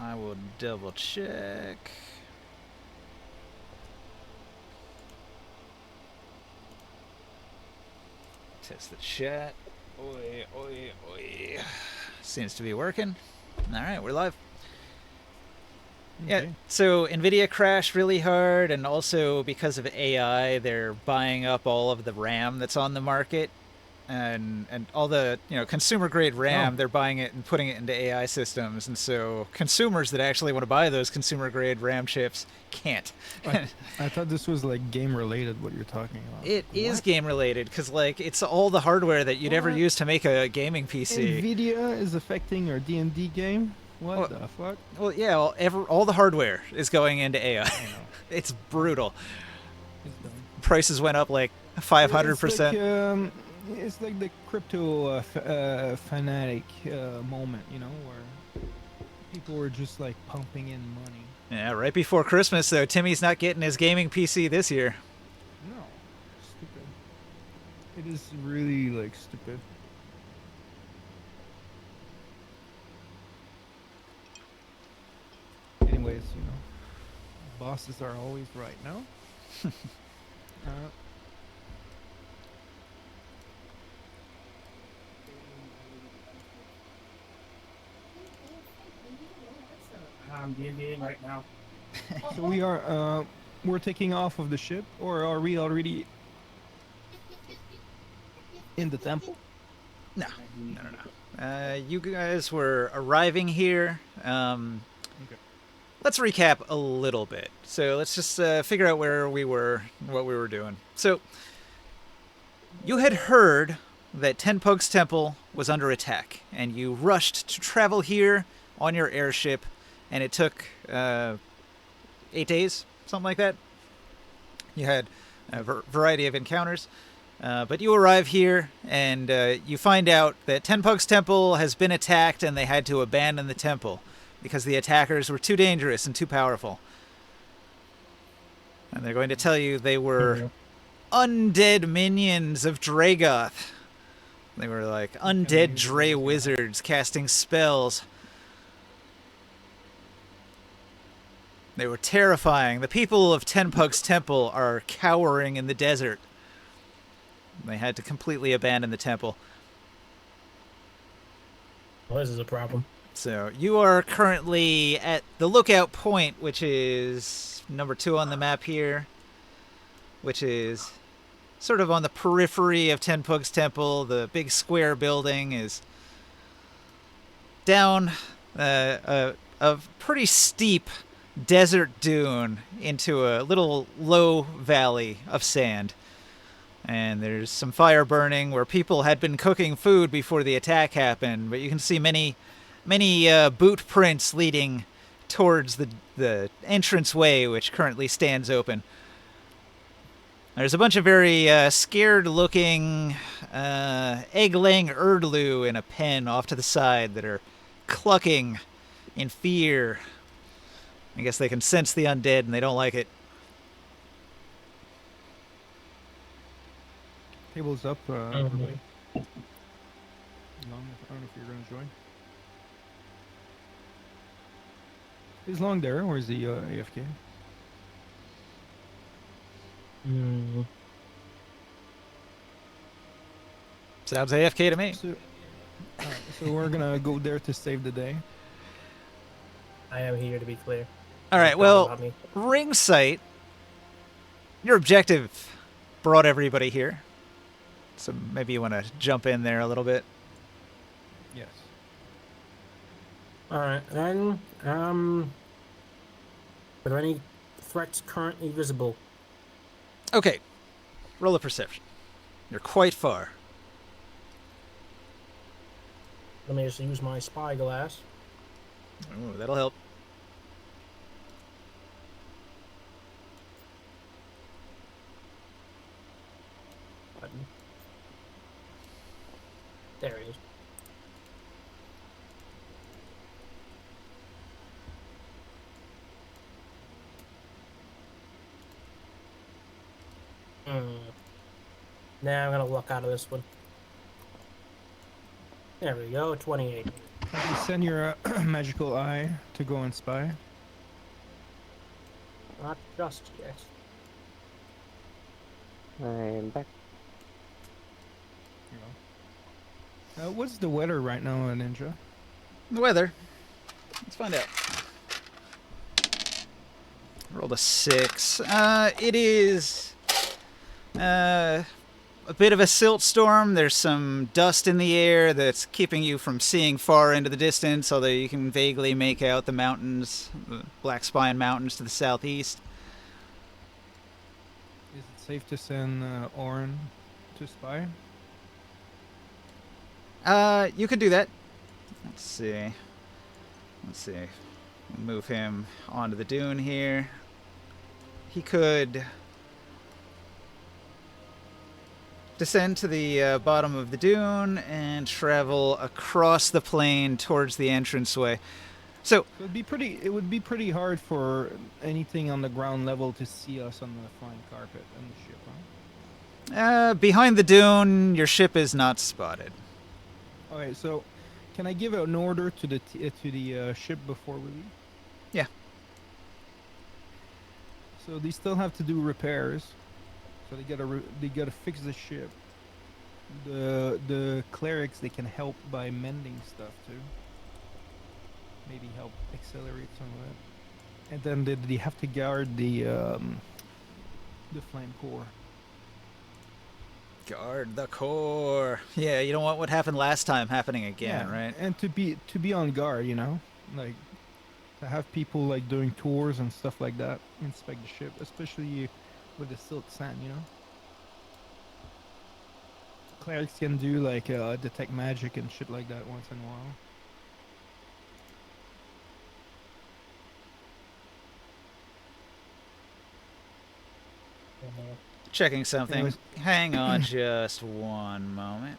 I will double check. Test the chat. Oi, oi, oi. Seems to be working. All right, we're live. Okay. Yeah, so NVIDIA crashed really hard, and also because of AI, they're buying up all of the RAM that's on the market, and all the consumer grade RAM. Oh. They're buying it and putting it into AI systems, and so consumers that actually want to buy those consumer grade RAM chips can't. I thought this was like game related. What you're talking about? It is What? game related because like it's all the hardware that you'd ever What? use to make a gaming PC. Nvidia is affecting our D&D game. What Well, the fuck? well yeah, all the hardware is going into AI. I know. It's brutal. It's dumb. Prices went up like 500%. It's like the crypto fanatic moment, you know, where people were just like pumping in money. Yeah, right before Christmas though, Timmy's not getting his gaming PC this year. No, stupid. It is really like stupid. Anyways, you know, bosses are always right, no? I'm DNDing right now. So we're taking off of the ship, or are we already in the temple? No. You guys were arriving here. Okay. Let's recap a little bit. So let's just figure out where we were, what we were doing. So you had heard that Tenpug's temple was under attack, and you rushed to travel here on your airship, and it took 8 days, something like that. You had a variety of encounters, but you arrive here, and you find out that Tenpug's temple has been attacked, and they had to abandon the temple because the attackers were too dangerous and too powerful. And they're going to tell you they were undead minions of Dragoth. They were like undead Dre wizards casting spells. They were terrifying. The people of Tenpug's temple are cowering in the desert. They had to completely abandon the temple. Well, this is a problem. So you are currently at the lookout point, which is number 2 on the map here, which is sort of on the periphery of Tenpug's temple. The big square building is down a pretty steep desert dune into a little low valley of sand. And there's some fire burning where people had been cooking food before the attack happened, but you can see many boot prints leading towards the entranceway, which currently stands open. There's a bunch of very scared-looking egg-laying Erdlu in a pen off to the side that are clucking in fear. I guess they can sense the undead and they don't like it. Table's up, everybody. I don't know if you're gonna join. Is Long there, or is he AFK? Sounds AFK to me. So we're gonna go there to save the day. I am here to be clear. All right, well, ring sight. Your objective brought everybody here. So maybe you want to jump in there a little bit. Yes. Alright, then, are there any threats currently visible? Okay, roll a perception. You're quite far. Let me just use my spyglass. Ooh, that'll help. Button. There he is. Now I'm gonna look out of this one. There we go, 28. Have you sent your magical eye to go and spy? Not just yet. I'm back. What's the weather right now, Ninja? The weather. Let's find out. Rolled a 6. It is a bit of a silt storm. There's some dust in the air that's keeping you from seeing far into the distance, although you can vaguely make out the mountains, the Black Spine Mountains to the southeast. Is it safe to send Orin to spy? You could do that. Let's see. Move him onto the dune here. He could descend to the bottom of the dune and travel across the plain towards the entranceway. So It would be pretty hard for anything on the ground level to see us on the flying carpet on the ship, huh? behind the dune, your ship is not spotted. Okay, so can I give an order to the ship before we leave? Yeah. So they still have to do repairs. So they gotta fix the ship. The clerics, they can help by mending stuff too. Maybe help accelerate some of it. And then they have to guard the flame core. Guard the core. Yeah, you don't want what happened last time happening again, right? And to be on guard, you know, like to have people like doing tours and stuff like that, inspect the ship, especially with the silt sand, you know. Clerics can do like detect magic and shit like that once in a while. Checking something. Anyways. Hang on just one moment.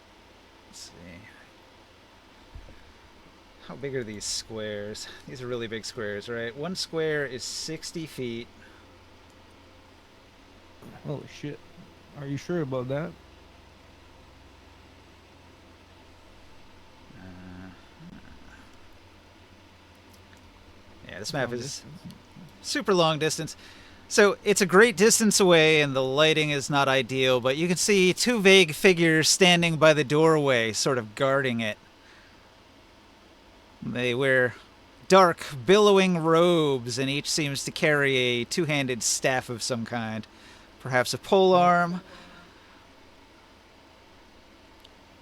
Let's see. How big are these squares? These are really big squares, right? One square is 60 feet. Holy shit! Are you sure about that? Yeah, this map Long is distance. super long distance. So it's a great distance away and the lighting is not ideal, but you can see two vague figures standing by the doorway, sort of guarding it. They wear dark, billowing robes, and each seems to carry a two-handed staff of some kind. Perhaps a polearm.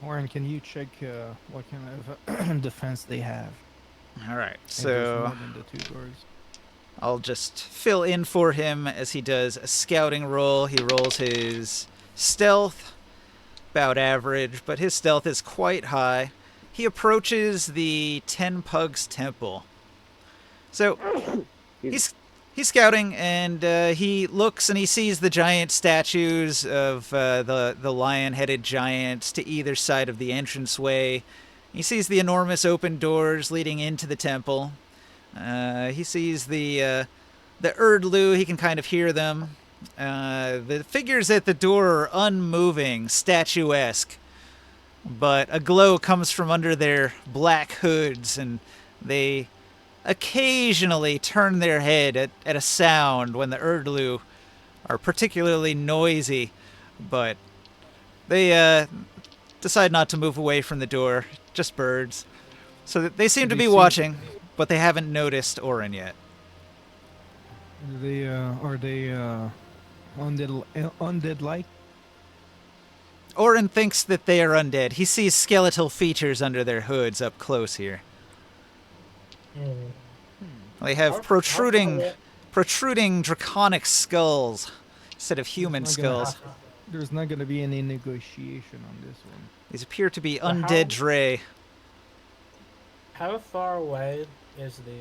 Warren, can you check what kind of defense they have? All right, If there's so more than the two doors. I'll just fill in for him as he does a scouting roll. He rolls his stealth, about average, but his stealth is quite high. He approaches the Ten Pugs Temple. So he's scouting, and he looks and he sees the giant statues of the lion-headed giants to either side of the entranceway. He sees the enormous open doors leading into the temple. He sees the Erdlu. He can kind of hear them. The figures at the door are unmoving, statuesque, but a glow comes from under their black hoods, and they occasionally turn their head at a sound when the Erdlu are particularly noisy, but they decide not to move away from the door, just birds. So they seem to be watching, but they haven't noticed Orin yet. Are they undead-like? Orin thinks that they are undead. He sees skeletal features under their hoods up close here. They have protruding draconic skulls instead of human skulls. There's not gonna be any negotiation on this one. These appear to be So how- undead Dre. How far away is the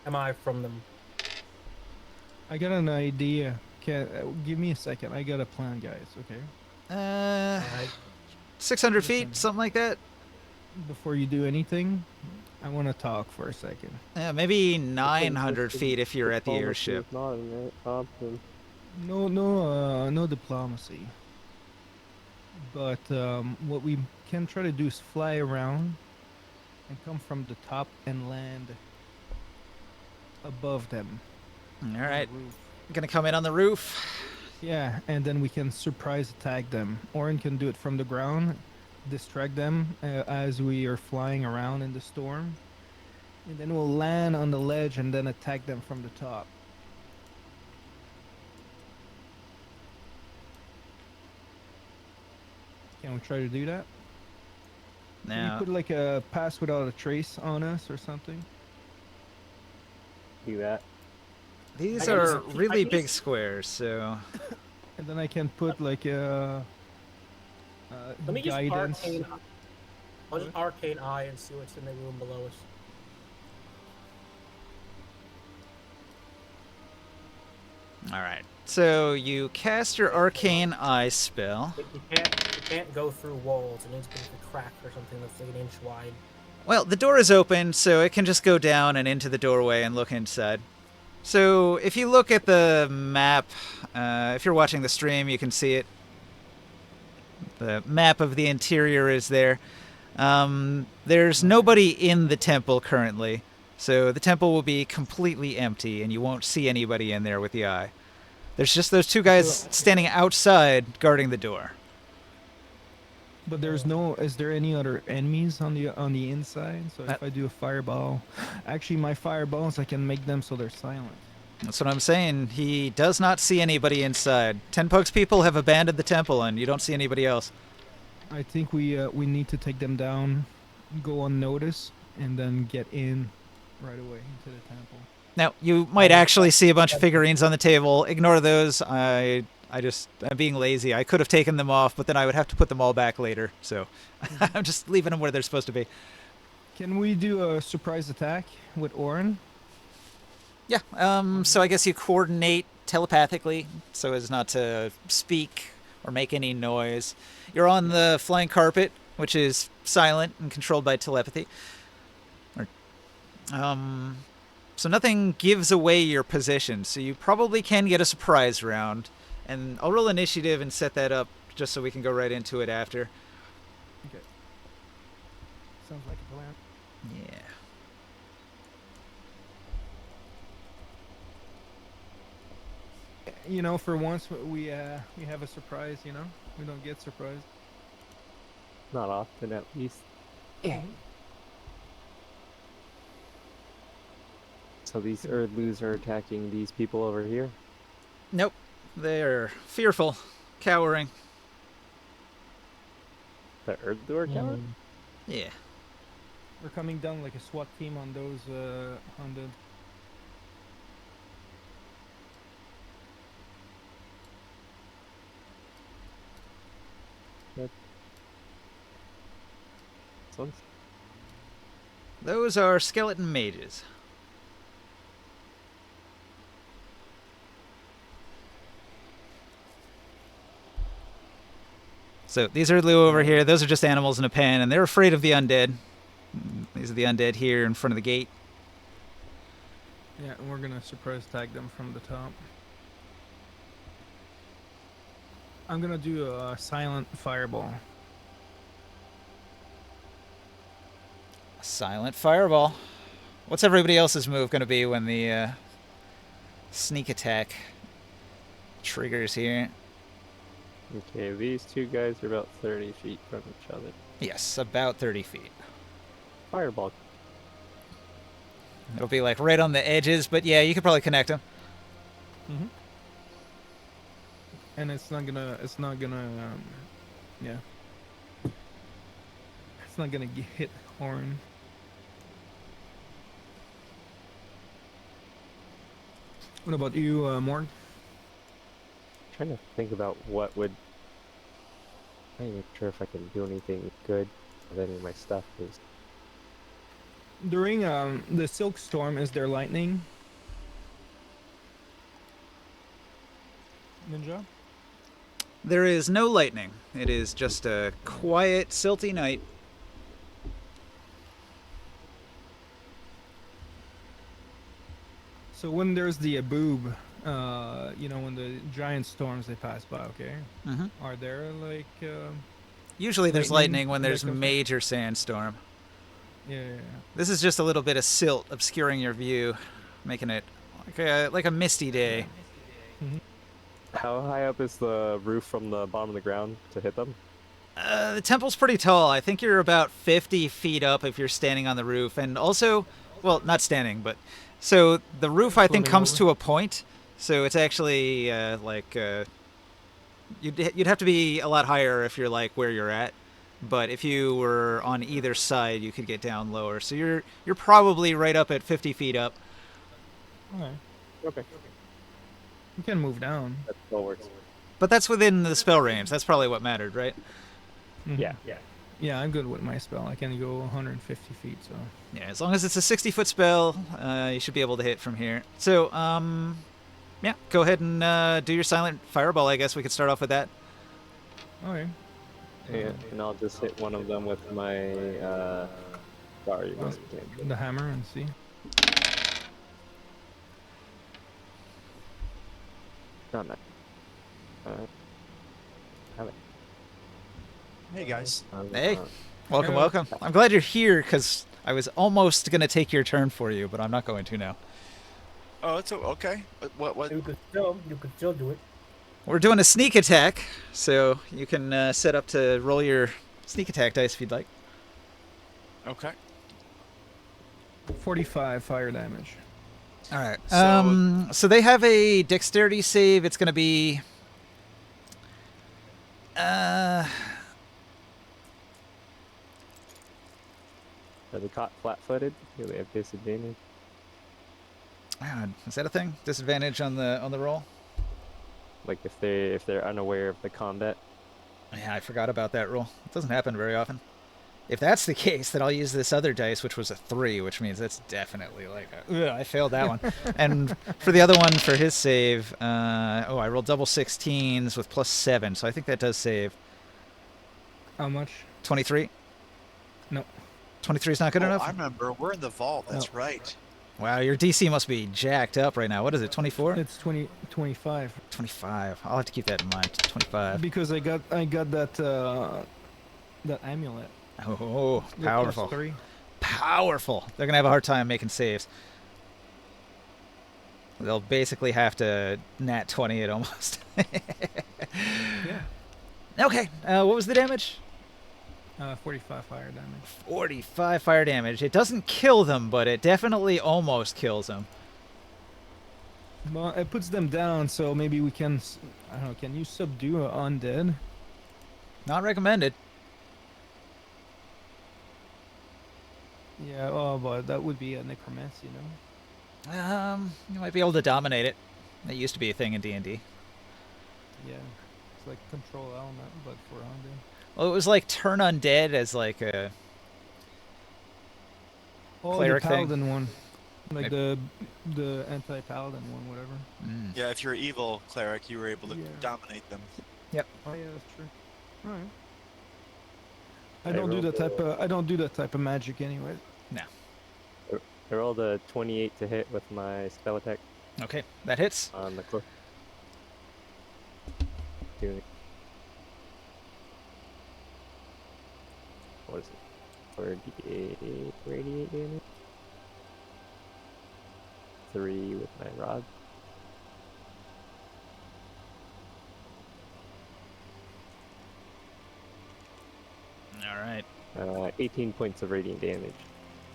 am I from them? I got an idea. Give me a second. I got a plan, guys. Okay. Alright. 600 feet, something like that. Before you do anything, I want to talk for a second. Yeah, maybe 900 feet if you're at the Diplomacy airship. is not an option. No diplomacy. But what we can try to do is fly around and come from the top and land above them. All on the right, roof. gonna come in on the roof. Yeah, and then we can surprise attack them. Orin can do it from the ground, distract them as we are flying around in the storm, and then we'll land on the ledge and then attack them from the top. Can we try to do that? Can you Now, put like a pass without a trace on us or something? Do that. these I can are just- I really can big just- squares, so And then I can put like a Let me just guidance. arcane. I'll just arcane eye and see what's in the room below us. all right. So you cast your arcane eye spell. You can't go through walls. It needs to be like a crack or something that's like an inch wide. Well, the door is open, so it can just go down and into the doorway and look inside. So if you look at the map, if you're watching the stream, you can see it. The map of the interior is there. There's nobody in the temple currently, so the temple will be completely empty, and you won't see anybody in there with the eye. There's just those two guys standing outside guarding the door. But there's no. Is there any other enemies on the inside? So if I do a fireball, actually my fireballs I can make them so they're silent. That's what I'm saying. He does not see anybody inside. Ten Pugs people have abandoned the temple, and you don't see anybody else. I think we need to take them down, go unnoticed, and then get in right away into the temple. Now, you might actually see a bunch of figurines on the table. Ignore those. I'm being lazy. I could have taken them off, but then I would have to put them all back later. So I'm just leaving them where they're supposed to be. Can we do a surprise attack with Orin? Yeah. So I guess you coordinate telepathically so as not to speak or make any noise. You're on the flying carpet, which is silent and controlled by telepathy. So nothing gives away your position, so you probably can get a surprise round. And I'll roll initiative and set that up just so we can go right into it after. Okay. Sounds like a plan. Yeah. You know, for once we have a surprise. You know, we don't get surprised. Not often, at least. So these Erdloos are attacking these people over here? Nope. They're fearful, cowering. The Erdloo are coward? Yeah. We're coming down like a SWAT team on those on the. This one's Those are skeleton mages. So these are Lou over here. Those are just animals in a pen, and they're afraid of the undead. These are the undead here in front of the gate. Yeah, and we're gonna surprise tag them from the top. I'm gonna do a silent fireball. Silent fireball. What's everybody else's move going to be when the sneak attack triggers here? okay. These two guys are about 30 feet from each other. Yes, about 30 feet. Fireball. It'll be like right on the edges, but yeah, you could probably connect them. Mm-hmm. And it's not gonna, yeah. It's not gonna hit Horn. What about you, Morg? Trying to think about what would. I'm not even sure if I can do anything good with any of my stuff. Is During the Silk Storm, is there lightning? Ninja? There is no lightning. It is just a quiet, silty night. So when there's the aboob, you know, when the giant storms they pass by, okay? Mm-hmm. Are there like, Usually there's Lightning lightning when that there's comes in? major sandstorm. Yeah. This is just a little bit of silt obscuring your view, making it like a misty day. How high up is the roof from the bottom of the ground to hit them? The temple's pretty tall. I think you're about 50 feet up if you're standing on the roof. And also, well, not standing, but. So the roof, I think, Floating comes over. to a point. So it's actually you'd have to be a lot higher if you're like where you're at. But if you were on either side, you could get down lower. So you're probably right up at 50 feet up. Okay. Okay. We can move down. That still works. But that's within the spell range. That's probably what mattered, right? Mhm. Yeah. Yeah, I'm good with my spell. I can go 150 feet, so. Yeah, as long as it's a 60-foot spell, you should be able to hit from here. So, yeah, go ahead and do your silent fireball. I guess we could start off with that. Okay. Yeah, and I'll just hit one of them with my sorry, Oh, the hammer and see. not that. Have it. Hey guys. Hey. Welcome, Hello. welcome. I'm glad you're here because I was almost going to take your turn for you, but I'm not going to now. Oh, it's okay. What? You could still do it. We're doing a sneak attack, so you can set up to roll your sneak attack dice if you'd like. Okay. 45 fire damage. All right. So- So they have a dexterity save. It's going to be. Are they caught flat-footed? Do they have disadvantage? Is that a thing? Disadvantage on the roll? Like if they're unaware of the combat? Yeah, I forgot about that rule. It doesn't happen very often. If that's the case, then I'll use this other dice, which was a 3, which means that's definitely like I failed that one. And for the other one, for his save, I rolled double 16s with +7, so I think that does save. How much? 23? No. 23 is not good Oh, enough? I remember. We're in the vault. That's right. Wow, your DC must be jacked up right now. What is it, 24? It's 25. 25. I'll have to keep that in mind. 25. Because I got that amulet. Oh, The powerful. +3. Powerful. They're going to have a hard time making saves. They'll basically have to nat 20 it almost. Yeah. Okay, what was the damage? 45 fire damage. 45 fire damage. It doesn't kill them, but it definitely almost kills them. Well, it puts them down, so maybe we can. I don't know. Can you subdue an undead? Not recommended. Yeah. Oh, but that would be a necromancy, you know. You might be able to dominate it. That used to be a thing in D&D. Yeah. It's like control element, but for undead. Well, it was like turn undead as like a Oh, cleric the thing. paladin one. Like the anti-paladin one, whatever. Yeah, if you're evil cleric, you were able to Yeah. dominate them. Oh yeah, that's true. All right. I I don't do rolled that type of. I don't do that type of magic anyway. I rolled a 28 to hit with my spell attack Okay, that hits. on the cloak. Doing what is it? 4d8 radiant damage. 3 with my rod. All right. 18 points of radiant damage.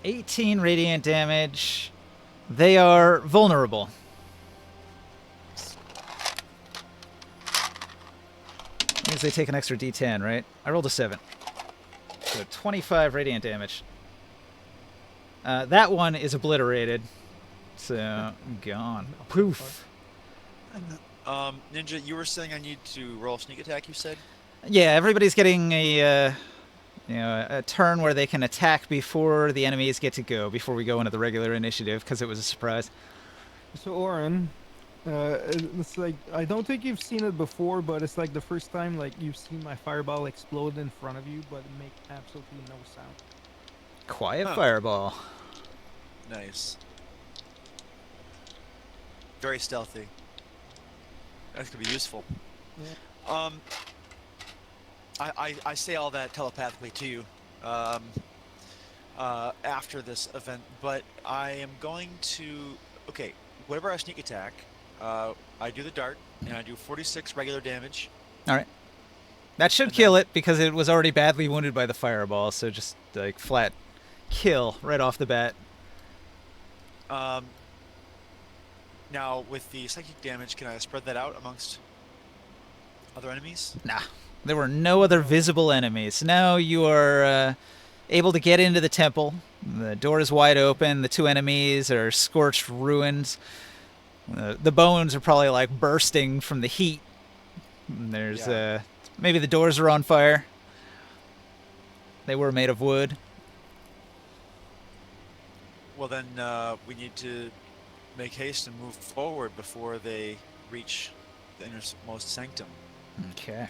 18 radiant damage. They are vulnerable. Means they take an extra d10, right? I rolled a 7. So 25 radiant damage. That one is obliterated. So, gone. Poof. Ninja, you were saying I need to roll sneak attack. You said. Yeah, everybody's getting a turn where they can attack before the enemies get to go, before we go into the regular initiative, because it was a surprise. So Oren, it's like I don't think you've seen it before, but it's like the first time like you've seen my fireball explode in front of you, but make absolutely no sound. Quiet Huh. fireball. Nice. Very stealthy. That could be useful. Yeah. I say all that telepathically to you. after this event, but I am going to. Okay, whatever I sneak attack, I do the dart, and I do 46 regular damage, All right. That should and kill then it because it was already badly wounded by the fireball. So just like flat kill right off the bat. um, now with the psychic damage, can I spread that out amongst other enemies? Nah, there were no other visible enemies. Now you are able to get into the temple. The door is wide open. The two enemies are scorched ruins. The bones are probably like bursting from the heat. And there's Yeah. maybe the doors are on fire. They were made of wood. Well, then we need to make haste and move forward before they reach the innermost sanctum. Okay.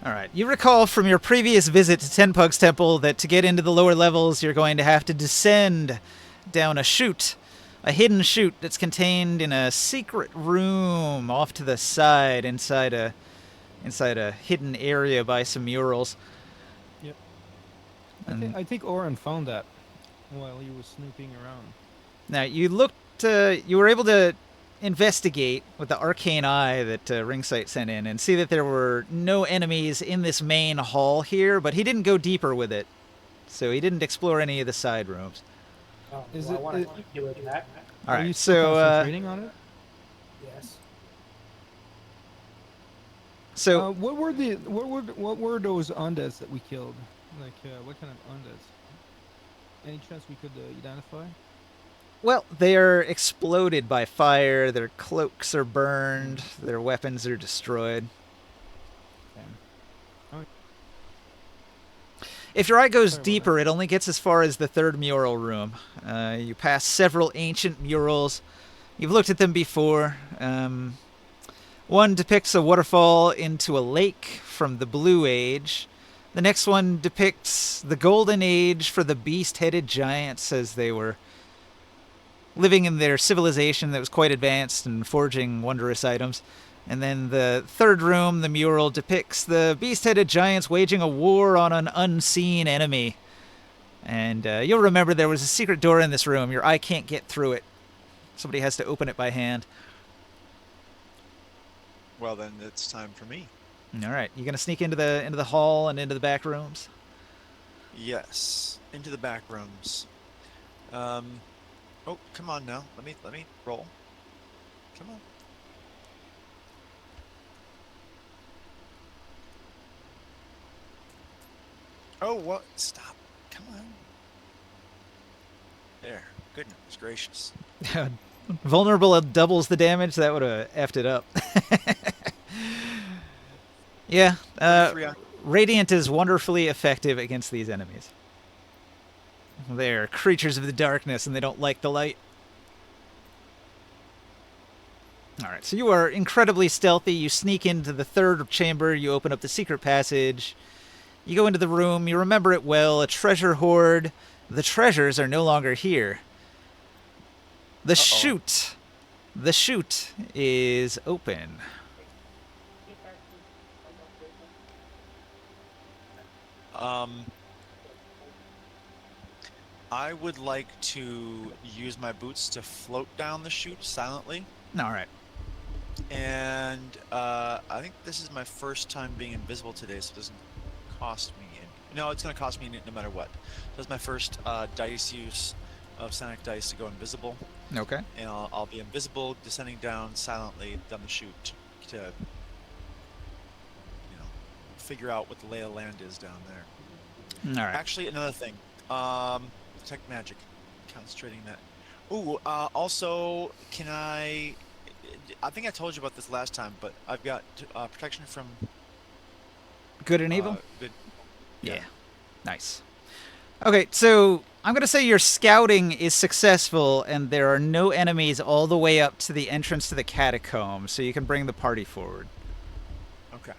All right. You recall from your previous visit to Tenpug's temple that to get into the lower levels, you're going to have to descend down a chute, a hidden chute that's contained in a secret room off to the side inside a hidden area by some murals. Yep. And I think Oren found that while he was snooping around. now you looked, you were able to investigate with the arcane eye that Ringsight sent in and see that there were no enemies in this main hall here, but he didn't go deeper with it, so he didn't explore any of the side rooms. Oh, Is well, I it- want it- to keep doing that. All Are right, you still so concentrating on it? Yes. What were those undeads that we killed? Like, what kind of undeads? Any chance we could identify? well, they are exploded by fire. Their cloaks are burned. Their weapons are destroyed. If your eye goes Sorry about deeper, it only gets as far as the third mural room. You pass several ancient murals. You've looked at them before. One depicts a waterfall into a lake from the Blue Age. The next one depicts the Golden Age for the beast-headed giants as they were living in their civilization that was quite advanced and forging wondrous items. And then the third room, the mural, depicts the beast-headed giants waging a war on an unseen enemy. And you'll remember there was a secret door in this room. Your eye can't get through it. Somebody has to open it by hand. Well, then it's time for me. All right, you gonna sneak into the hall and into the back rooms? Yes, into the back rooms. Oh, come on now. Let me roll. Come on. Oh, what? Stop. Come on. There. Goodness gracious. Vulnerable doubles the damage. That would have effed it up. Yeah, 3 on. Radiant is wonderfully effective against these enemies. They're creatures of the darkness and they don't like the light. Alright, so you are incredibly stealthy. You sneak into the third chamber. You open up the secret passage. You go into the room. You remember it well. A treasure hoard. The treasures are no longer here. The chute. The chute is open. I would like to use my boots to float down the chute silently. Alright. And I think this is my first time being invisible today, so it doesn't cost me any. No, it's going to cost me no matter what. So it's my first dice use of Sonic Dice to go invisible. Okay. And I'll be invisible, descending down silently down the chute to, figure out what the lay of the land is down there. Alright. Actually, another thing. Detect magic. Concentrating that. Ooh, also, can I think I told you about this last time, but I've got protection from Good and evil? good. Yeah. Nice. Okay, so I'm going to say your scouting is successful and there are no enemies all the way up to the entrance to the catacombs, so you can bring the party forward. Okay.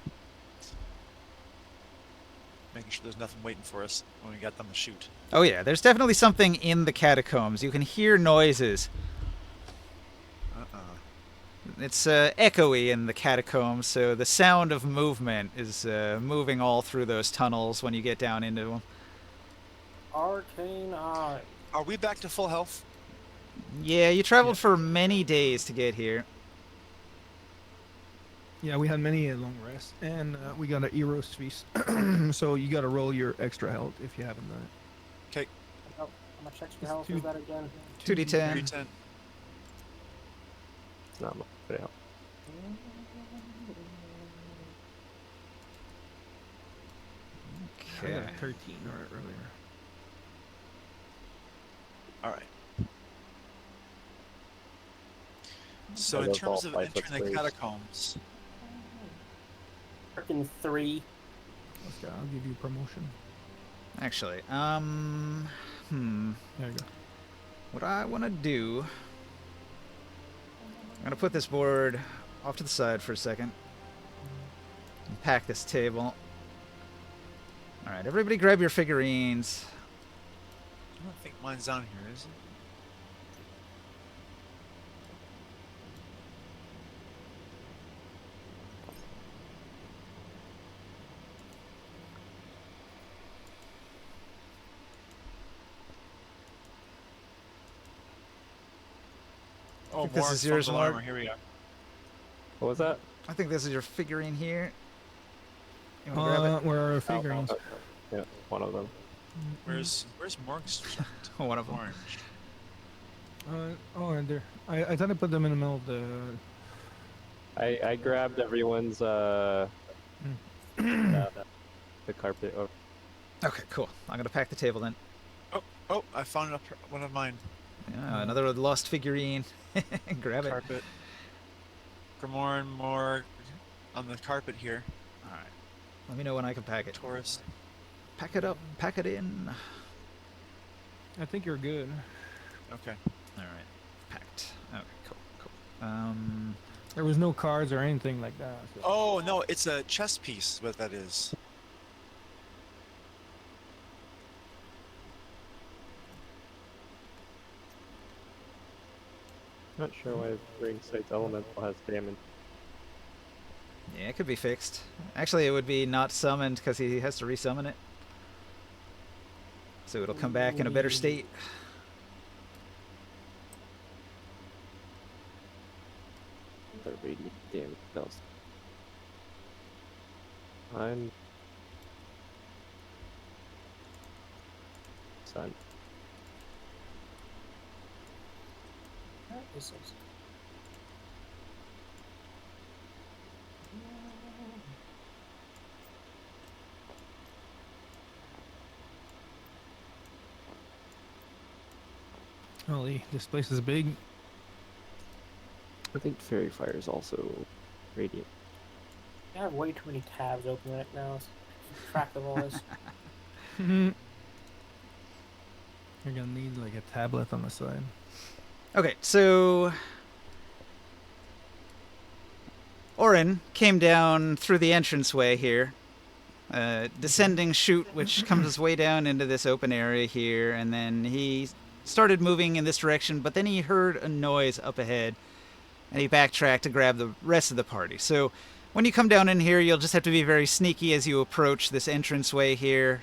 Making sure there's nothing waiting for us when we got them to shoot. Oh yeah, there's definitely something in the catacombs. You can hear noises. It's echoey in the catacombs, so the sound of movement is moving all through those tunnels when you get down into them. Arcane Eye. Are we back to full health? Yeah, you traveled Yeah. for many days to get here. Yeah, we had many a long rest, and we got an Eros feast. So you got to roll your extra health if you haven't done it. Okay, How much extra It's health two- is that again? 2d10. 310. It's not much, but it helps. I Okay. got a 13 earlier. All right. So I in love terms all of 5 foot entering the squares. catacombs, Freaking 3. Okay, I'll give you promotion. Actually, There you go. what I want to do, I'm going to put this board off to the side for a second and pack this table. All right, everybody grab your figurines. I don't think mine's on here, is it? Oh, think this more is yours, fungal Mark. armor. Here we go. What was that? I think this is your figurine here. You want to grab Where are our figurines? Yeah, one of them. Where's Morg's it? One of them. orange? And there. I thought I put them in the middle of the. I grabbed everyone's the carpet. Oh, Okay, cool. I'm going to pack the table then. Oh, I found one of mine. Yeah, another lost figurine. Grab it. Carpet. Grimoire and Morg on the carpet here. All right. Let me know when I can pack it. Taurus. Pack it up. Pack it in. I think you're good. Okay. All right. Packed. Okay, cool. There was no cards or anything like that. So. Oh no, it's a chess piece. What that is. not sure why Ring Sight's Elemental has damage. Yeah, it could be fixed. Actually, it would be not summoned because he has to resummon it. So it'll come back in a better state. The radiant damage spells. I'm son. This is. Holy, this place is big. I think Fairy Fire is also radiant. I have way too many tabs open right now. So keep track of all this. You're gonna need like a tablet on the side. Okay, so Orin came down through the entranceway here, descending chute, which comes way down into this open area here, and then he started moving in this direction, but then he heard a noise up ahead, and he backtracked to grab the rest of the party. So when you come down in here, you'll just have to be very sneaky as you approach this entranceway here.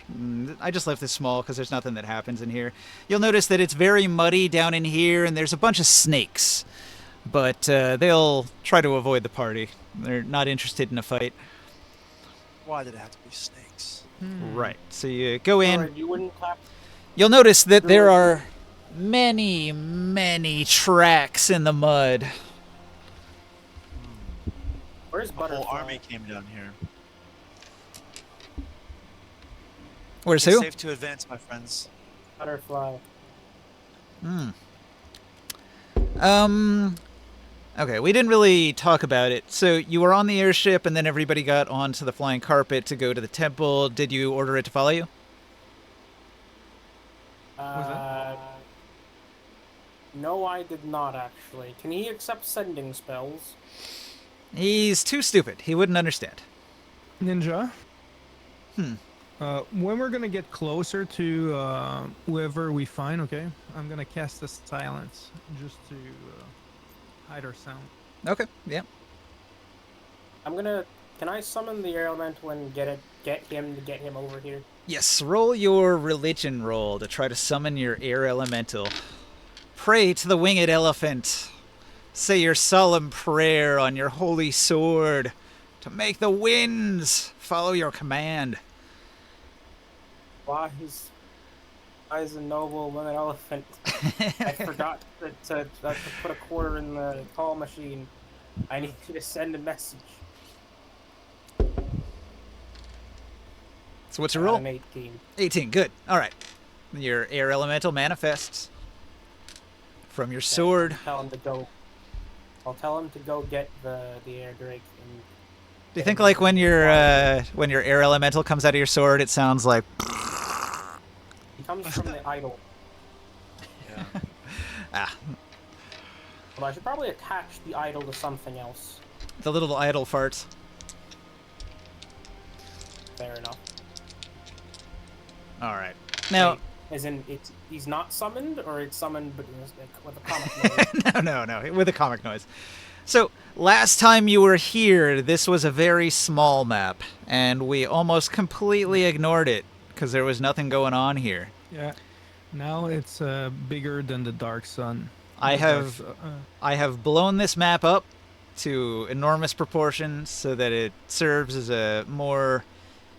I just left this small because there's nothing that happens in here. You'll notice that it's very muddy down in here, and there's a bunch of snakes. But they'll try to avoid the party. They're not interested in a fight. Why did it have to be snakes? Right. So you go in. Alright, you wouldn't clap. You'll notice that there are many, many tracks in the mud. Where's A whole Butterfly? army came down here. Where's It's who? safe to advance, my friends. Butterfly. Okay, we didn't really talk about it. So you were on the airship, and then everybody got onto the flying carpet to go to the temple. Did you order it to follow you? No, I did not actually. Can he accept sending spells? He's too stupid. He wouldn't understand. Ninja. When we're gonna get closer to whoever we find, okay, I'm gonna cast a silence just to hide our sound. Okay, yeah. Can I summon the air elemental and get him over here? Yes, roll your religion roll to try to summon your air elemental. Pray to the winged elephant. Say your solemn prayer on your holy sword to make the winds follow your command. Why is a noble winged elephant? I forgot to put a quarter in the call machine. I need you to send a message. So what's your roll? An 18. 18, good. All right. Your air elemental manifests from your sword. Tell him to go. I'll tell him to go get the air drake. And Do you think like when your air elemental comes out of your sword, it sounds like? He comes from the idol. Yeah. Ah, But I should probably attach the idol to something else. the little idol farts. Fair enough. All right. Now, Wait, as in, he's not summoned, or it's summoned but with a comic noise? no, with a comic noise. So, last time you were here, this was a very small map, and we almost completely ignored it because there was nothing going on here. Yeah. Now it's bigger than the Dark Sun. I The Dark have Su- I have blown this map up to enormous proportions so that it serves as a more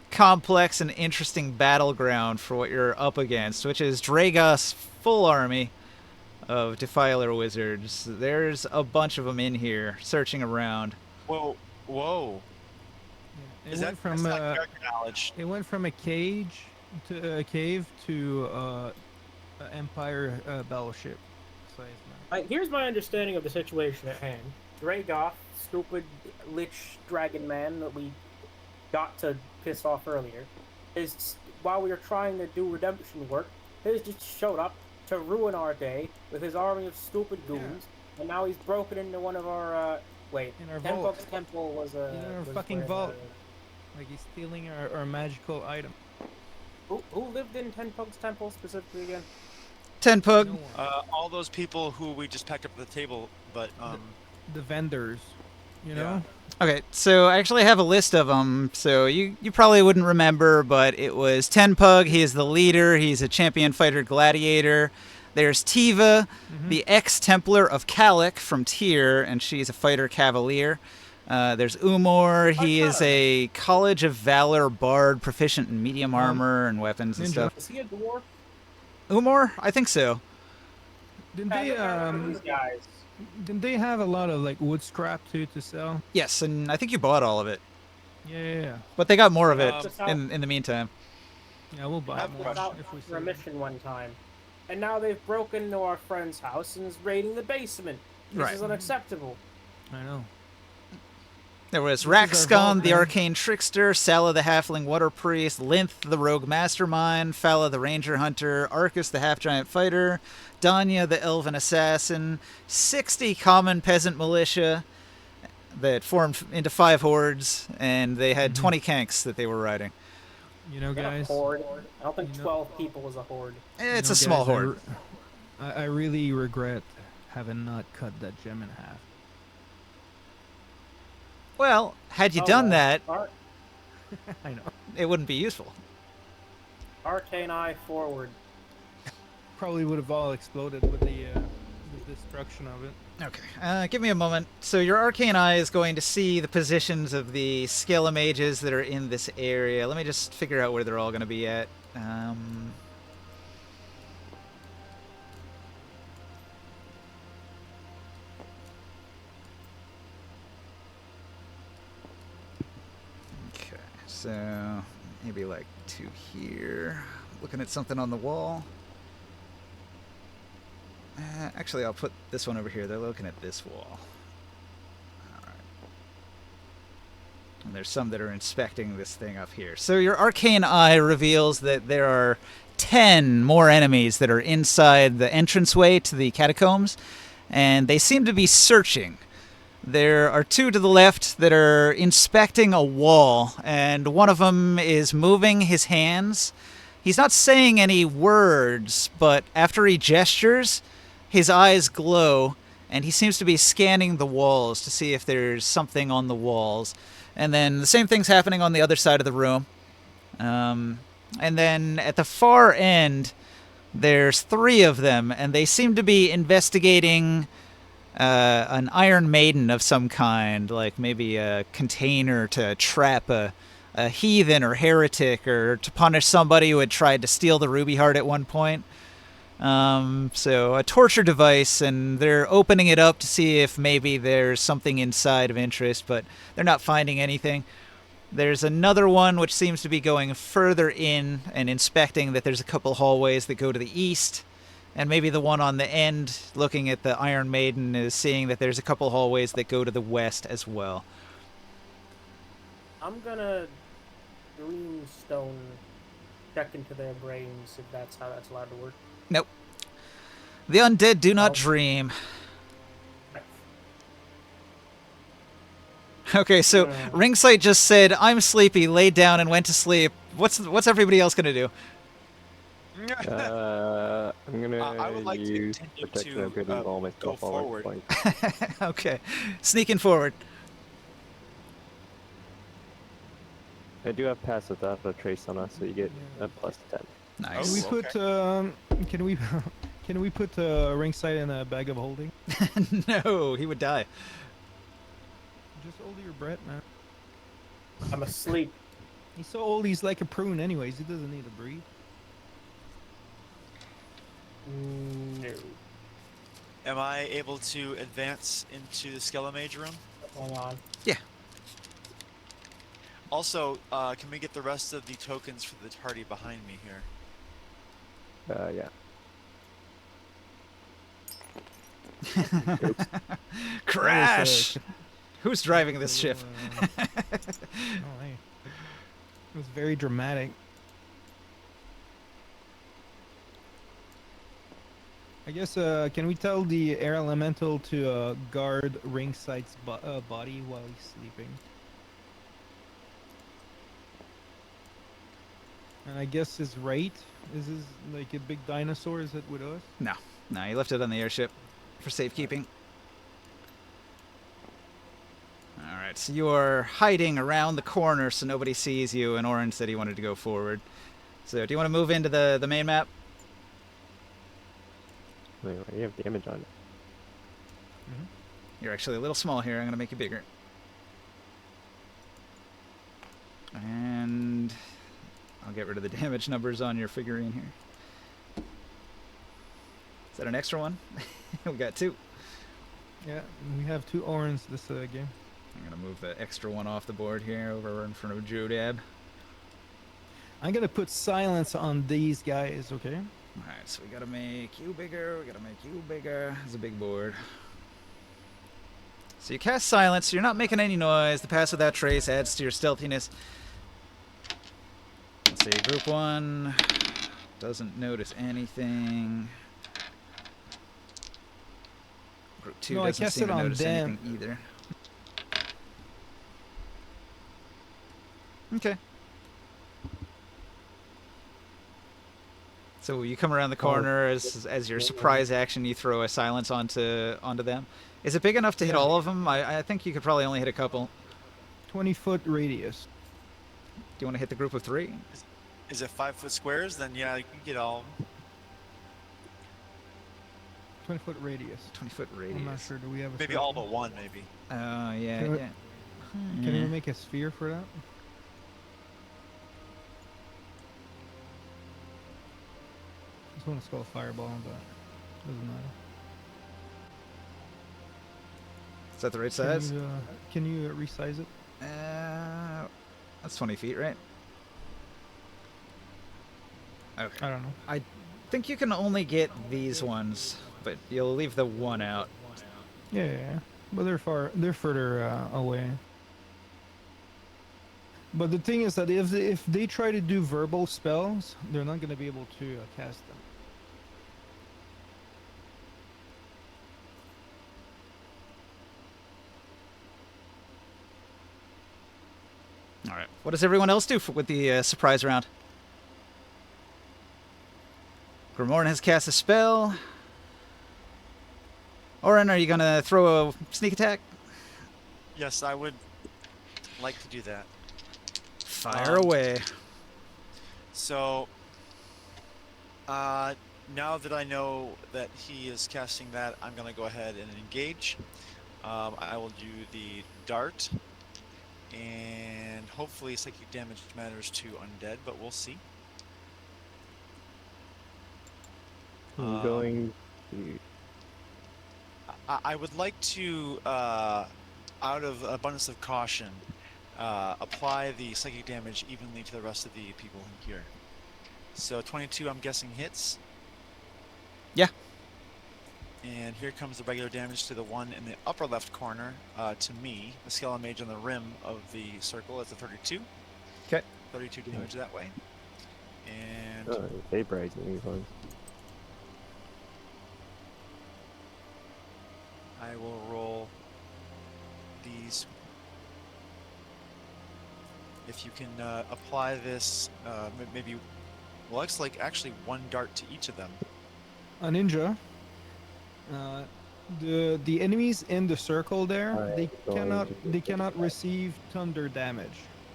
complex and interesting battleground for what you're up against, which is Dragos' full army of Defiler wizards. There's a bunch of them in here searching around. Whoa. It Is went that from that's not character knowledge? it went from a cage to a cave to an Empire battleship size now. Here's my understanding of the situation at hand. Dragoth, stupid lich dragon man that we got to piss off earlier, is while we were trying to do redemption work, has just showed up to ruin our day with his army of stupid goons, and now he's broken into one of our In our Ten vault. Bucks Temple was a In our was fucking where vault. Like he's stealing our magical item. who lived in Ten Bucks Temple specifically again? Ten Pug. No one. All those people who we just packed up at the table, but The vendors, you Yeah. know. Okay, so I actually have a list of them. So you probably wouldn't remember, but it was Ten Pug. He is the leader. He's a champion fighter gladiator. There's Tiva, the ex-Templar of Kalik from Tyr, and she's a fighter cavalier. There's Umor. He is a College of Valor bard, proficient in medium armor and weapons and Ninja. stuff. Is he a dwarf? Umor? I think so. Didn't I they don't remember these guys. didn't they have a lot of like wood scrap too to sell? Yes, and I think you bought all of it. Yeah. But they got more of it Um, in the meantime. Yeah, we'll buy Have more Out if we for a see them. mission one time, and now they've broken into our friend's house and is raiding the basement. This Right. is unacceptable. I know. There was This is our Raxcon, vault, the man. arcane trickster, Sala the halfling water priest, Linth the rogue mastermind, Fala the ranger hunter, Arcus the half giant fighter, Danya the elven assassin, 60 common peasant militia that formed into 5 hordes, and they had 20 kanks that they were riding. You know, Is that a guys. horde? I don't think You know- 12 people is a horde. It's you know, a small guys, horde. I really regret having not cut that gem in half. Well, had you Oh, done well. that, I know. it wouldn't be useful. Arcane Eye forward. Probably would have all exploded with the destruction of it. Okay, give me a moment. So your arcane eye is going to see the positions of the Scala mages that are in this area. Let me just figure out where they're all going to be at. Okay, so maybe like 2 here. Looking at something on the wall. Actually, I'll put this one over here. They're looking at this wall. Alright. And there's some that are inspecting this thing up here. So your arcane eye reveals that there are 10 more enemies that are inside the entranceway to the catacombs, and they seem to be searching. There are 2 to the left that are inspecting a wall, and one of them is moving his hands. He's not saying any words, but after he gestures, his eyes glow, and he seems to be scanning the walls to see if there's something on the walls. And then the same thing's happening on the other side of the room. And then at the far end, there's 3 of them, and they seem to be investigating an Iron Maiden of some kind, like maybe a container to trap a heathen or heretic, or to punish somebody who had tried to steal the ruby heart at one point. So a torture device, and they're opening it up to see if maybe there's something inside of interest, but they're not finding anything. There's another one which seems to be going further in and inspecting that there's a couple hallways that go to the east. And maybe the one on the end looking at the Iron Maiden is seeing that there's a couple hallways that go to the west as well. I'm gonna greenstone check into their brains if that's how that's allowed to work. Nope. The undead do not Oh. dream. Okay, so Ringsight just said, "I'm sleepy," laid down and went to sleep. What's everybody else gonna do? I'm gonna I would like to use continue protection of to good and all go myself forward. Okay, sneaking forward. I do have pass without a trace on us, so you get a plus 10. Nice. Can we Oh, put can we put Ringside in a bag of holding? No, he would die. Just hold your breath, man. I'm asleep. He's so old, he's like a prune anyways. He doesn't need to breathe. No. Am I able to advance into the Skelemage room? Hold on. Also, can we get the rest of the tokens for the party behind me here? Yeah. Crash! Who's driving this ship? Oh, hey. It was very dramatic. I guess, can we tell the air elemental to guard Ringsight's body while he's sleeping? And I guess his right is his like a big dinosaur. Is it with us? No, he left it on the airship for safekeeping. Alright, so you are hiding around the corner so nobody sees you, and Oren said he wanted to go forward. So do you want to move into the main map? Anyway, you have the image on. You're actually a little small here. I'm going to make you bigger. And I'll get rid of the damage numbers on your figurine here. Is that an extra one? We got 2. Yeah, we have 2 Orens this game. I'm going to move the extra one off the board here over in front of Jodab. I'm gonna put silence on these guys, okay? Alright, so we got to make you bigger. We got to make you bigger. It's a big board. So you cast silence, so you're not making any noise. The pass without trace adds to your stealthiness. Let's see, group 1 doesn't notice anything. Group 2 No, I doesn't cast seem it to on notice them. anything either. Okay. So you come around the corner as your surprise action, you throw a silence onto them. Is it big enough to hit all of them? I think you could probably only hit a couple. 20-foot radius. Do you want to hit the group of 3? Is it 5-foot squares? Then yeah, you can get all. 20-foot radius. 20-foot radius. I'm not sure. Do we have a Maybe circle? all but one, maybe. Oh, yeah, Can we- yeah. Can Yeah. we make a sphere for that? I just want to skull a fireball, but doesn't matter. Is that the right size? Can you resize it? That's 20 feet, right? Okay. I don't know. I think you can only get these ones, but you'll leave the one out. Yeah. But they're further away. But the thing is that if they try to do verbal spells, they're not going to be able to cast them. All right. What does everyone else do with the surprise round? Grimorn has cast a spell. Oren, are you gonna throw a sneak attack? Yes, I would like to do that. Fire Um, away. So, now that I know that he is casting that, I'm gonna go ahead and engage. I will do the dart, and hopefully psychic damage matters to undead, but we'll see. I'm going to. I would like to, out of abundance of caution, apply the psychic damage evenly to the rest of the people here. So 22, I'm guessing, hits. Yeah. And here comes the regular damage to the one in the upper left corner, to me, the skeleton mage on the rim of the circle. That's a 32. Okay. 32 damage that way. And Oh, vaporizing these ones. I will roll these. If you can apply this, maybe, well, it's like actually one dart to each of them. A ninja. The enemies in the circle there, Alright, they cannot receive thunder damage.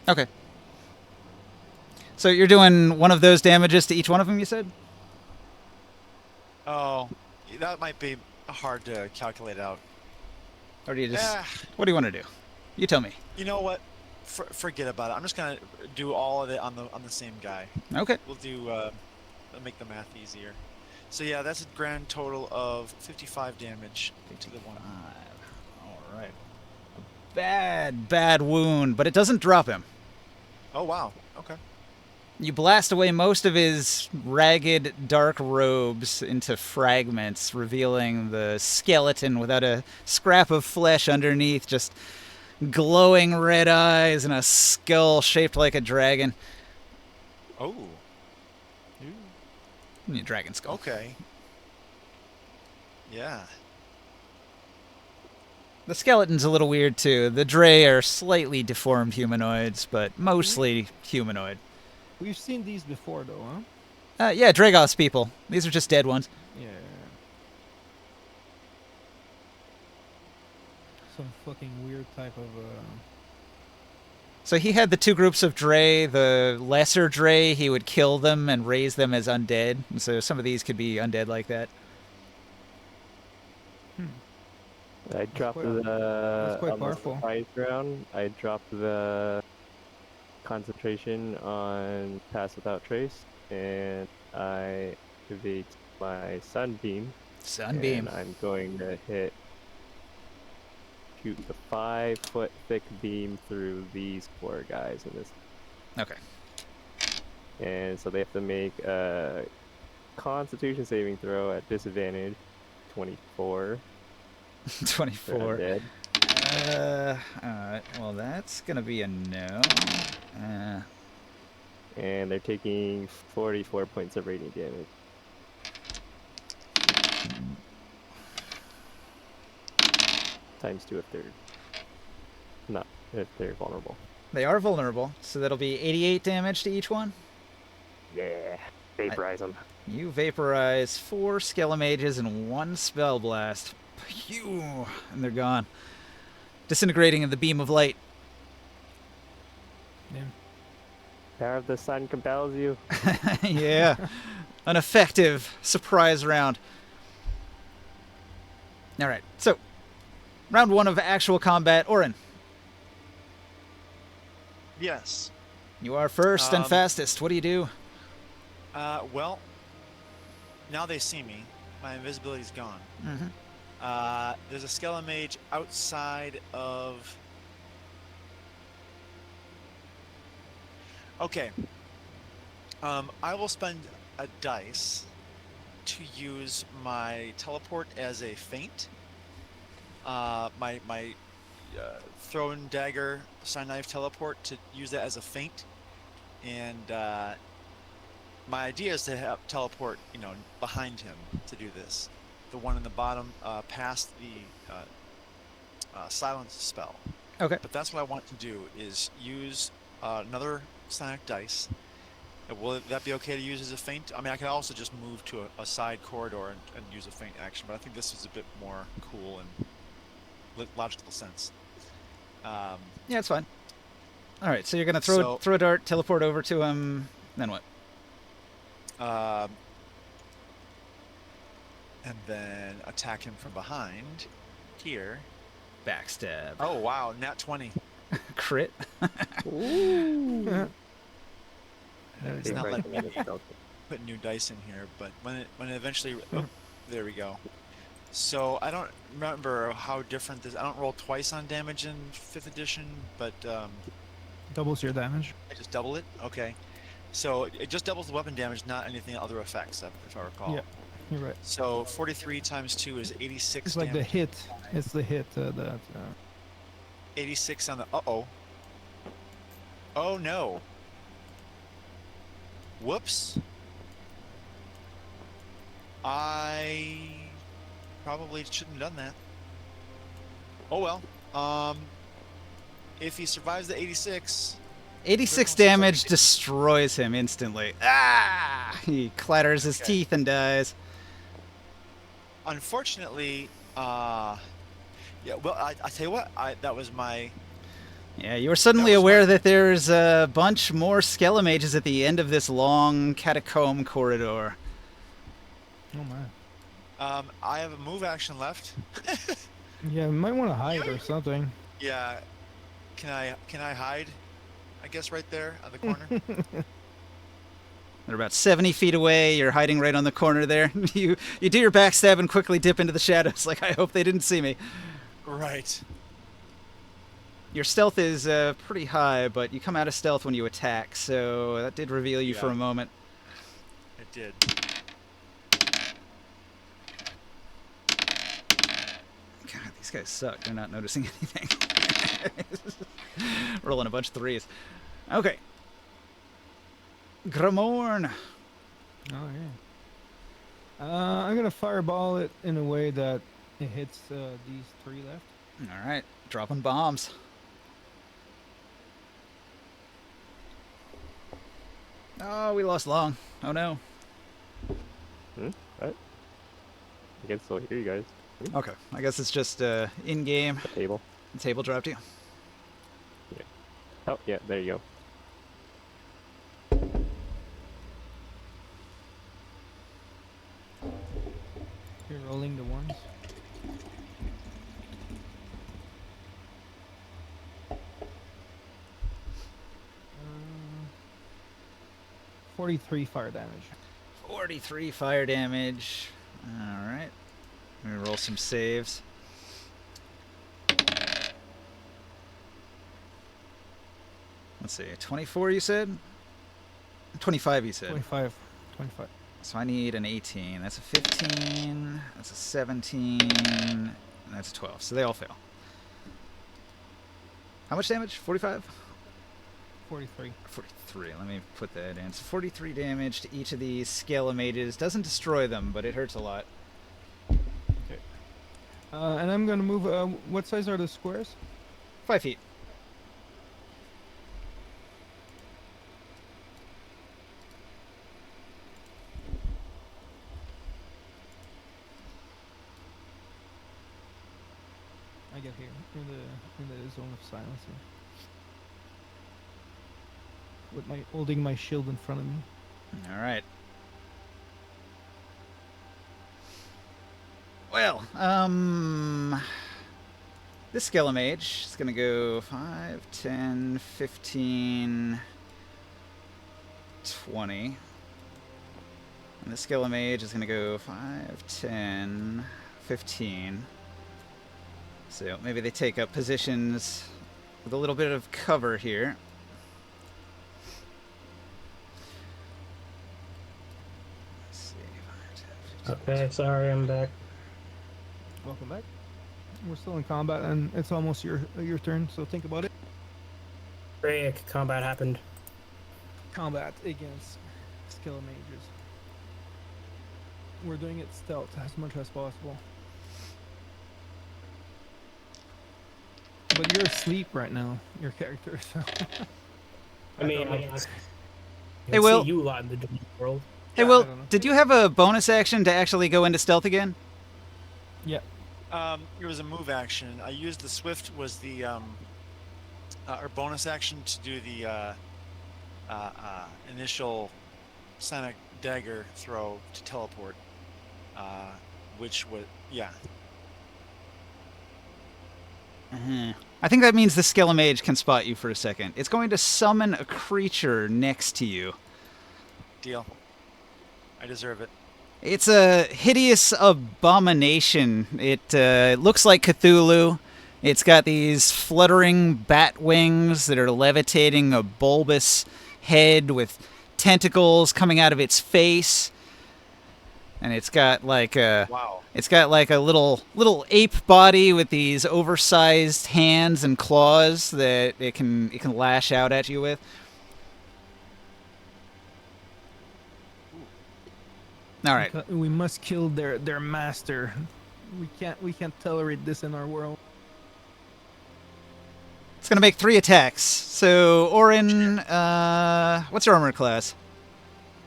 Okay. So you're doing one of those damages to each one of them, you said? Oh, that might be hard to calculate out. Or do you just... Ah, What do you want to do? You tell me. you know what? Forget about it. I'm just gonna do all of it on the same guy. Okay. We'll do make the math easier. So yeah, that's a grand total of 55 damage to the one. All right. Bad wound, but it doesn't drop him. Oh wow. Okay. You blast away most of his ragged, dark robes into fragments, revealing the skeleton without a scrap of flesh underneath, just glowing red eyes and a skull shaped like a dragon. Oh. Dragon skull. Okay. Yeah. The skeleton's a little weird, too. The Dre are slightly deformed humanoids, but mostly humanoid. We've seen these before, though, huh? Yeah, Dragos people. These are just dead ones. Yeah. Some fucking weird type of. So he had the two groups of Dre. The lesser Dre, he would kill them and raise them as undead. And so some of these could be undead like that. I dropped quite- that's quite on the powerful. surprise round. I dropped the concentration on Pass Without Trace, and I activate my Sunbeam. Sunbeam. And I'm going to shoot the 5-foot thick beam through these 4 guys in this. Okay. And so they have to make a Constitution saving throw at disadvantage. 24. 24. Dead. Alright. Well, that's going to be a no. And they're taking 44 points of radiant damage. Times 2 if they're vulnerable. They are vulnerable, so that'll be 88 damage to each one. Yeah, vaporize them. You vaporize 4 Skelemages and 1 Spell Blast. Phew! And they're gone. Disintegrating in the beam of light. Yeah. Power of the sun compels you. Yeah. An effective surprise round. Alright, so round 1 of actual combat. Orin, Yes. you are first and fastest. What do you do? Well, now they see me. My invisibility's gone. Mm-hmm. There's a skeleton mage outside of. Okay. I will spend a dice to use my teleport as a feint. My thrown dagger, sign knife teleport, to use that as a feint, and my idea is to teleport, behind him to do this. The one in the bottom, past the silence spell. Okay. But that's what I want to do, is use another psionic dice Will that be okay to use as a feint? I mean, I could also just move to a side corridor and use a feint action, but I think this is a bit more cool and logical sense. Yeah, it's fine. All right, so you're gonna So, throw a dart, teleport over to him. Then what? um, and then attack him from behind here. Backstab. Oh wow, nat 20. Crit. Ooh. It's Being not right letting me in the stealth. put new dice in here, but when it eventually, oh, there we go. So I don't remember how different this. I don't roll twice on damage in 5th edition, but Doubles your damage. I just double it. Okay, so it just doubles the weapon damage, not anything other effects, if I recall. Yeah, you're right. So 43 times 2 is 86. It's like the damage. hit. It's the hit that. 86 on the. Uh-oh. Oh no. Whoops. I probably shouldn't have done that. Oh well. If he survives the 86, 86 Critical damage success. destroys him instantly. Ah! He clatters his Okay. teeth and dies. unfortunately, yeah. Well, I tell you what. That was my. Yeah, you were suddenly That was aware my- that there's a bunch more Skelemages at the end of this long catacomb corridor. Oh my. I have a move action left. Yeah, you might want to hide or something. Yeah. Can I hide? I guess right there on the corner. They're about 70 feet away. You're hiding right on the corner there. You do your backstab and quickly dip into the shadows. Like, I hope they didn't see me. Right. Your stealth is pretty high, but you come out of stealth when you attack, so that did reveal you for Yeah. a moment. It did. God, these guys suck. They're not noticing anything. Rolling a bunch of threes. Okay. Gramorn. Oh yeah. I'm gonna fireball it in a way that it hits these 3 left. All right. Dropping bombs. Oh, we lost long. Oh no. What? I can still hear you guys. Okay. I guess it's just in-game. The table. The table dropped you. Oh, yeah, there you go. You're rolling the ones. Uh, 43 fire damage. 43 fire damage. All right. Let me roll some saves. Let's see. 24 you said? 25 you said. 25. 25. So I need an 18. That's a 15. That's a 17. And that's a 12. So they all fail. How much damage? 45? 43. 43. Let me put that in. So 43 damage to each of these Skelemages. Doesn't destroy them, but it hurts a lot. And I'm gonna move. What size are the squares? 5 feet. I get here in the zone of silence here. With my holding my shield in front of me. All right. Well, this Skelemage is going to go 5, 10, 15, 20. And this Skelemage is going to go 5, 10, 15. So maybe they take up positions with a little bit of cover here. Let's see. 5, 10, 15. Okay, sorry, I'm back. Welcome back. We're still in combat, and it's almost your turn. So think about it. Great, combat happened. Combat against Skelemages. We're doing it stealth as much as possible. But you're asleep right now, your character. So. I mean, Hey, I Will. see you a lot in the Doom world. Hey, Yeah, Will, I don't know. did you have a bonus action to actually go into stealth again? Yeah. It was a move action. I used the swift was the or bonus action to do the initial sonic dagger throw to teleport, uh, which was yeah. I think that means the Skella Mage can spot you for a second. It's going to summon a creature next to you. Deal. I deserve it. It's a hideous abomination. It looks like Cthulhu. It's got these fluttering bat wings that are levitating a bulbous head with tentacles coming out of its face. And it's got like a Wow. little ape body with these oversized hands and claws that it can lash out at you with. All right. We must kill their master. We can't tolerate this in our world. It's going to make 3 attacks. So, Orin, what's your armor class?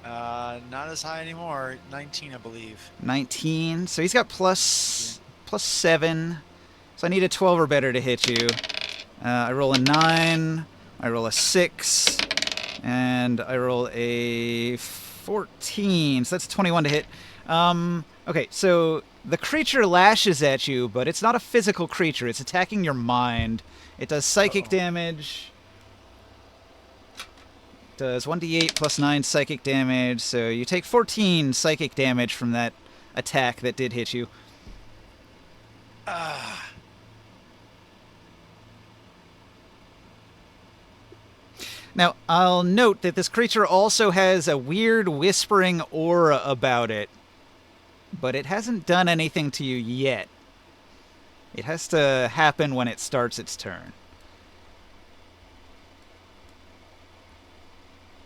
Not as high anymore. 19, I believe. 19. So he's got plus 7. So I need a 12 or better to hit you. I roll a 9. I roll a 6. And I roll a 14. So that's a 21 to hit. Okay, so the creature lashes at you, but it's not a physical creature. It's attacking your mind. It does psychic damage. Does 1d8 plus 9 psychic damage, so you take 14 psychic damage from that attack that did hit you. Now, I'll note that this creature also has a weird whispering aura about it, but it hasn't done anything to you yet. It has to happen when it starts its turn.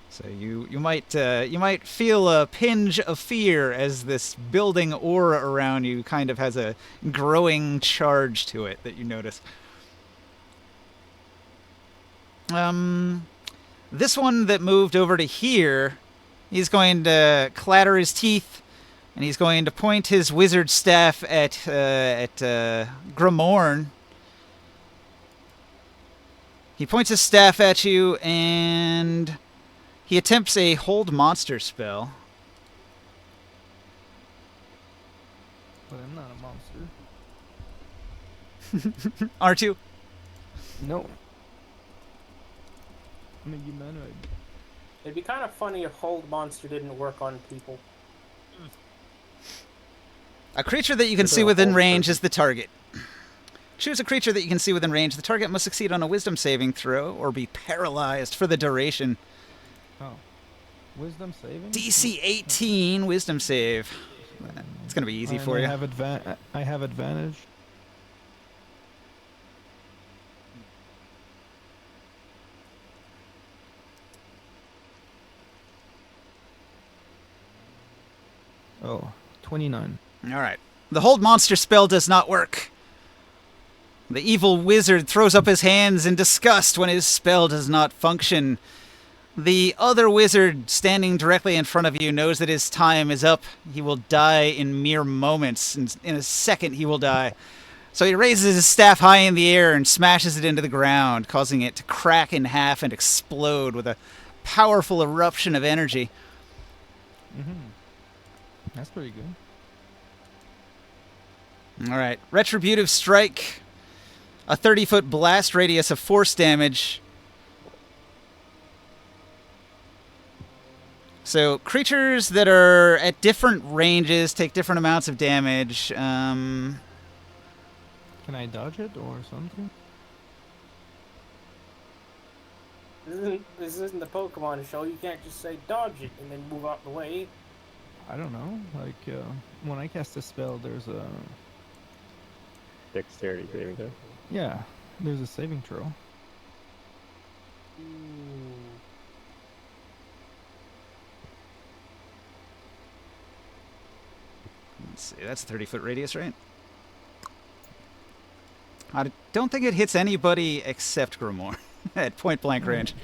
So you might feel a pinch of fear as this building aura around you kind of has a growing charge to it that you notice. This one that moved over to here, he's going to clatter his teeth, and he's going to point his wizard staff at Grimorn. He points his staff at you, and he attempts a hold monster spell. But I'm not a monster. Aren't you? No. I'm a humanoid. It'd be kind of funny if Hold Monster didn't work on people. A creature that you can Is see there a within hold range person? is the target. Choose a creature that you can see within range. The target must succeed on a wisdom saving throw or be paralyzed for the duration. Oh. Wisdom saving? DC 18 wisdom save. It's going to be easy And for I you. I have advantage. Oh, 29. All right. The hold monster spell does not work. The evil wizard throws up his hands in disgust when his spell does not function. The other wizard standing directly in front of you knows that his time is up. He will die in mere moments. In a second, he will die. So he raises his staff high in the air and smashes it into the ground, causing it to crack in half and explode with a powerful eruption of energy. Mm-hmm. That's pretty good. All right. Retributive Strike. A 30-foot blast radius of force damage. So creatures that are at different ranges take different amounts of damage. Can I dodge it or something? This isn't the Pokemon show. You can't just say dodge it and then move out the way. I don't know. Like, when I cast a spell, there's a... Dexterity saving throw. Yeah, there's a saving throw. Let's see, that's a 30-foot radius, right? I don't think it hits anybody except Grimoire at point-blank range.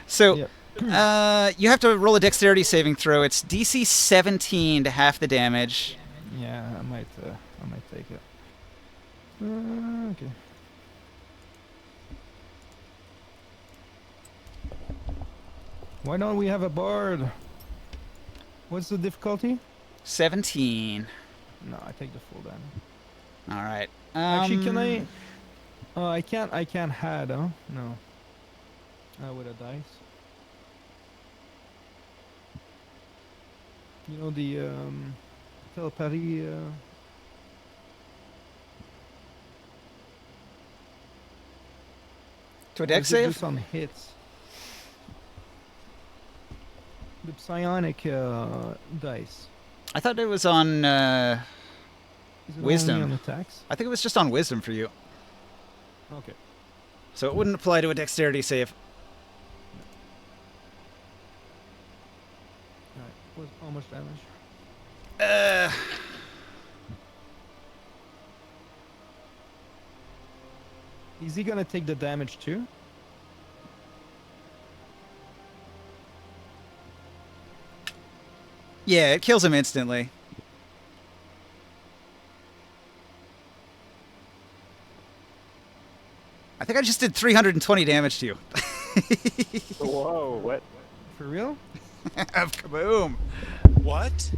So Yep. You have to roll a dexterity saving throw. It's DC 17 to half the damage. Yeah, I might take it. Okay. Why don't we have a bard? What's the difficulty? 17. No, I take the full damage. All right. Actually, can I? I can't. I can't had, huh? No. With a dice. You know the telepathy. To a or dex is it save? just on hits? The psionic dice. I thought it was on. Is it Wisdom. only on attacks? I think it was just on wisdom for you, Okay. so it wouldn't apply to a dexterity save. Alright. What's how much damage? Is he gonna take the damage too? Yeah, it kills him instantly. I think I just did 320 damage to you. Whoa, what? For real? Kaboom! What?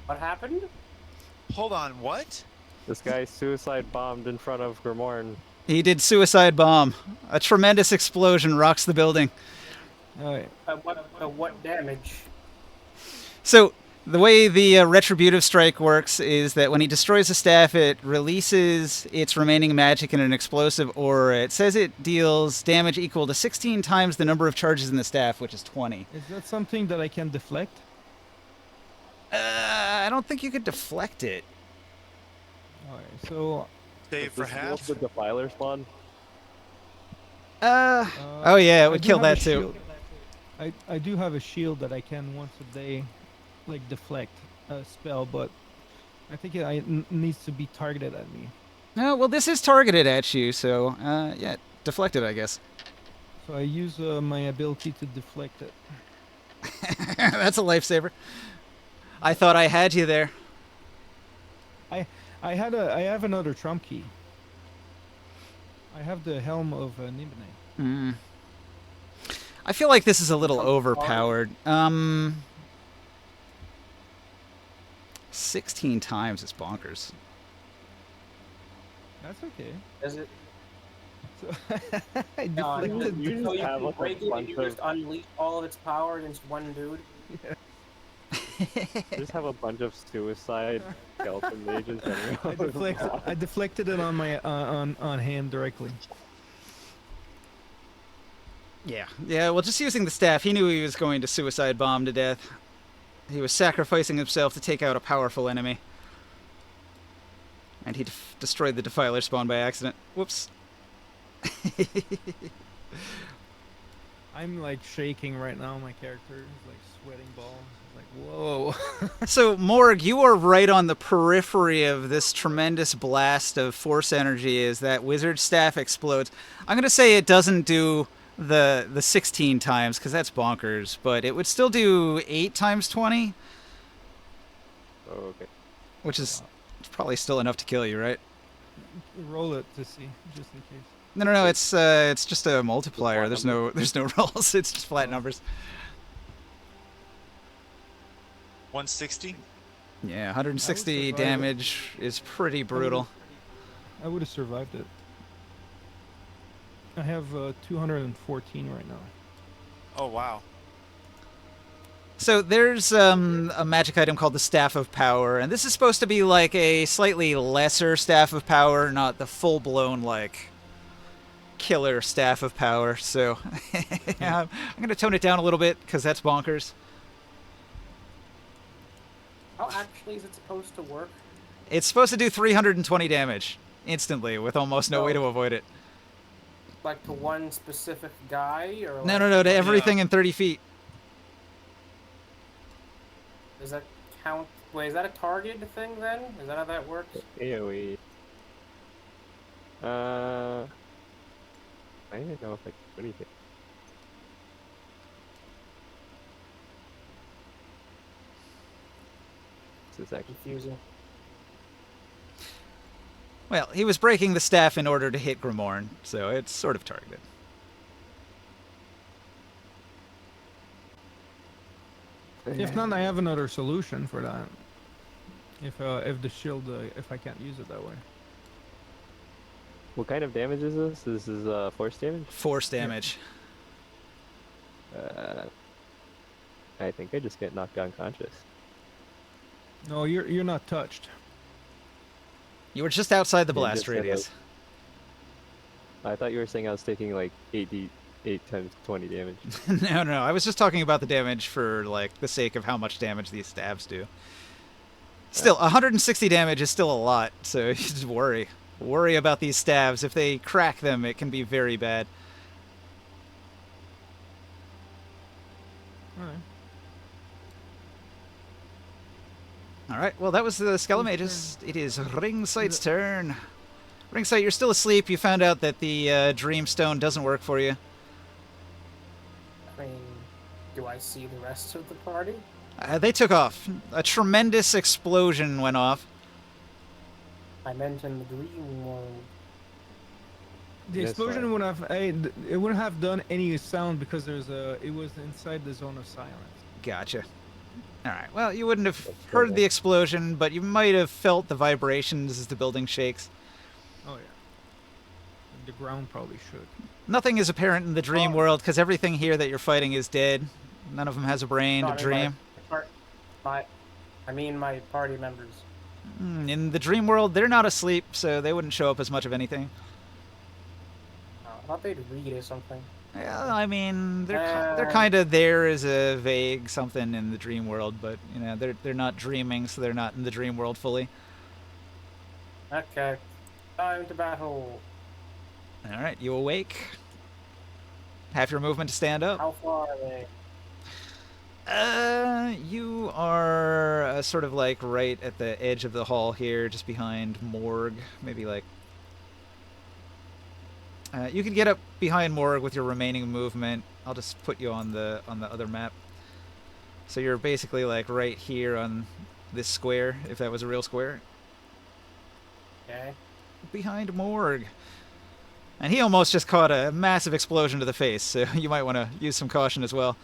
What happened? Hold on, what? This guy suicide bombed in front of Grimorn. He did suicide bomb. A tremendous explosion rocks the building. Alright. What damage? So the way the retributive strike works is that when he destroys a staff, it releases its remaining magic in an explosive aura. It says it deals damage equal to 16 times the number of charges in the staff, which is 20. Is that something that I can deflect? I don't think you could deflect it. Alright, so Save for Does half? the defiler spawn? Oh yeah, it I would do kill have a that too. shield. I do have a shield that I can once a day, like, deflect a spell, but I think it needs to be targeted at me. No, well, this is targeted at you, so yeah, deflect it, I guess. So I use my ability to deflect it. That's a lifesaver. I thought I had you there. I have another trump key. I have the helm of Nibene. I feel like this is a little overpowered. 16 times is bonkers. That's okay. Is it? So I No, deflected. you so just you have, can like, a break it and bunch you just of- unleash all of its power against one dude. Just have a bunch of suicide skeleton mages running around. I deflected it on my on him directly. Yeah. Yeah, well, just using the staff, he knew he was going to suicide bomb to death. He was sacrificing himself to take out a powerful enemy. And he destroyed the Defiler spawn by accident. Whoops. I'm like shaking right now. My character is like sweating balls. Like, whoa. So, Morg, you are right on the periphery of this tremendous blast of force energy as that wizard staff explodes. I'm going to say it doesn't do the 16 times, because that's bonkers, but it would still do 8 times 20, Oh, okay. which is probably still enough to kill you, right? Roll it to see, just in case. No, it's just a multiplier. There's no rolls. It's just flat numbers. 160? Yeah, 160 survive it. damage is pretty brutal. I would have survived it. I have 214 right now. Oh, wow. So there's a magic item called the Staff of Power, and this is supposed to be like a slightly lesser Staff of Power, not the full-blown, like, killer Staff of Power. So yeah, I'm going to tone it down a little bit, because that's bonkers. How actually is it supposed to work? It's supposed to do 320 damage instantly, with almost no way to avoid it. Like to one specific guy, or No, like, to everything in 30 feet. Does that count? Wait, is that a target thing then? Is that how that works? AoE. I didn't know if I could do anything. this actually? Confusing. Well, he was breaking the staff in order to hit Grimorn, so it's sort of targeted. If not, I have another solution for that. If the shield, if I can't use it that way. What kind of damage is this? This is force damage? Force damage. I think I just get knocked unconscious. No, you're not touched. You were just outside the Yeah, blast just said, radius. I thought you were saying I was taking like 8 times 20 damage. No. I was just talking about the damage for, like, the sake of how much damage these stabs do. Still, 160 damage is still a lot, so you just worry. Worry about these stabs. If they crack them, it can be very bad. Alright. Alright, well, that was the Skelemagus. It is Ringsight's turn. Ringsight, you're still asleep. You found out that the Dreamstone doesn't work for you. I mean, do I see the rest of the party? They took off. A tremendous explosion went off. I meant in the dream world. The That's explosion fine. would have it wouldn't have done any sound because it was inside the zone of silence. Gotcha. Alright, well, you wouldn't have That's heard cool. the explosion, but you might have felt the vibrations as the building shakes. Oh yeah. The ground probably should. Nothing is apparent in the dream Oh. world because everything here that you're fighting is dead. None of them has a brain No, to I mean, dream. my party members. In the dream world, they're not asleep, so they wouldn't show up as much of anything. I thought they'd read or something. Yeah, I mean, they're kind of there as a vague something in the dream world, but you know, they're not dreaming, so they're not in the dream world fully. Okay. Time to battle. All right, you awake. Half your movement to stand up. How far are they? You are sort of like right at the edge of the hall here, just behind Morgue. Maybe like. You could get up behind Morgue with your remaining movement. I'll just put you on the other map. So you're basically like right here on this square, if that was a real square, Okay. behind Morgue. And he almost just caught a massive explosion to the face, so you might want to use some caution as well.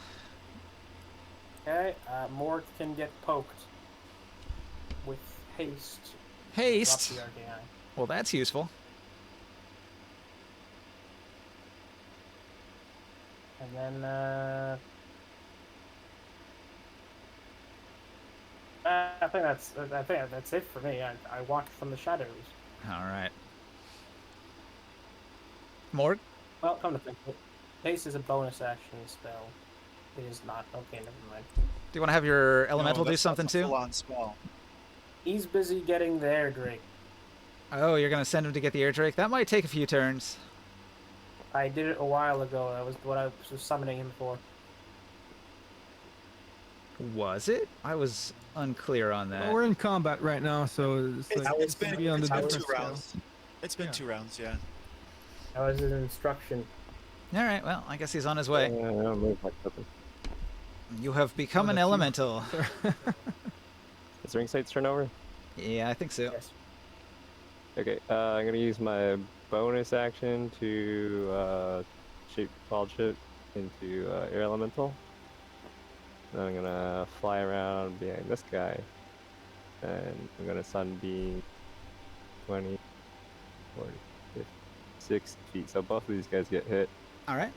Okay. Morg can get poked with haste. Haste. Drop the RDI. Well, that's useful. And then I think that's it for me. I watch from the shadows. All right. Morgue? Well, come to think of it, haste is a bonus action spell. It is not. Okay, never mind. Do you want to have your elemental No, do that's something a too? full-on spell. He's busy getting the air drake. Oh, you're going to send him to get the air drake? That might take a few turns. I did it a while ago. That was what I was summoning him for. Was it? I was unclear on that. Well, we're in combat right now, so it's like It's been, be on the it's been different 2 scale. rounds. It's been Yeah. 2 rounds, yeah. That was his instruction. All right, well, I guess he's on his way. I'll move my weapon. You have become Oh, an that's you. elemental. Is Ringsight's turn over? Yeah, I think so. Yes. Okay, I'm gonna use my bonus action to shape wild shape into air elemental. Then I'm gonna fly around behind this guy, and I'm gonna sunbeam 20, 40, 50, 60 feet. So both of these guys get hit. All right.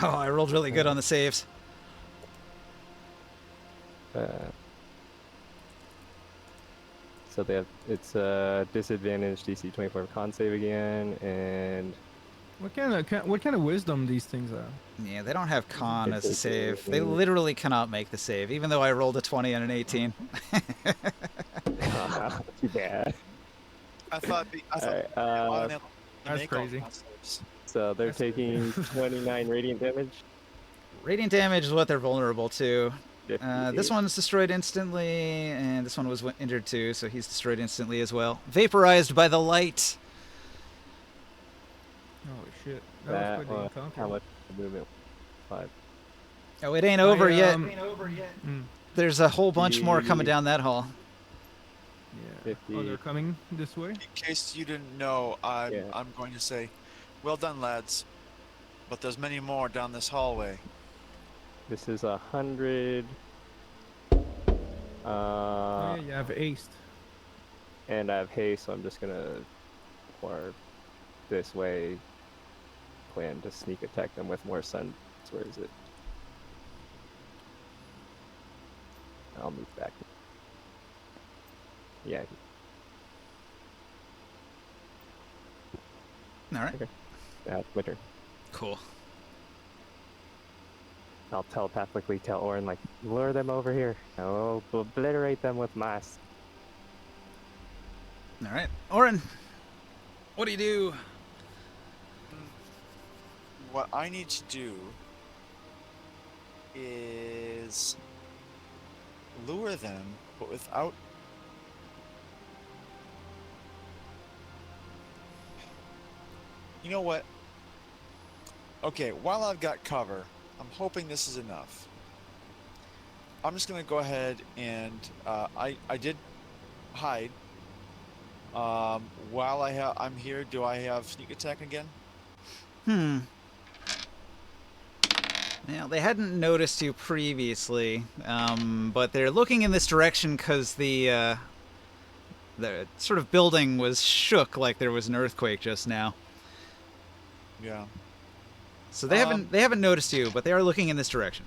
Oh, I rolled really good on the saves. So they have it's disadvantage DC 24 con save again, and What kind of wisdom these things are? Yeah, they don't have con as a It's save. They okay. literally cannot make the save, even though I rolled a 20 and an 18. too bad. I thought Alright, automatically That's make all crazy. concepts. so they're That's taking 29 radiant damage. Radiant damage is what they're vulnerable to. 58. This one's destroyed instantly, and this one was injured too, so he's destroyed instantly as well. Vaporized by the light. Holy shit. That That was quite the one. encounter. How much movement? 5. Oh, it ain't over yet. Mm, There's a whole bunch more coming 50. down that hall. yeah. Oh, 50. they're coming this way? In case you didn't know, I'm Yeah. I'm going to say, well done, lads. But there's many more down this hallway. This is 100. Oh, yeah, you have aced. And I have haste, so I'm just gonna pour this way. Plan to sneak attack them with more sun. Where is it? I'll move back. Yeah. All right. Okay. That's my turn. Cool. I'll telepathically tell Orin, like, lure them over here. I'll obliterate them with mass. All right. Orin, what do you do? What I need to do is lure them, but without. You know what? Okay, while I've got cover, I'm hoping this is enough. I'm just gonna go ahead and I did hide. While I'm here, do I have sneak attack again? Yeah, they hadn't noticed you previously, but they're looking in this direction because the sort of building was shook like there was an earthquake just now. Yeah. So they haven't noticed you, but they are looking in this direction.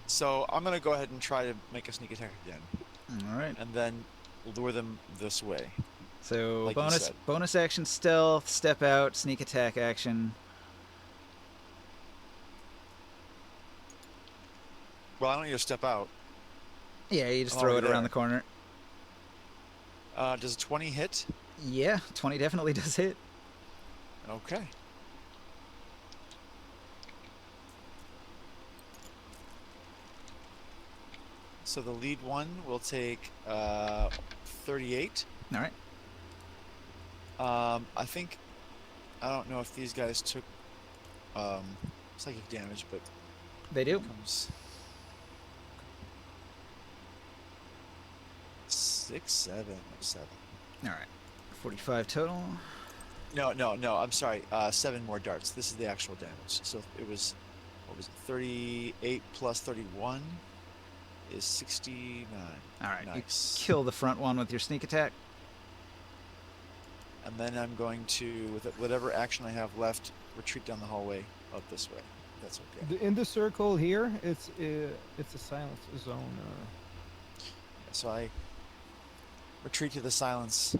So I'm gonna go ahead and try to make a sneak attack again, All right. and then lure them this way. So Like you said. bonus action stealth, step out, sneak attack action. Well, I don't need to step out. Yeah, you just I'm throw it already around there. the corner. Does a 20 hit? Yeah, 20 definitely does hit. Okay. So the lead one will take 38. All right. I think I don't know if these guys took psychic damage, but They do. comes 6, 7, 7. All right. 45 total. No. I'm sorry. 7 more darts. This is the actual damage. So it was, what was it? 38 plus 31 is 69. All right. Nice. You kill the front one with your sneak attack. And then I'm going to, with whatever action I have left, retreat down the hallway up this way. That's okay. In the circle here, it's a silence zone. So I retreat to the silence.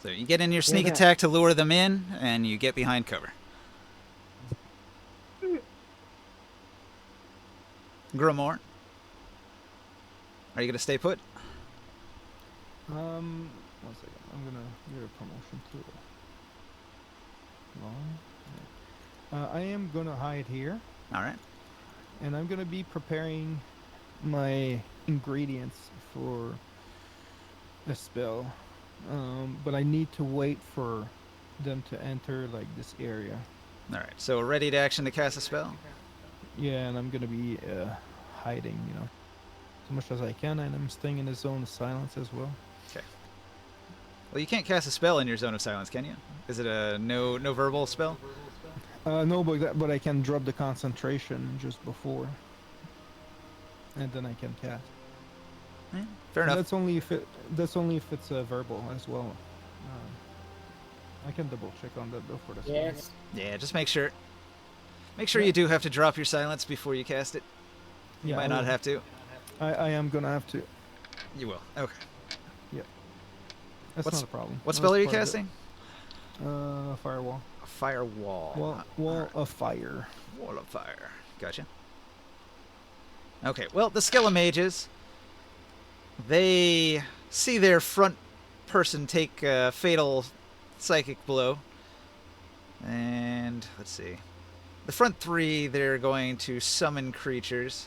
So you get in your sneak Yeah. attack to lure them in, and you get behind cover. Grimoire, are you gonna stay put? One second. I'm gonna give a promotion to long. Yeah. I am gonna hide here, All right. and I'm gonna be preparing my ingredients for a spell. But I need to wait for them to enter like this area. All right. So ready to action to cast a spell. Yeah, and I'm gonna be hiding, as much as I can, and I'm staying in the zone of silence as well. Well, you can't cast a spell in your zone of silence, can you? Is it a no verbal spell? No, but I can drop the concentration just before, and then I can cast. Yeah, fair And enough. That's only if it's verbal as well. I can double check on that though for the spell. Yes. Yeah, just make sure. Make sure Yeah. you do have to drop your silence before you cast it. You Yeah, might I not will. have to. I am gonna have to. You will. Okay. That's What's- not a problem. What That's spell are you part of casting? it. Firewall. A firewall. Wall of fire. Wall of fire. Gotcha. Okay, well, the Skelemages, they see their front person take a fatal psychic blow. And, let's see. The front three, they're going to summon creatures.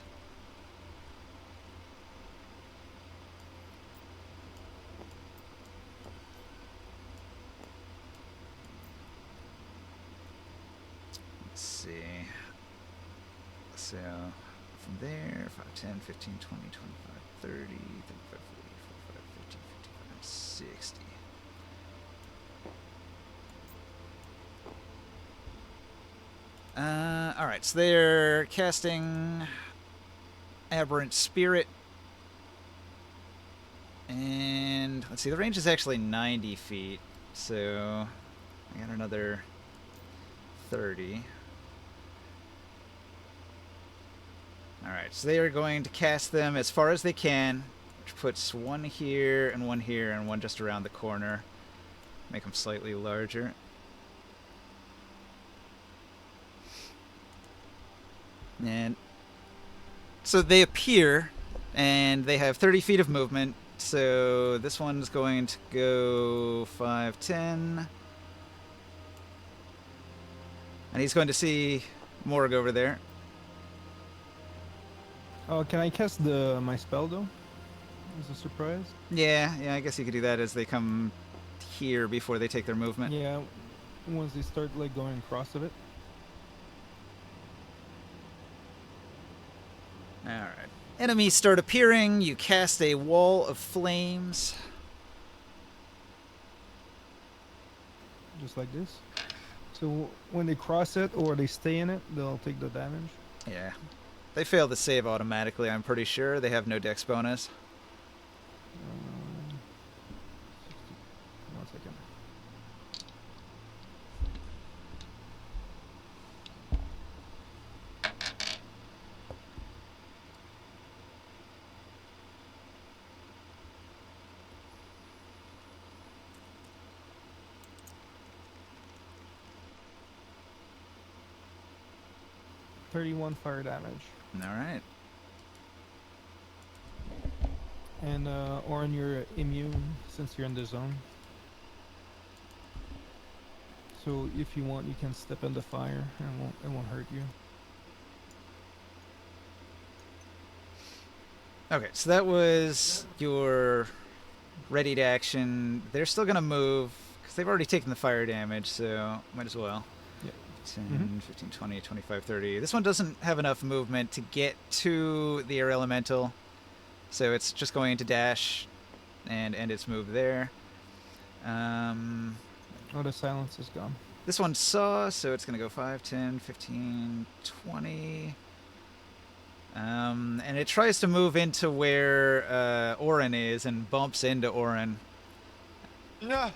see. So from there, 5, 10, 15, 20, 25, 30, 35, 40, 45, 50, 55, 60. Alright, so they're casting Aberrant Spirit. And let's see, the range is actually 90 feet, so I got another 30. Alright, so they are going to cast them as far as they can, which puts one here, and one just around the corner. Make them slightly larger. And so they appear, and they have 30 feet of movement. So this one's going to go 5, 10. And he's going to see Morg over there. Oh, can I cast my spell though? As a surprise? Yeah, I guess you could do that as they come here before they take their movement. Yeah, once they start like going across of it. Alright. Enemies start appearing. You cast a wall of flames. Just like this. So when they cross it or they stay in it, they'll take the damage. Yeah. They fail the save automatically, I'm pretty sure. They have no dex bonus. 1 second. .31 fire damage. Alright. And Orin, you're immune since you're in the zone. So if you want, you can step in the fire and it won't hurt you. Okay, so that was your ready to action. They're still going to move, because they've already taken the fire damage, so might as well. Yeah. 10, 15, 20, 25, 30. This one doesn't have enough movement to get to the air elemental, so it's just going to dash and end its move there. Oh, the silence is gone. This one saw, so it's going to go 5, 10, 15, 20. And it tries to move into where Orin is and bumps into Orin. Yeah.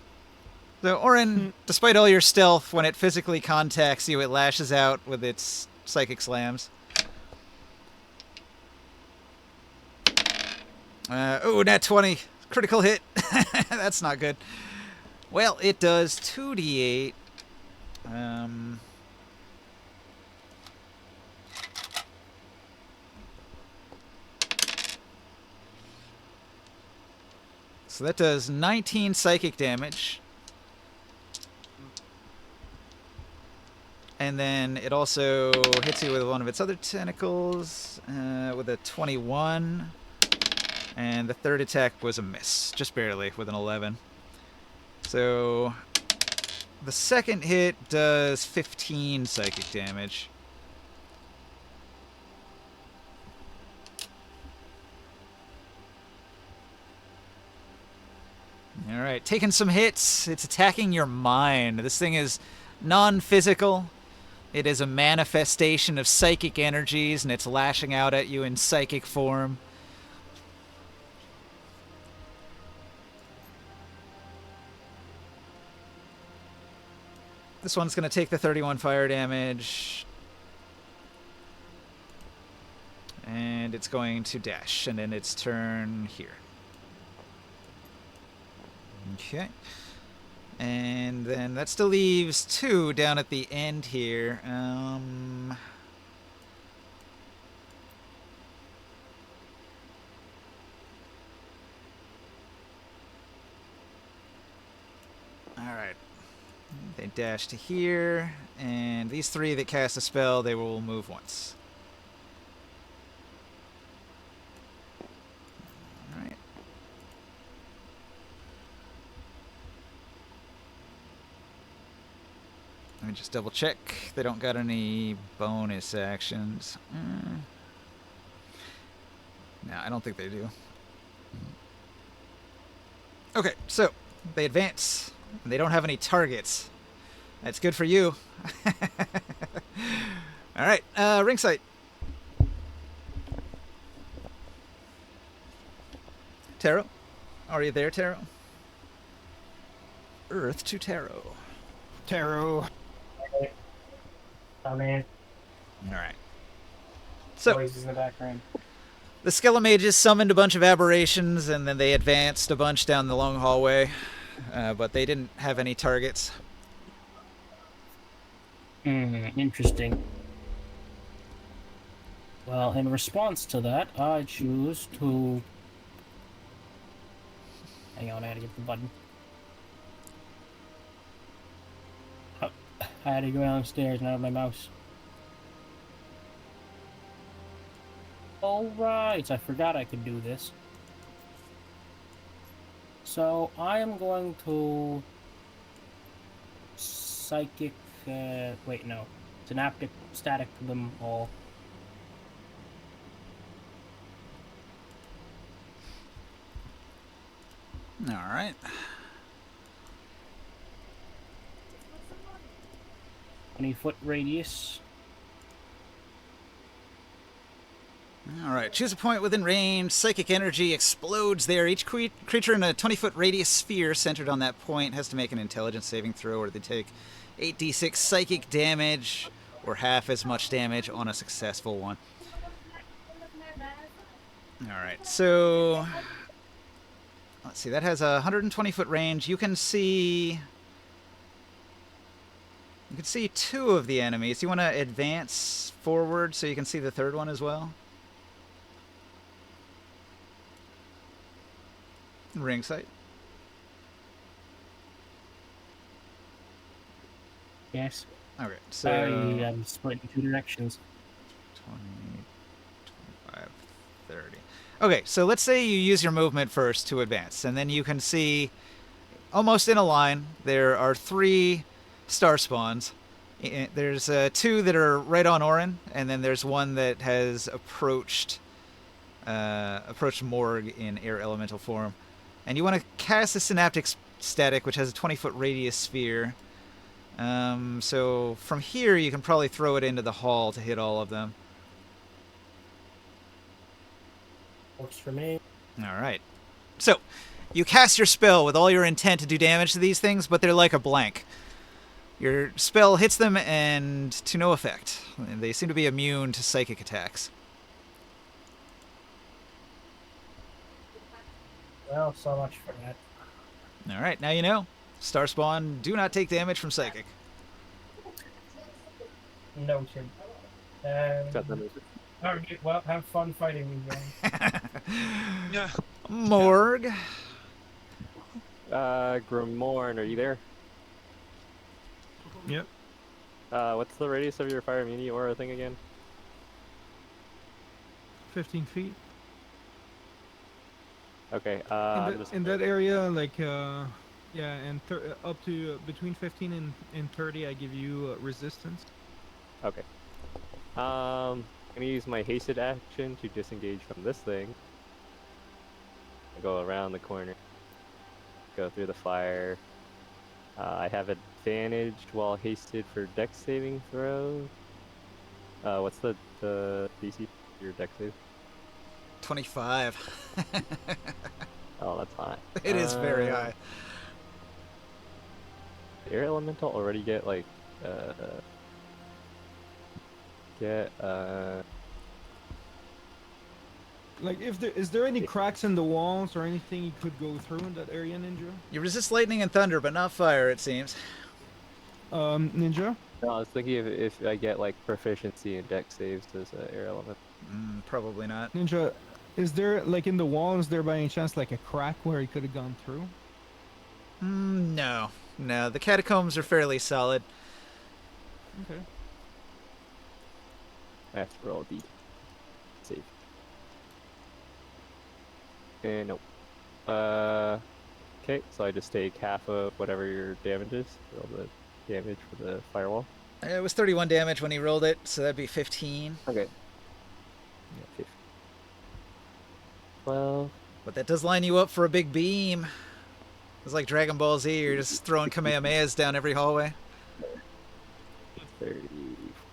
So Orin, despite all your stealth, when it physically contacts you, it lashes out with its psychic slams. Oh, nat 20. Critical hit. That's not good. Well, it does 2d8. So that does 19 psychic damage. And then it also hits you with one of its other tentacles with a 21. And the third attack was a miss, just barely, with an 11. So the second hit does 15 psychic damage. Alright, taking some hits. It's attacking your mind. This thing is non-physical. It is a manifestation of psychic energies, and it's lashing out at you in psychic form. This one's going to take the 31 fire damage. And it's going to dash, and then its turn here. Okay. And then that still leaves 2 down at the end here. Alright. They dash to here, and these 3 that cast a spell, they will move once. Alright. Let me just double check. They don't got any bonus actions. No, I don't think they do. Okay, so they advance. And they don't have any targets. That's good for you. All right, ring sight. Taro? Are you there, Taro? Earth to Taro. Tarot. Oh man, All right. So noises in the background. the Skelemages summoned a bunch of aberrations, and then they advanced a bunch down the long hallway, but they didn't have any targets. Interesting. Well, in response to that, I choose to. Hang on, I gotta get the button. Oh, I had to go downstairs and out of my mouse. Alright, I forgot I could do this. So, I am going to. Psychic. Wait, no. Synaptic static them all. All right. Foot radius. All right. Choose a point within range. Psychic energy explodes there. Each creature in a 20-foot radius sphere centered on that point has to make an intelligence saving throw, or they take 8d6 psychic damage, or half as much damage on a successful one. All right. So let's see. That has a 120-foot range. You can see. You can see two of the enemies. You want to advance forward so you can see the third one as well? Ring sight. Yes. Okay, so I am split in two directions. 20, 25, 30. Okay, so let's say you use your movement first to advance, and then you can see almost in a line there are 3 star spawns. There's 2 that are right on Orin, and then there's one that has approached Morg in air elemental form. And you want to cast a synaptic static, which has a 20-foot radius sphere. So from here, you can probably throw it into the hall to hit all of them. Works for me. All right. So you cast your spell with all your intent to do damage to these things, but they're like a blank. Your spell hits them and to no effect. They seem to be immune to psychic attacks. Well, so much for that. All right, now you know. Starspawn do not take damage from psychic. Noted. Got them. Alright, well, have fun fighting me, guys. Yeah. Morg. Grimorn, are you there? Yep. What's the radius of your fire immunity aura thing again? 15 feet. Okay. In that area, like, yeah, and up to between 15 and 30, I give you resistance. Okay. I'm gonna use my hasted action to disengage from this thing. I go around the corner, go through the fire. I have advantage while hasted for dex saving throws. What's the DC for your dex save? 25. Oh, that's high. It is very high. Air elemental already get like Like, is there any cracks in the walls or anything you could go through in that area, Ninja? You resist lightning and thunder, but not fire, it seems. Ninja? No, I was thinking if I get like proficiency in dex saves as an air element. Probably not. Ninja, is there, like, in the wall, is there by any chance like a crack where he could have gone through? No. No, the catacombs are fairly solid. Okay. I have to roll a d save. And nope. Okay, so I just take half of whatever your damage is. Roll the damage for the firewall? It was 31 damage when he rolled it, so that'd be 15. Okay. Yeah, 15. 12. But that does line you up for a big beam. It's like Dragon Ball Z, you're just throwing Kamehamehas down every hallway. 30,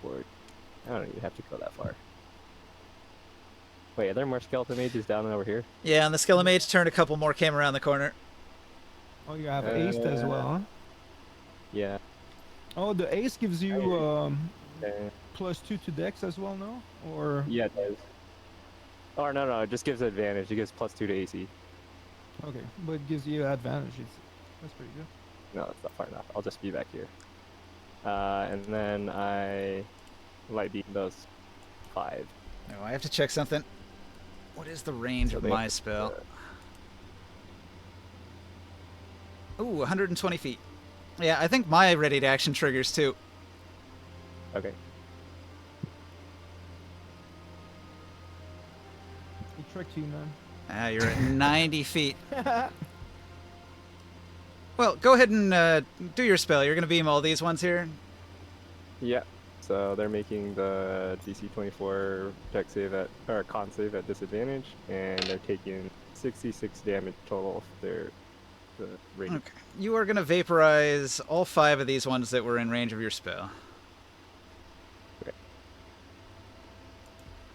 40. I don't even have to go that far. Wait, are there more skeleton mages down over here? Yeah, and the Skeleton Mage turned a couple more, came around the corner. Oh, you have ace as well, huh? Yeah. Oh, the ace gives you Okay. +2 to dex as well, no? Or Yeah, it does. Or no, it just gives advantage. It gives +2 to AC. okay, but it gives you advantage. That's pretty good. No, that's not far enough. I'll just be back here. And then I light beam those 5. Oh, I have to check something. What is the range So of they- my spell? Ooh, 120 feet. Yeah, I think my ready to action triggers too. Okay. He tricked you, man. Ah, you're at 90 feet. Well, go ahead and do your spell. You're going to beam all these ones here. Yeah. So they're making the DC 24 deck save or con save at disadvantage, and they're taking 66 damage total if they're the range. Okay. You are going to vaporize all 5 of these ones that were in range of your spell. Okay.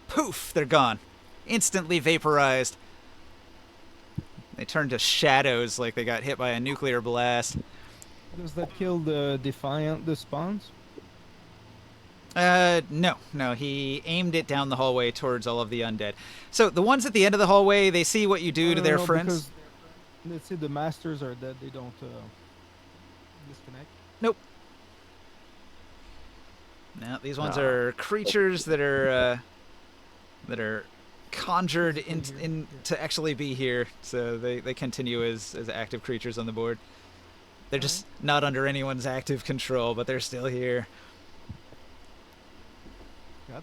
Poof! They're gone. Instantly vaporized. They turn to shadows like they got hit by a nuclear blast. Does that kill the Defiant, the spawns? No. He aimed it down the hallway towards all of the undead. So the ones at the end of the hallway, they see what you do to their friends. Because, let's say the masters are dead, they don't disconnect. Nope. No, these ones Ah. are creatures that are conjured Physically in here, to actually be here. So they continue as active creatures on the board. They're just not under anyone's active control, but they're still here. God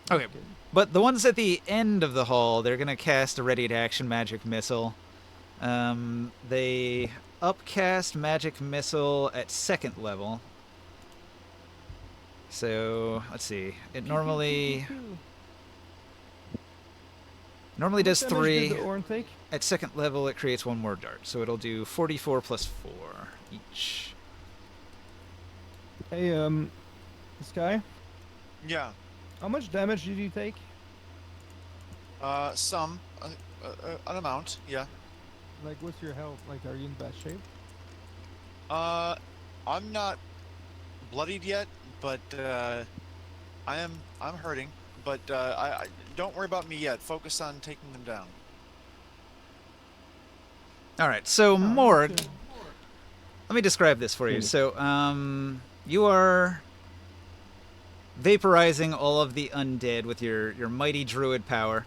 damn it. Okay. But the ones at the end of the hall, they're going to cast a ready-to-action magic missile. They upcast magic missile at 2nd level. So, let's see. It normally does 3. The Orin take? At 2nd level, it creates 1 more dart. So it'll do 44 plus 4 each. Hey, this guy, Yeah. how much damage did you take? Some. An amount. Yeah. Like, what's your health? Like, are you in bad shape? I'm not bloodied yet, but I'm hurting. But I don't worry about me yet. Focus on taking them down. All right. So, Morg, Okay. let me describe this for you. So, you are vaporizing all of the undead with your mighty druid power.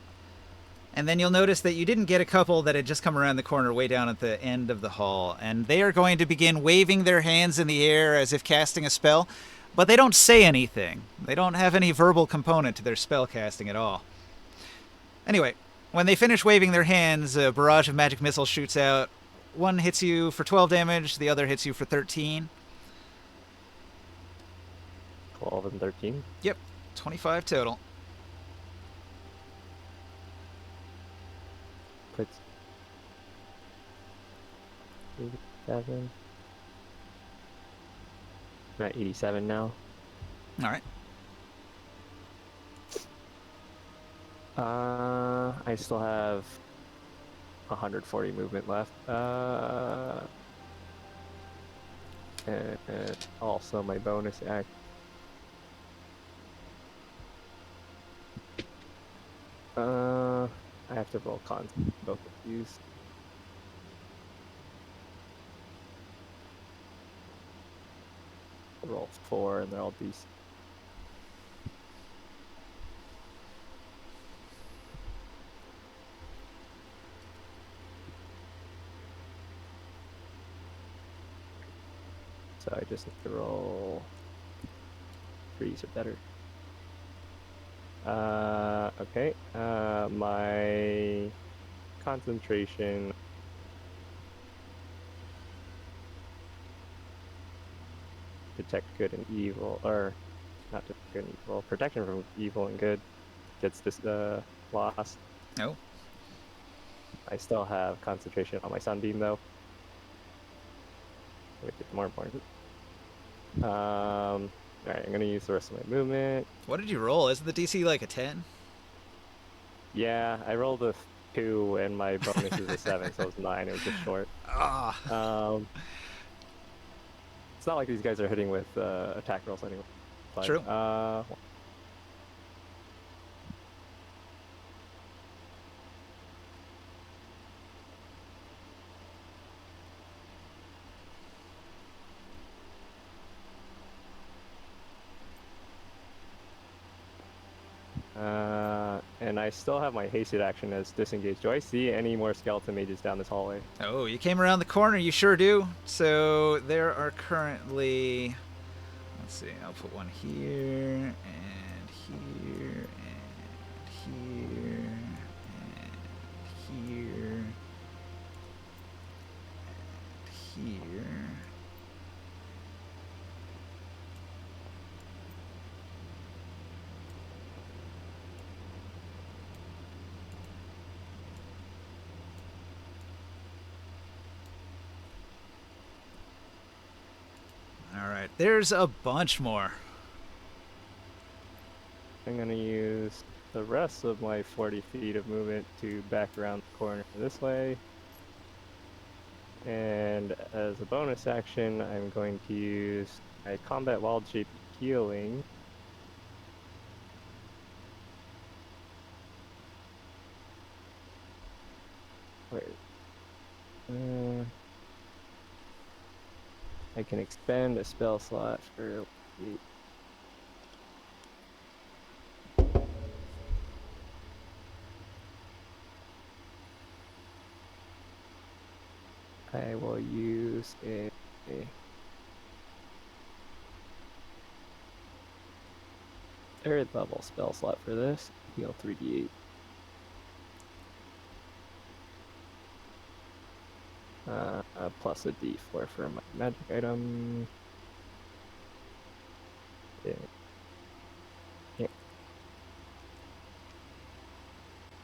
And then you'll notice that you didn't get a couple that had just come around the corner way down at the end of the hall. And they are going to begin waving their hands in the air as if casting a spell, but they don't say anything. They don't have any verbal component to their spell casting at all. Anyway, when they finish waving their hands, a barrage of magic missiles shoots out. One hits you for 12 damage, the other hits you for 13. 12 and 13. Yep, 25 total. Puts 87. I'm at 87 now. All right. I still have 140 movement left. And also my bonus act. I have to roll cons both of these. Roll 4 and they're all these. So I just have to roll 3s or better. Okay. My concentration. detect good and evil, or not detect good and evil, protection from evil and good gets this lost. No. I still have concentration on my sunbeam though, which is more important. All right, I'm gonna use the rest of my movement. What did you roll? Isn't the DC like a 10? Yeah, I rolled a 2 and my bonus is a 7, so it's 9. It was just short. Ah. It's not like these guys are hitting with attack rolls anyway. But, True. And I still have my hasted action as disengaged. Do I see any more skeleton mages down this hallway? Oh, you came around the corner. You sure do. So there are currently, let's see, I'll put one here and here and here and here and here. All right, there's a bunch more. I'm going to use the rest of my 40 feet of movement to back around the corner this way. And as a bonus action, I'm going to use my combat wild shape healing. Wait. I can expend a spell slot for 8. I will use a 3rd level spell slot for this. Heal 3d8. Plus a d4 for my magic item. Yeah.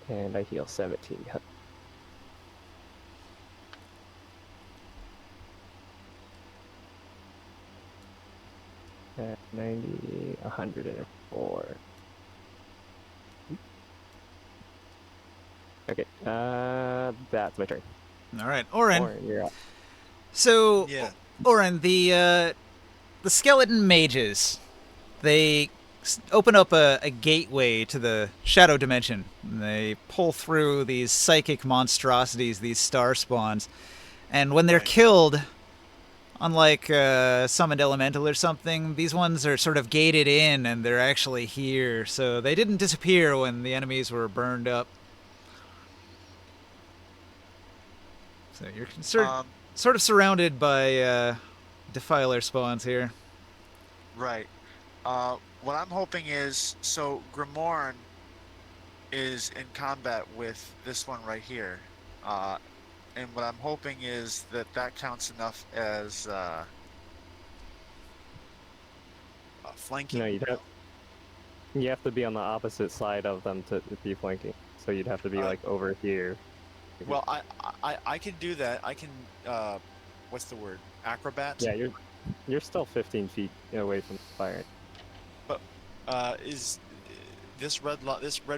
And I heal 17. 90, 104. Okay, that's my turn. All right, Oren. Oren, you're up. So, Yeah. Oren, the skeleton mages, they open up a gateway to the shadow dimension. And they pull through these psychic monstrosities, these star spawns, and when they're Right. killed, unlike summoned elemental or something, these ones are sort of gated in, and they're actually here. So they didn't disappear when the enemies were burned up. So you're sort of surrounded by defiler spawns here. Right. What I'm hoping is, so Grimoire is in combat with this one right here. And what I'm hoping is that that counts enough as flanking. No, you have to be on the opposite side of them to be flanking. So you'd have to be like over here. Well, I can do that. I can, what's the word? Acrobat? Yeah, you're still 15 feet away from the fire. But is this red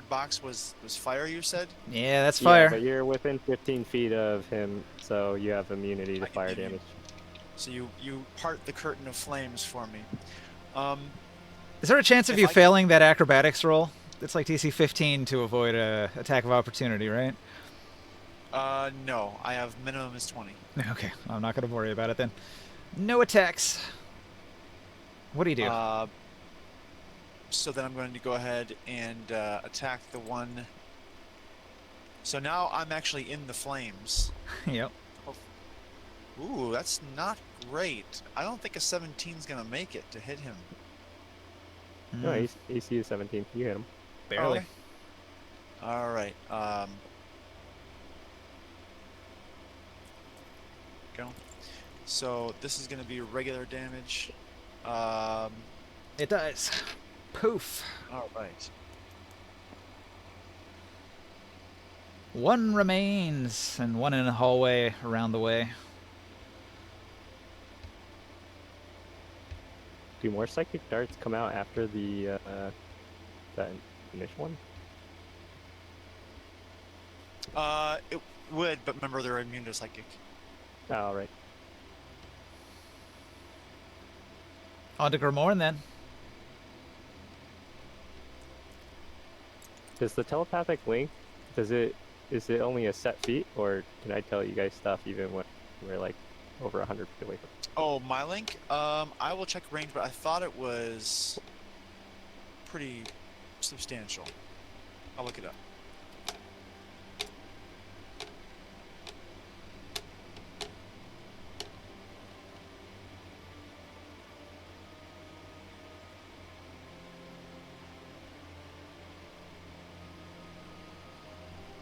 box was fire, you said? Yeah, that's fire. Yeah, but you're within 15 feet of him, so you have immunity to I can fire give you- damage. So you part the curtain of flames for me. Is there a chance of If you I- failing that acrobatics roll? It's like DC 15 to avoid a attack of opportunity, right? No, I have minimum is 20. Okay, I'm not going to worry about it then. No attacks. What do you do? So then I'm going to go ahead and attack the one. So now I'm actually in the flames. Yep. Ooh, that's not great. I don't think a 17's going to make it to hit him. No, AC is 17. You hit him. Barely. Okay. All right. Go. So this is going to be regular damage. It does. Poof. All right. One remains, and one in a hallway around the way. Do more psychic darts come out after the that initial one? It would, but remember they're immune to psychic. Oh, right. On to Grimoire, then. Does the telepathic link, is it only a set feat, or can I tell you guys stuff even when we're like over 100 feet away from? Oh, my link? I will check range, but I thought it was pretty substantial. I'll look it up.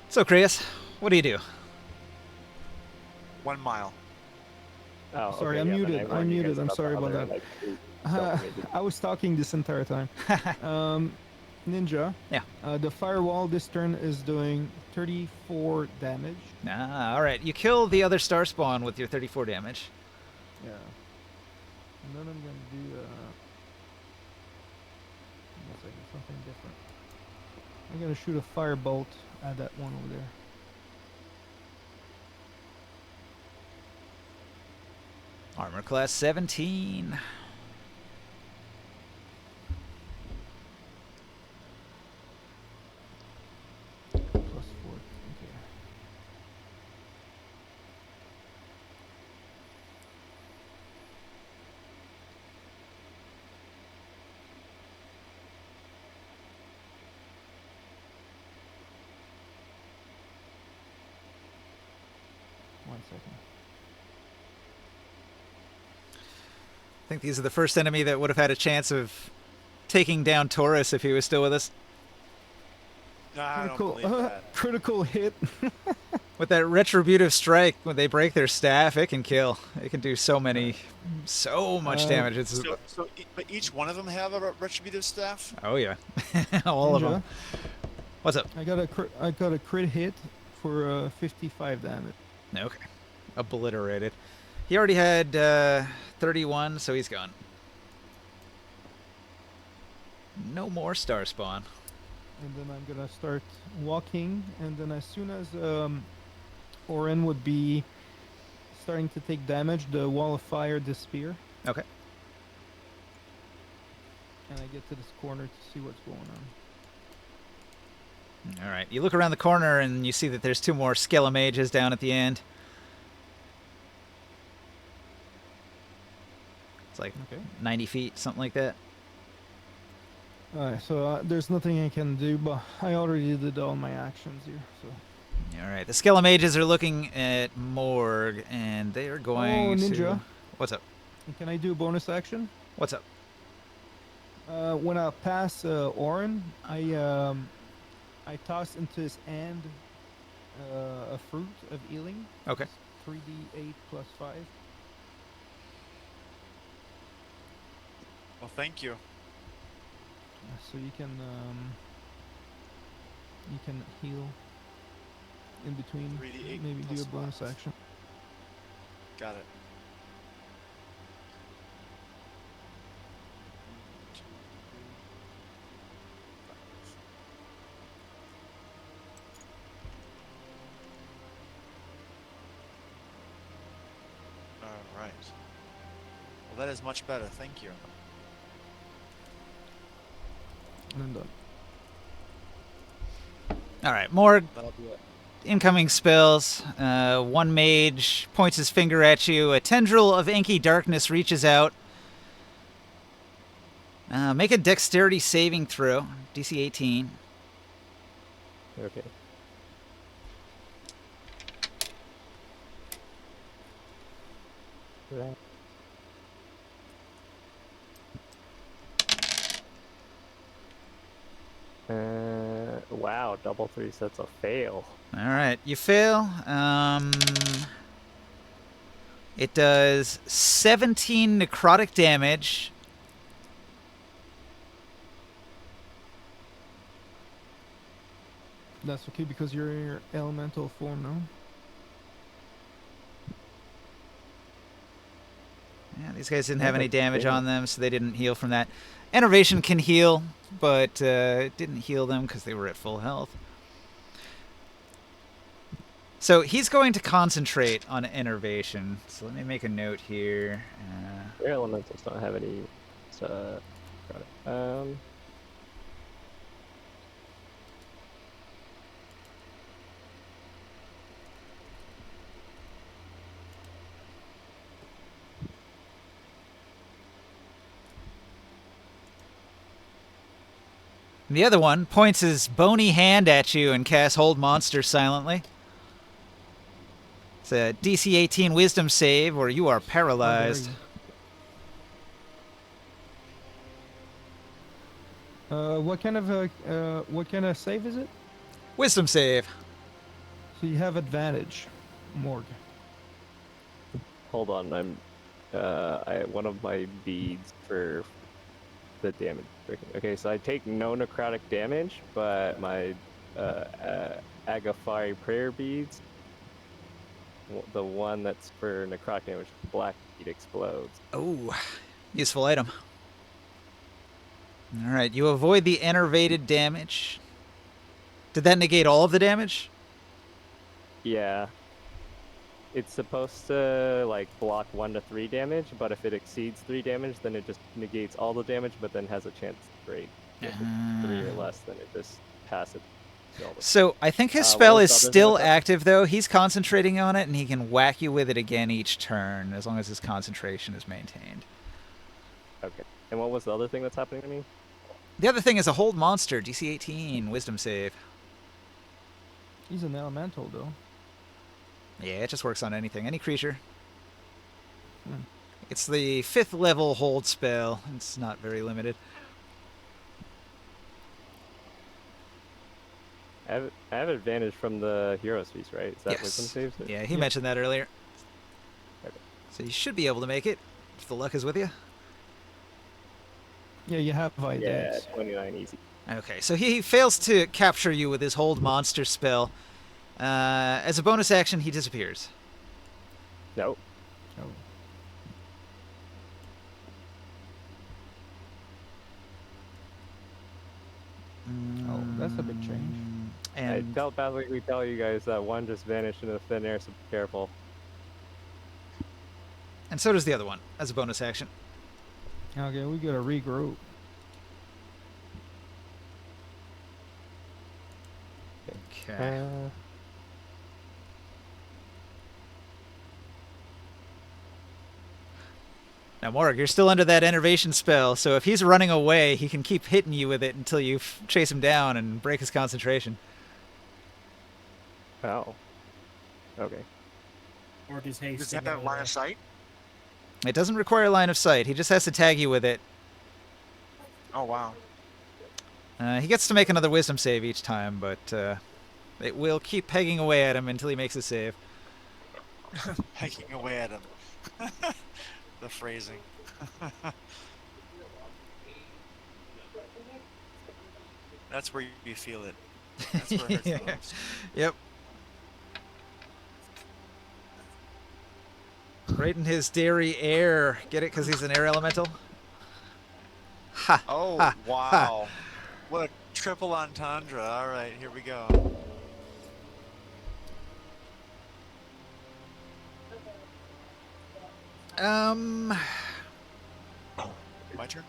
So, Chris, what do you do? 1 mile. Oh, Sorry, okay, I'm yeah, then muted. I warned I'm you muted. guys I'm about the sorry about other, that. like, two self-made. I was talking this entire time. Ninja. Yeah. The firewall this turn is doing 34 damage. Ah, all right. You kill the other star spawn with your 34 damage. Yeah. And then I'm gonna do one second, something different. I'm gonna shoot a firebolt at that one over there. Armor class 17. +4. Okay. One second. I think these are the first enemy that would have had a chance of taking down Taurus if he was still with us. I don't Critical, believe that. critical hit. With that retributive strike, when they break their staff, it can kill. It can do so much damage. It's But each one of them have a retributive staff? oh yeah, all of Ninja, them. What's up? I got a crit hit for 55 damage. Okay, obliterated. He already had 31, so he's gone. No more star spawn. And then I'm gonna start walking, and then as soon as Oren would be starting to take damage, the wall of fire disappear, Okay. and I get to this corner to see what's going on. All right. You look around the corner and you see that there's 2 more Skella mages down at the end. It's like Okay. 90 feet, something like that. Alright, so there's nothing I can do, but I already did all my actions here. So. All right. The Skella mages are looking at Morg, and they are going Ninja. to. What's up? Can I do a bonus action? What's up? When I pass Oren, I toss into his hand a fruit of healing. Okay. 3d8 plus 5. Well, thank you. So you can heal in between. 3d8 Maybe do plus a bonus 5. action. Got it. All right. Well, that is much better. Thank you. And I'm done. All right. Morg, That'll be it. incoming spells. One mage points his finger at you. A tendril of inky darkness reaches out. Make a dexterity saving throw. DC 18. Okay. Right. Wow, double 3 sets of fail. All right. You fail. It does 17 necrotic damage That's okay because you're in your elemental form now. Yeah, these guys didn't Yeah, have any that's damage big. on them, so they didn't heal from that. Enervation can heal, but it didn't heal them because they were at full health. So he's going to concentrate on enervation. So let me make a note here. Air elementals don't have any. Got it. The other one points his bony hand at you and casts Hold Monster silently. It's a DC 18 Wisdom save, or you are How dare paralyzed. you. What kind of save is it? Wisdom save. So you have advantage, Morg. Hold on, one of my beads for the damage. Okay, so I take no necrotic damage, but my Agafari prayer beads, the one that's for necrotic damage, black bead explodes. Oh, useful item. All right, you avoid the enervated damage. Did that negate all of the damage? Yeah. It's supposed to like block 1 to 3 damage, but if it exceeds 3 damage, then it just negates all the damage, but then has a chance to break. If it's 3 or less, then it just passes. So I think his What spell was is the other thing still with that? active, though. He's concentrating on it, and he can whack you with it again each turn, as long as his concentration is maintained. Okay. And what was the other thing that's happening to me? The other thing is a Hold Monster, DC 18, Wisdom save. He's an elemental though. Yeah, it just works on anything, any creature. Hmm. It's the 5th level hold spell. It's not very limited. I have advantage from the Hero's Feast, right? Is that Yes. wisdom saves? Yeah, he Yep. mentioned that earlier. Okay. So you should be able to make it, if the luck is with you. Yeah, you have Yeah, ideas. 29 easy. Okay, so he fails to capture you with his Hold Monster spell. As a bonus action, he disappears. Nope. Oh. Oh, that's a big change. I And telepathically tell you guys that one just vanished into thin air, so be careful. so does the other one, as a bonus action. Okay, we gotta regroup. Okay. Now, Morg, you're still under that enervation spell, so if he's running away, he can keep hitting you with it until you chase him down and break his concentration. Oh. Okay. Or does haste? Does he have that line of sight? It doesn't require line of sight. He just has to tag you with it. Oh, wow. He gets to make another wisdom save each time, but it will keep pegging away at him until he makes a save. Pecking away at him. The phrasing. That's where you feel it. That's where it hurts Yeah. the most. Yep. Right in his dairy air. Get it? Because he's an air elemental? Ha! Oh, ha, wow. What a triple entendre. All right, here we go. My turn?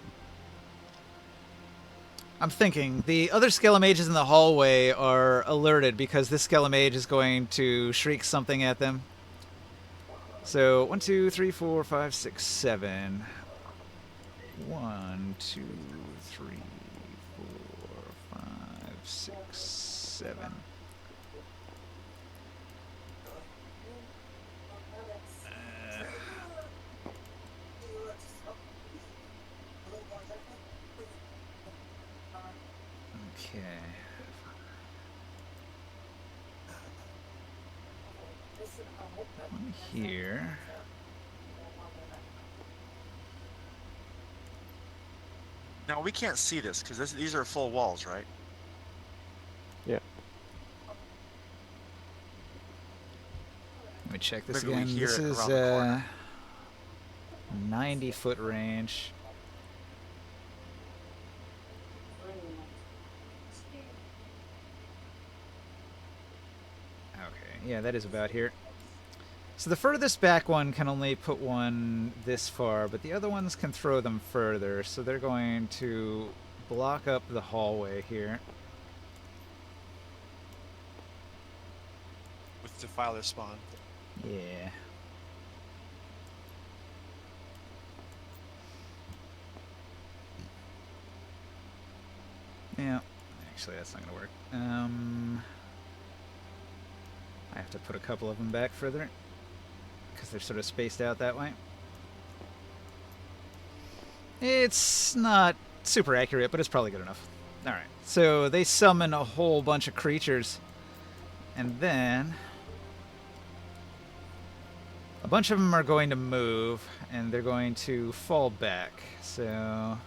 I'm thinking. The other Skelemages in the hallway are alerted because this Skelemage is going to shriek something at them. So, 1, 2, 3, 4, 5, 6, 7. 1, 2, 3, 4, 5, 6, 7. Okay. One here. Now, we can't see this because these are full walls, right? Yeah. me check this Maybe we again. hear This it is around the corner. 90-foot range. Okay, yeah, that is about here. So the furthest back one can only put one this far, but the other ones can throw them further. So they're going to block up the hallway here. With Defiler spawn. Yeah. Yeah. Actually, that's not going to work. I have to put a couple of them back further because they're sort of spaced out that way. It's not super accurate, but it's probably good enough. Alright, so they summon a whole bunch of creatures, and then a bunch of them are going to move, and they're going to fall back. So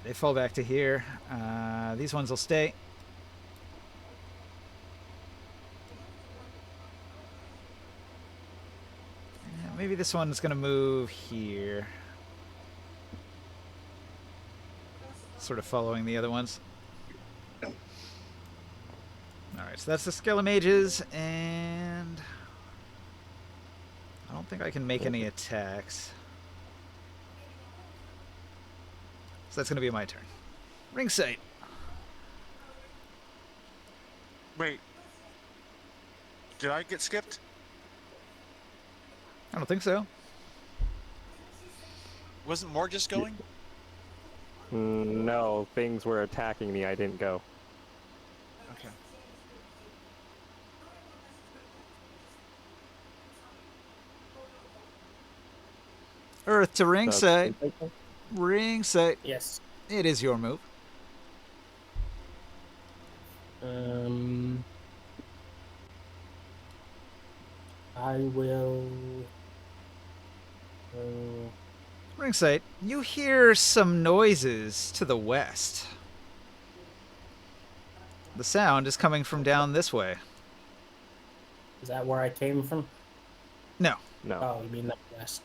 they fall back to here. These ones will stay. Maybe this one's going to move here. Sort of following the other ones. Alright, so that's the Skelemages, and I don't think I can make any attacks. So that's going to be my turn. Ring sight. Wait. Did I get skipped? I don't think so. Wasn't Morg just going? No, things were attacking me. I didn't go. Okay. Earth to ring sight. So- Ring sight. Yes. It is your move. I will. Ring sight. You hear some noises to the west. The sound is coming from down this way. Is that where I came from? No. No. Oh, you mean that west?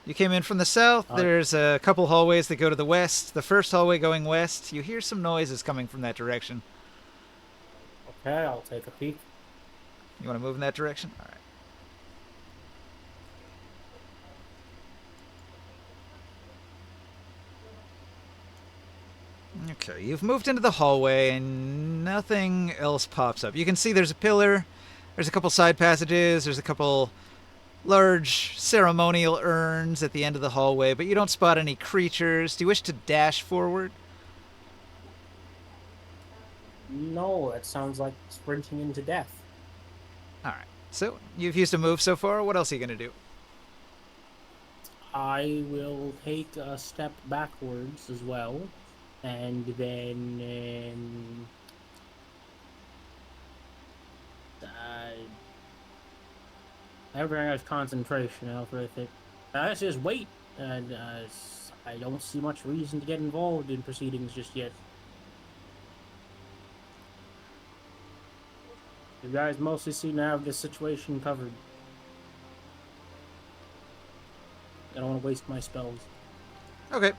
You came in from the south. Uh, There's a couple hallways that go to the west. The first hallway going west. You hear some noises coming from that direction. Okay, I'll take a peek. You want to move in that direction? All right. Okay, you've moved into the hallway and nothing else pops up. You can see there's a pillar, there's a couple side passages, there's a couple large ceremonial urns at the end of the hallway, but you don't spot any creatures. Do you wish to dash forward? No, that sounds like sprinting into death. All right. So, you've used a move so far. What else are you going to do? I will take a step backwards as well, and then everything has concentration. I really think. Let's just wait, and I don't see much reason to get involved in proceedings just yet. You guys mostly seem to have this situation covered. I don't want to waste my spells. Okay.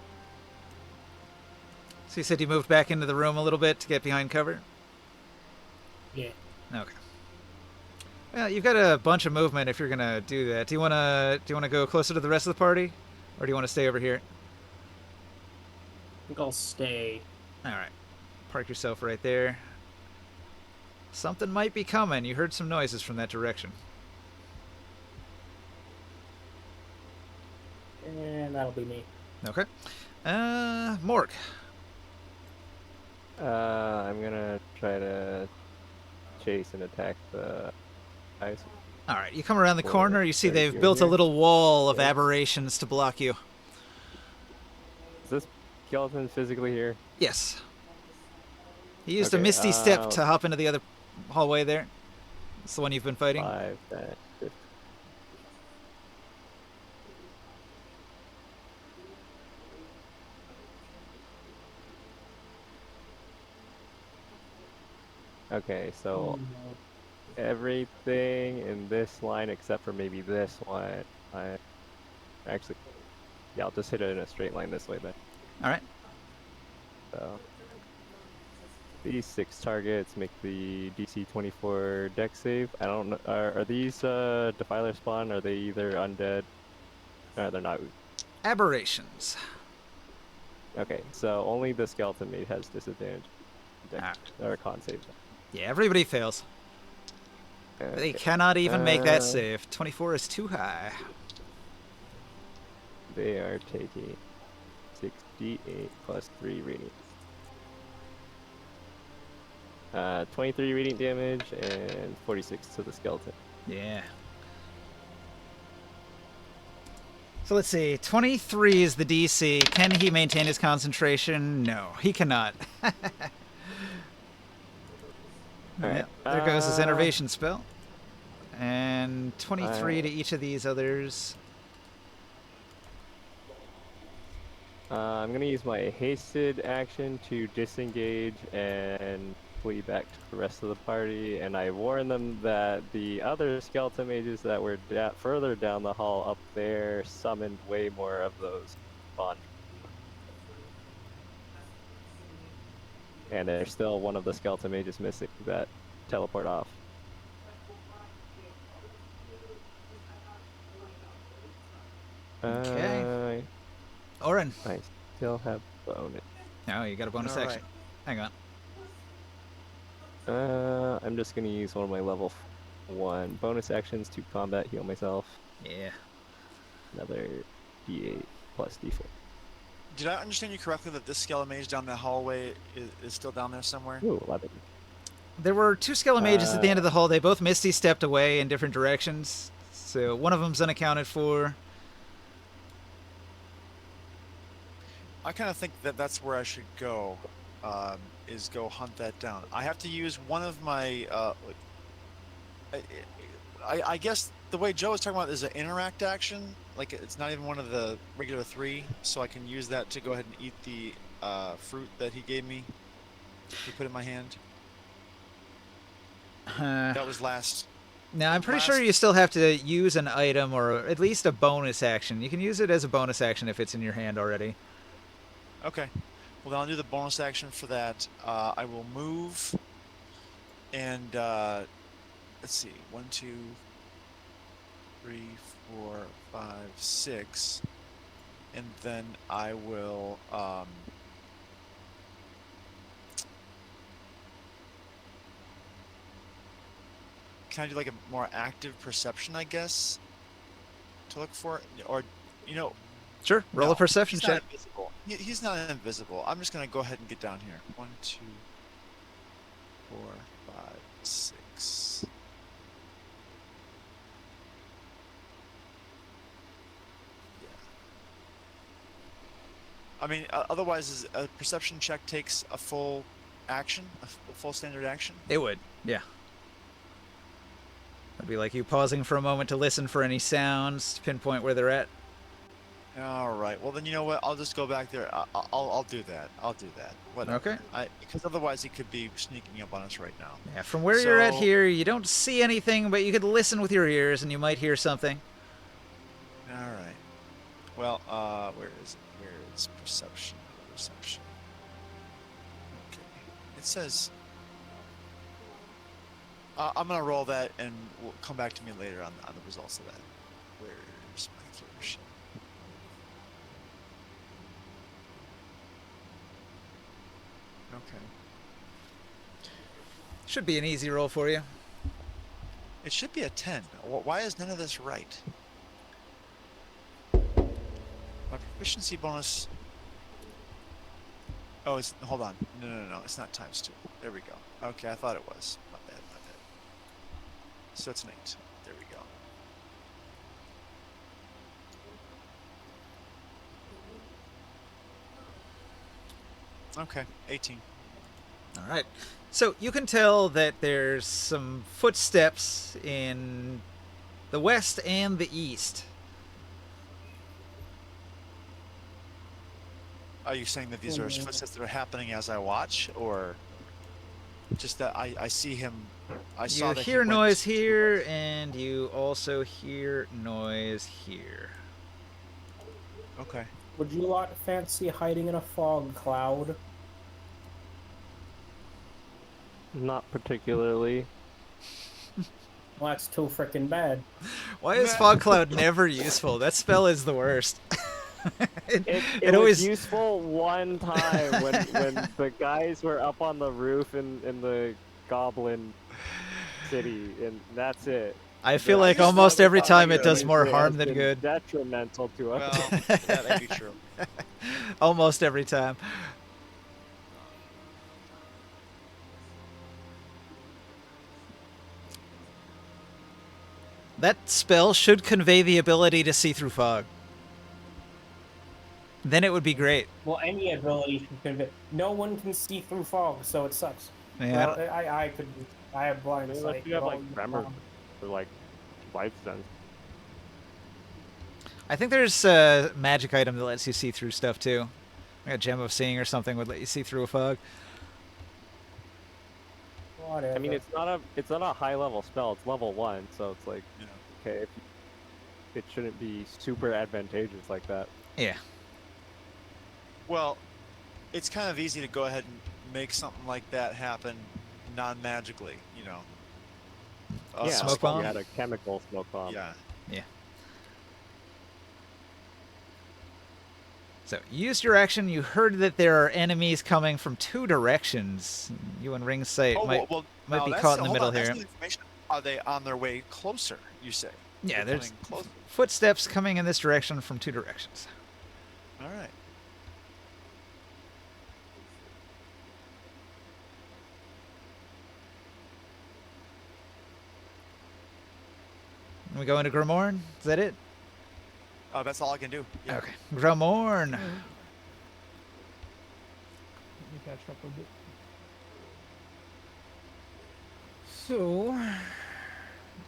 So you said you moved back into the room a little bit to get behind cover? Yeah. Okay. Well, you've got a bunch of movement if you're gonna do that. Do you wanna go closer to the rest of the party, or do you want to stay over here? I think I'll stay. All right. Park yourself right there. Something might be coming. You heard some noises from that direction. And that'll be me. Okay. Morg. I'm gonna try to chase and attack the guys. All right. You come around the Well, corner. You see right they've here, built a here. little wall of Yeah. aberrations to block you. Is this skeleton physically here? Yes. He used a Okay, misty step to hop into the other hallway there. It's the one you've been fighting. 5, 10, 15. Okay, Oh so no. everything in this line except for maybe this one. I actually, yeah, I'll just hit it in a straight line this way then. All right. So these 6 targets make the DC 24 deck save. I don't know. Are these Defiler spawn? Are they either undead? They're not. Aberrations. Okay, so only the skeleton mate has disadvantage. Deck Ah, or con save. yeah, everybody fails. They Okay. cannot even make that save. 24 is too high. They are taking 68 plus 3 reading. 23 reading damage and 46 to the skeleton. Yeah. So let's see. 23 is the DC. Can he maintain his concentration? No, he cannot. Alright. Yeah, there goes his innervation spell. And 23 to I- each of these others. I'm gonna use my hasted action to disengage and flee back to the rest of the party, and I warn them that the other skeleton mages that were further down the hall up there summoned way more of those spawn. And there's still one of the skeleton mages missing that teleport off. Okay. Oren. I still have bonus. No, you got a bonus All action. Hang on. I'm just gonna use one of my level 1 bonus actions to combat heal myself. Yeah. Another D8 plus D4. Did I understand you correctly that this skeleton mage down the hallway is still down there somewhere? Ooh, 11. There were two skeleton mages at the end of the hall. They both Misty stepped away in different directions. So one of them's unaccounted for. I kind of think that that's where I should go, is go hunt that down. I have to use one of my, I guess the way Joe was talking about is an interact action. Like it's not even one of the regular 3, so I can use that to go ahead and eat the fruit that he gave me. He put in my hand. That was last. Now, I'm pretty sure you still have to use an item or at least a bonus action. You can use it as a bonus action if it's in your hand already. Okay. Well, then I'll do the bonus action for that. I will move. And let's see. 1, 2, 3, 4, 5, 6. And then I will. Can I do like a more active perception, I guess, to look for? Or, you know. Sure. Roll No, a perception he's check. not invisible. He's not invisible. I'm just gonna go ahead and get down here. 1, 2, 4, 5, 6. Yeah. I mean, otherwise, a perception check takes a full action, a full standard action. It would. Yeah. It'd be like you pausing for a moment to listen for any sounds, to pinpoint where they're at. All right. Well, then you know what? I'll just go back there. I'll do that. I'll do that. Whatever. Okay. Because otherwise he could be sneaking up on us right now. Yeah, from where you're at So- here, you don't see anything, but you could listen with your ears and you might hear something. All right. Well, where is it? Where is perception? Perception. Okay. It says. I'm gonna roll that, and we'll come back to me later on the results of that. Where's my flourishing? Okay. Should be an easy roll for you. It should be a 10. Why is none of this right? My proficiency bonus. Oh, hold on. No. It's not times 2. There we go. Okay, I thought it was. My bad. So it's an 8. There we go. Okay, 18. All right. So you can tell that there's some footsteps in the west and the east. Are you saying that these are footsteps that are happening as I watch, or? Just that I see him. I saw You that hear he went noise to- here, and you also hear noise here. Okay. Would you lot fancy hiding in a fog cloud? Not particularly. Well, that's too freaking bad. Why is Fog Cloud never useful? That spell is the worst. It was always. useful one time when the guys were up on the roof in the Goblin City, and that's it. I feel The like used almost to every have time it it does more user harm has than been good. Detrimental to us. Well, that may be true. Almost every time. That spell should convey the ability to see through fog. Then it would be great. Well, any ability can convey. No one can see through fog, so it sucks. Yeah. Well, I could. I have blind Unless sight. you have but like all- tremor or like life sense. I think there's a magic item that lets you see through stuff too. Like a gem of seeing or something would let you see through a fog. Whatever. I mean, it's not a high level spell. It's level 1, so it's like Yeah. okay, it shouldn't be super advantageous like that. Yeah. Well, it's kind of easy to go ahead and make something like that happen non-magically, you know. Yeah, smoke like bomb? You had a chemical smoke bomb. Yeah. Yeah. So, you used your action. You heard that there are enemies coming from 2 directions. You in ring sight Oh, might well, might now be that's- caught in the hold middle on, that's here. new information. Are they on their way closer, you say? Yeah, They're there's coming closer. footsteps coming in this direction from 2 directions. All right. We go into Grimorn? Is that it? That's all I can do. Yeah. Okay. Grimorn. Let me catch up a bit. So,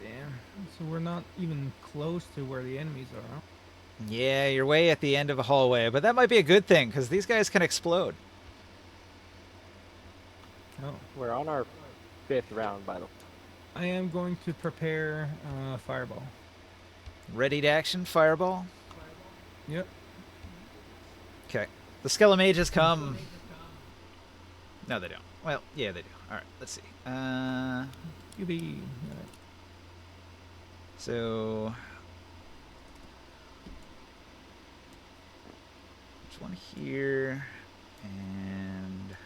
damn. So we're not even close to where the enemies are. Huh? Yeah, you're way at the end of a hallway, but that might be a good thing because these guys can explode. Oh. We're on our 5th round, by the way. I am going to prepare fireball. Ready to action, fireball. Yep. Okay. The Skelemages come. No, they don't. Well, yeah, they do. All right, let's see. QB. So there's one here, and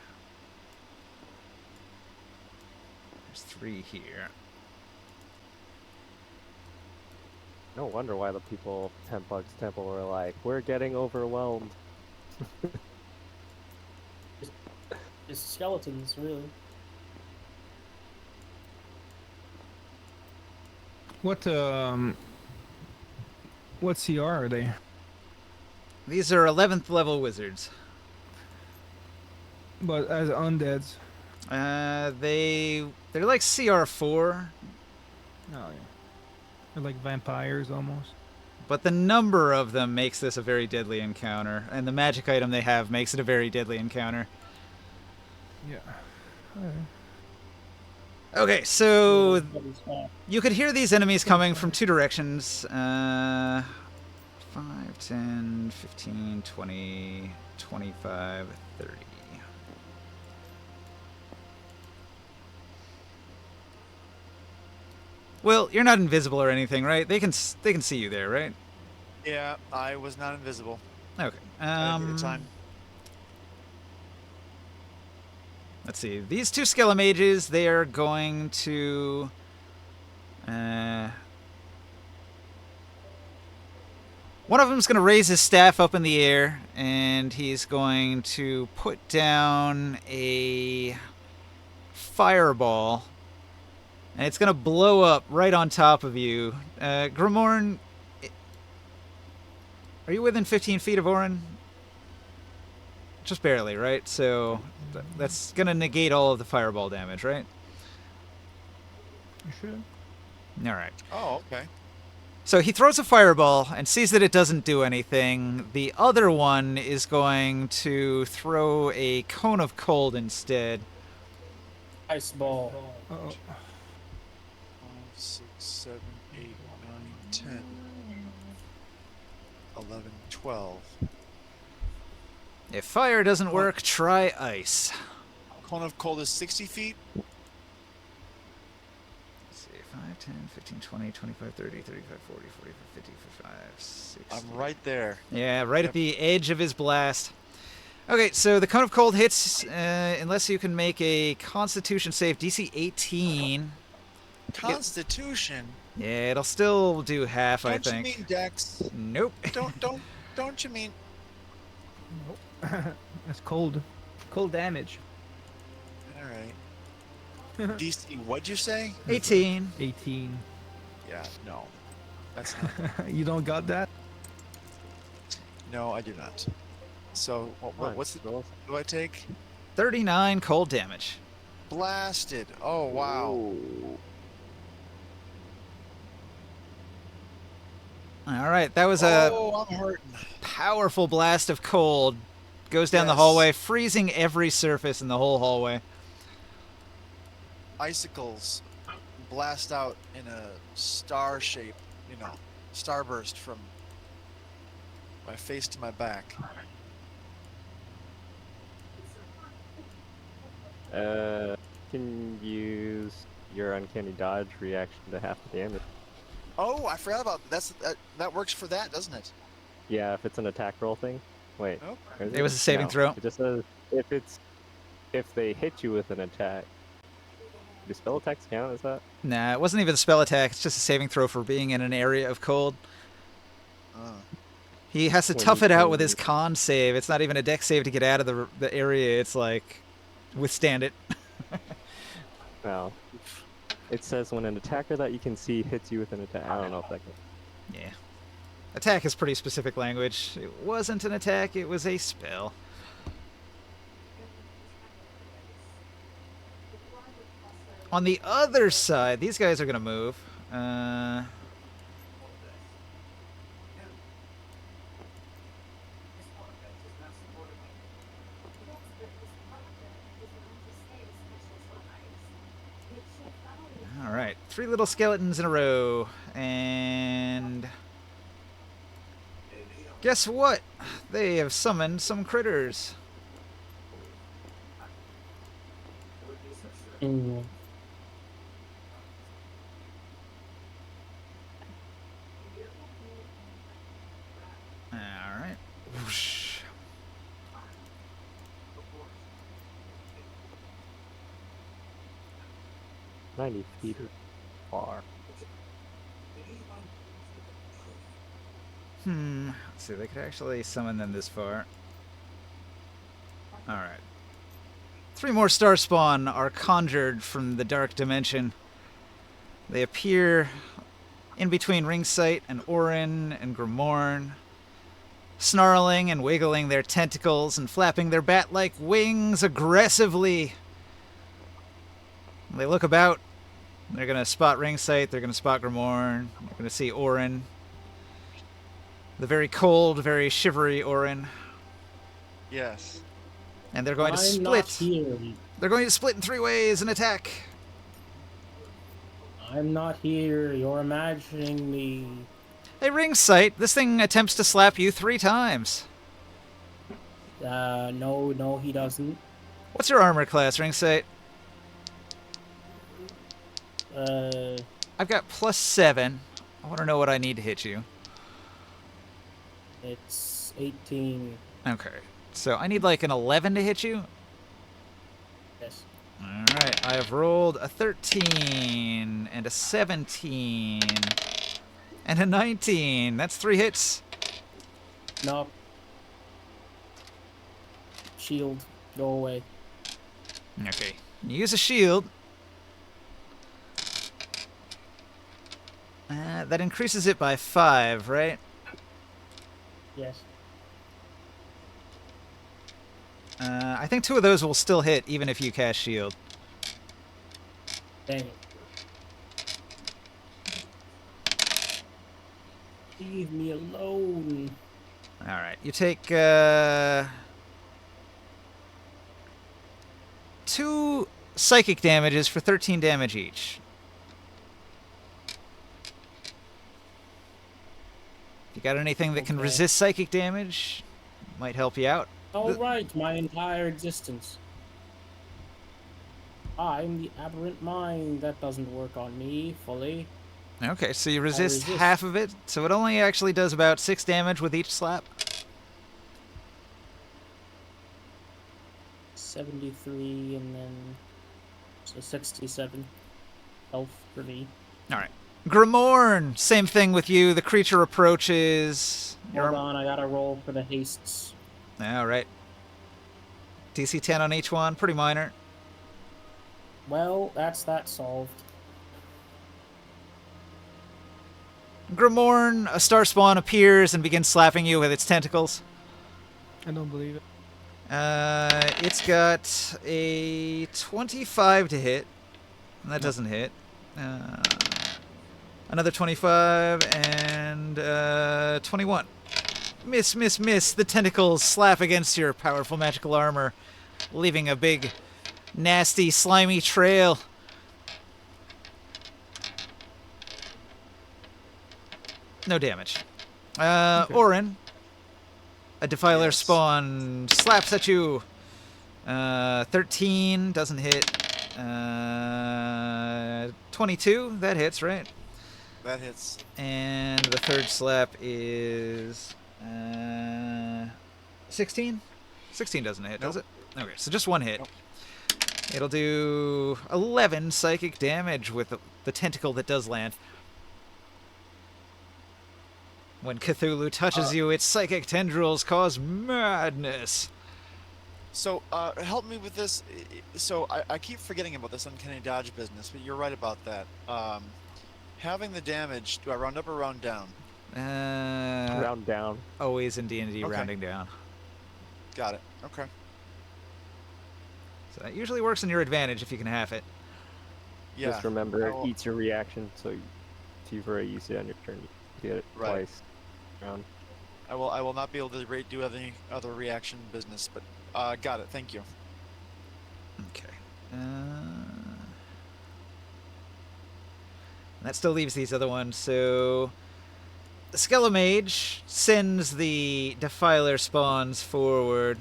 there's 3 here. No wonder why the people of Tempug's Temple were like, we're getting overwhelmed. It's skeletons, really. What CR are they? These are 11th level wizards. But as undeads. They're like CR4, Oh yeah. They're like vampires almost. but the number of them makes this a very deadly encounter, and the magic item they have makes it a very deadly encounter. Yeah. Alright. Okay, so you could hear these enemies coming from 2 directions. 5, 10, 15, 20, 25, 30. Well, you're not invisible or anything, right? They can see you there, right? Yeah, I was not invisible. Okay. I didn't get the time. Let's see. These 2 Skelemages, they are going to one of them's going to raise his staff up in the air, and he's going to put down a fireball, and it's going to blow up right on top of you. Grimorn, are you within 15 feet of Orin? Just barely, right? So that's going to negate all of the fireball damage, right? You should. All right. Oh, okay. So he throws a fireball and sees that it doesn't do anything. The other one is going to throw a cone of cold instead. Ice ball. Oh, 5, 6, 7, 8, 9, 10, 11, 12. If fire doesn't Well- work, try ice. Cone of cold is 60 feet. Let's see, 5, 10, 15, 20, 25, 30, 35, 40, 45, 50, 55, 60. I'm right there. Yeah, right Yep. at the edge of his blast. Okay, so the Cone of Cold hits unless you can make a Constitution save, DC 18. Constitution. Yeah, it'll still do half, I Don't you think. mean Dex? Nope. Don't you mean? nope. That's cold. Cold damage. All right. DC. What'd you say? 18. 18. Yeah. No. That's not. You don't got that? No, I do not. So what's the? Rolls. What do I take? 39 cold damage. Blasted. Oh wow. Ooh. All right, that was a Oh, I'm hurting. powerful blast of cold. Goes down the Yes. hallway, freezing every surface in the whole hallway. Icicles blast out in a star shape. You know, starburst from my face to my back. Can use your uncanny dodge reaction to half the damage. Oh, I forgot about that works for that, doesn't it? Yeah, if it's an attack roll thing. Wait. Oh. is It was a saving No, throw. It just says if they hit you with an attack. Do spell attacks count as that? Nah, it wasn't even a spell attack. It's just a saving throw for being in an area of cold. He has to When tough you it out can- with his con save. It's not even a dex save to get out of the area. It's like, withstand it. No. It says when an attacker that you can see hits you with an attack. I don't know if that can. Yeah. Attack is pretty specific language. It wasn't an attack, it was a spell. On the other side, these guys are going to move. All right, 3 little skeletons in a row. And guess what? They have summoned some critters. Mm. All right. Whoosh. 90 feet is far. Let's see, they could actually summon them this far. Alright. 3 more star spawn are conjured from the dark dimension. They appear in between Ringsight and Orin and Grimorn, snarling and wiggling their tentacles and flapping their bat-like wings aggressively. They look about. They're going to spot Ringsight. They're going to spot Grimorn. They're going to see Orin. The very cold, very shivery Orin. Yes. And they're going to I'm not split. here. They're going to split in 3 ways and attack. I'm not here. You're imagining me. Hey, Ringsight, this thing attempts to slap you 3 times. No, he doesn't. What's your armor class, Ringsight? I've got +7. I want to know what I need to hit you. It's 18. Okay. So I need like an 11 to hit you? Yes. Alright, I have rolled a 13 and a 17 and a 19. That's 3 hits. No. Shield. Go away. Okay. Use a shield. That increases it by 5, right? Yes. I think 2 of those will still hit even if you cast shield. Dang it. Leave me alone. Alright, you take 2 psychic damages for 13 damage each. If you got anything that can Okay. resist psychic damage, might help you out. All right, my entire existence. I'm the aberrant mind. That doesn't work on me fully. Okay, so you resist resist. half of it, so it only actually does about 6 damage with each slap. 73 and then so 67 health for me. All right. Grimorn, same thing with you. The creature approaches. Hold on, I gotta roll for the hastes. All right. DC 10 on each one, pretty minor. Well, that's that solved. Grimorn, a star spawn appears and begins slapping you with its tentacles. I don't believe it. It's got a 25 to hit. And that doesn't hit. Another 25 and 21. Miss, miss, miss. The tentacles slap against your powerful magical armor, leaving a big, nasty, slimy trail. No damage. Orin, a Defiler Yes. spawn slaps at you. 13 doesn't hit. 22, that hits, right? That hits. And the third slap is 16. 16 doesn't hit, does it? Okay, so just one hit. Nope. It'll do 11 psychic damage with the tentacle that does land. When Cthulhu touches you, its psychic tendrils cause madness. So, help me with this. So, I keep forgetting about this uncanny dodge business, but you're right about that. Having the damage, do I round up or round down? Round down. Always in D&D Okay. rounding down. Got it. Okay. So that usually works in your advantage if you can half it. Yeah. Just remember, I it will- eats your reaction, so if you use it on your turn, you get it Right. twice. Round. I will not be able to do any other reaction business, but got it. Thank you. Okay. That still leaves these other ones. So the Skelemage sends the Defiler spawns forward.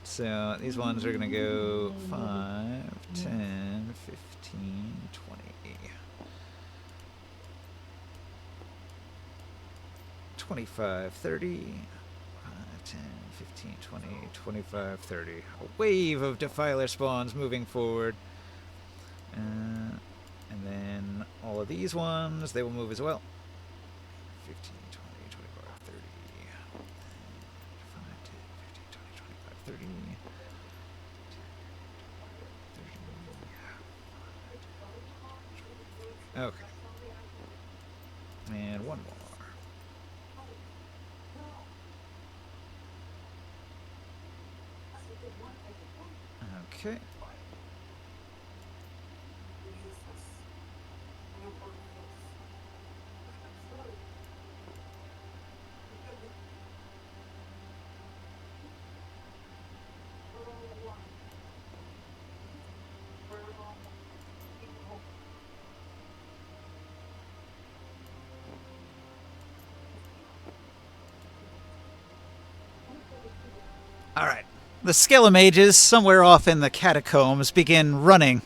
So these ones are going to go 5, 10, 15, 20. 25, 30, 5, 10, 15, 20, 25, 30. A wave of Defiler spawns moving forward. And then all of these ones, they will move as well. 15, 20, 25, 30. 5, 10, 15, 20, 25, 30. 30. Okay. And one more. Okay. All right. The Skelemages, somewhere off in the catacombs, begin running.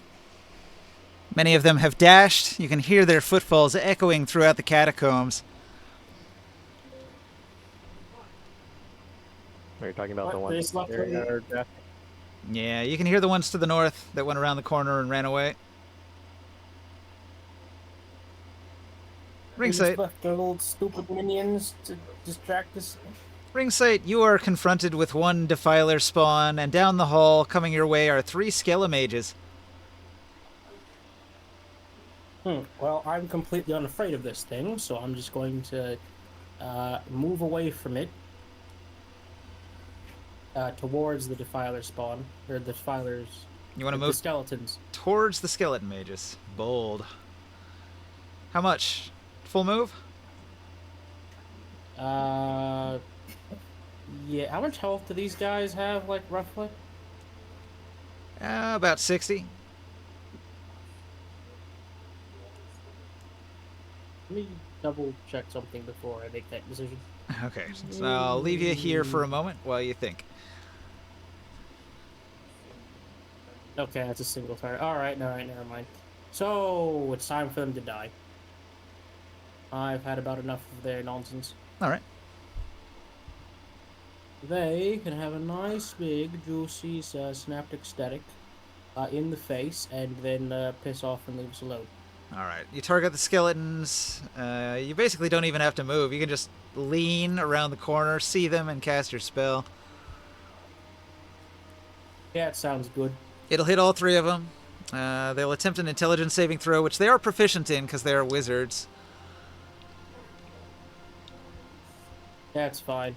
Many of them have dashed. You can hear their footfalls echoing throughout the catacombs. Are you talking about the What, ones Grace left there her- that are death? Yeah, you can hear the ones to the north that went around the corner and ran away. We just Ringside, left the old stupid minions to distract us. Ringside, you are confronted with one Defiler spawn, and down the hall, coming your way, are 3 Skelemages. Well, I'm completely unafraid of this thing, so I'm just going to move away from it towards the Defiler spawn, or the Defilers. You want to the move skeletons. towards the Skeleton Mages. Bold. How much? Full move? Yeah. How much health do these guys have, like roughly? About 60. Let me double check something before I make that decision. Okay, so I'll leave you here for a moment while you think. Okay, that's a single target. Alright, never mind. So, it's time for them to die. I've had about enough of their nonsense. All right. They can have a nice, big, juicy synaptic static in the face, and then piss off and leave us alone. All right. You target the skeletons. You basically don't even have to move. You can just lean around the corner, see them, and cast your spell. Yeah, it sounds good. It'll hit all 3 of them. They'll attempt an intelligence saving throw, which they are proficient in because they are wizards. That's fine.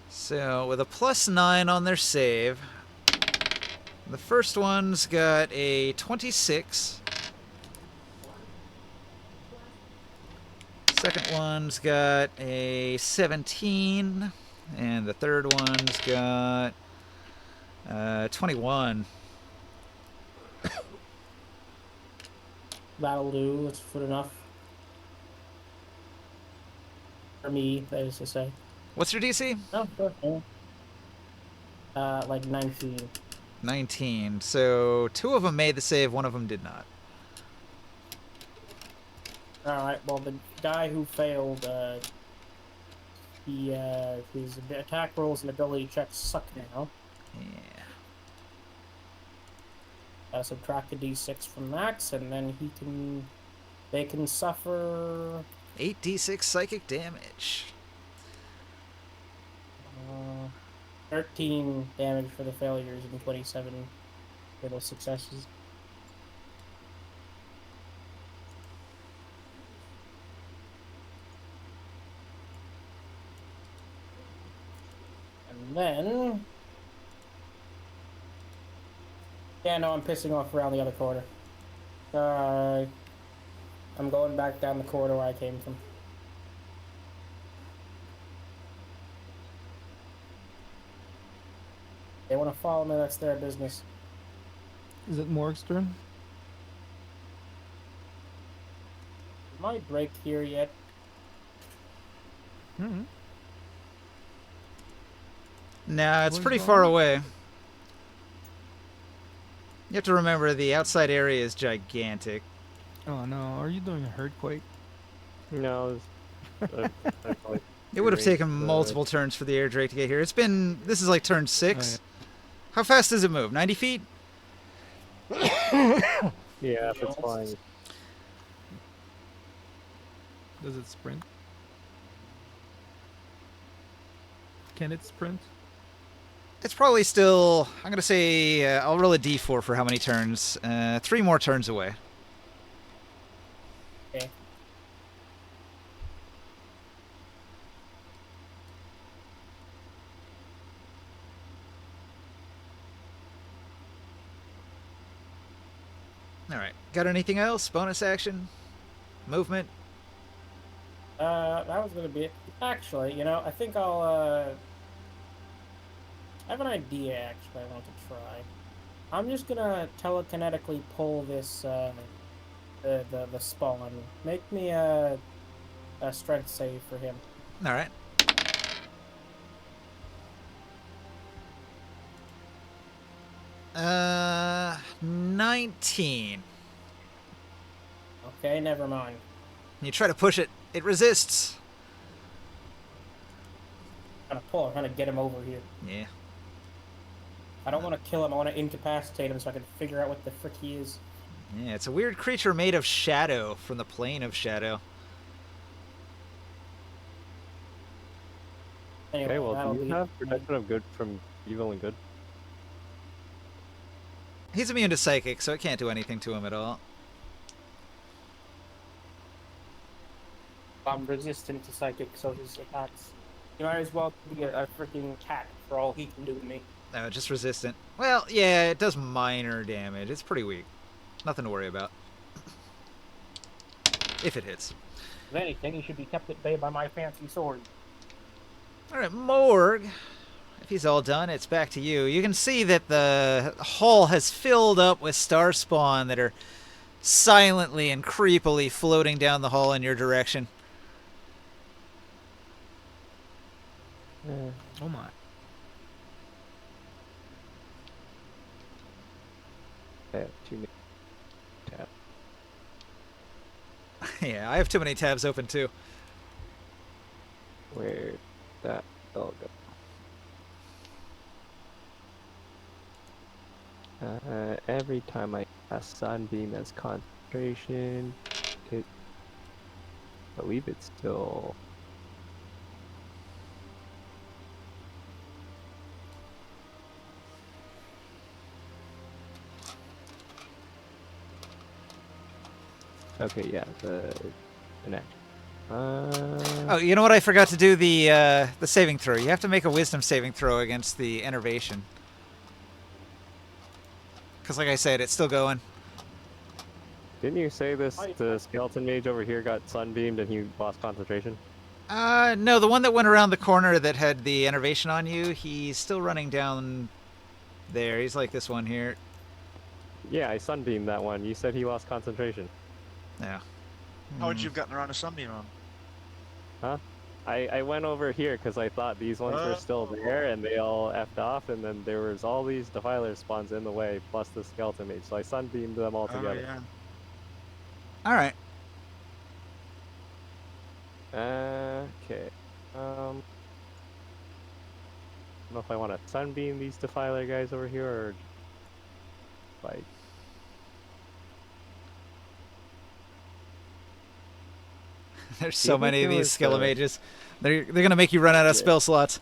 So, with a +9 on their save, the first one's got a 26. Second one's got a 17. And the third one's got 21. That'll do. That's good enough. For me, that is to say. What's your DC? Oh, sure. Like 19. 19. So 2 of them made the save, 1 of them did not. Alright, well, the guy who failed, his attack rolls and ability checks suck now. Yeah. Subtract a d6 from that, and then they can suffer 8d6 psychic damage. 13 damage for the failures and 27 for the successes. And then... Yeah, no, I'm pissing off around the other corner. I'm going back down the corridor where I came from. They want to follow me, that's their business. Is it Morg's turn? Might break here yet. Mm-hmm. Nah, it's Where's pretty Brian? far away. You have to remember the outside area is gigantic. Oh no, are you doing a earthquake? No, I probably It would have range taken the- multiple turns for the air drake to get here. This is like turn 6. How fast does it move? 90 feet? Yeah, if it's flying. Does it sprint? Can it sprint? It's probably still, I'm going to say, I'll roll a d4 for how many turns. 3 more turns away. Okay. Alright. Got anything else? Bonus action? Movement? That was gonna be it. Actually, you know, I think I have an idea, actually, I want to try. I'm just gonna telekinetically pull this, the spawn. Make me a strength save for him. Alright. Uh, 19. Okay, never mind. You try to push it. It resists. I'm gonna pull. I'm trying to get him over here. Yeah. I don't want to kill him. I want to incapacitate him so I can figure out what the frick he is. Yeah, it's a weird creature made of shadow from the plane of shadow. Anyway, Okay, well, that'll do you be have protection of good from evil and good? He's immune to psychic, so it can't do anything to him at all. I'm resistant to psychic, so his attacks. You might as well be a freaking cat for all he can do to me. No, just resistant. Well, yeah, it does minor damage. It's pretty weak. Nothing to worry about. If it hits. If anything, he should be kept at bay by my fancy sword. Alright, Morg. if he's all done, it's back to you. You can see that the hull has filled up with star spawn that are silently and creepily floating down the hull in your direction. Oh my. I have too many tabs. Yeah, I have too many tabs open too. Where that all go? Every time I cast Sunbeam as concentration, I believe it's still. Okay, yeah, an action. Oh, you know what? I forgot to do the saving throw. You have to make a wisdom saving throw against the enervation. Because like I said, it's still going. Didn't you say the skeleton mage over here got sunbeamed and he lost concentration? No, the one that went around the corner that had the enervation on you, he's still running down there. He's like this one here. Yeah, I sunbeamed that one. You said he lost concentration. Yeah. How would you have gotten around a sunbeam on? Huh? I went over here because I thought these ones were still there and they all effed off, and then there was all these defiler spawns in the way plus the skeleton mage, so I sunbeamed them all together. Yeah. All right. Okay. I don't know if I want to sunbeam these defiler guys over here or like. There's so think many of there these was, Skelemages. They're gonna make you run out of spell slots.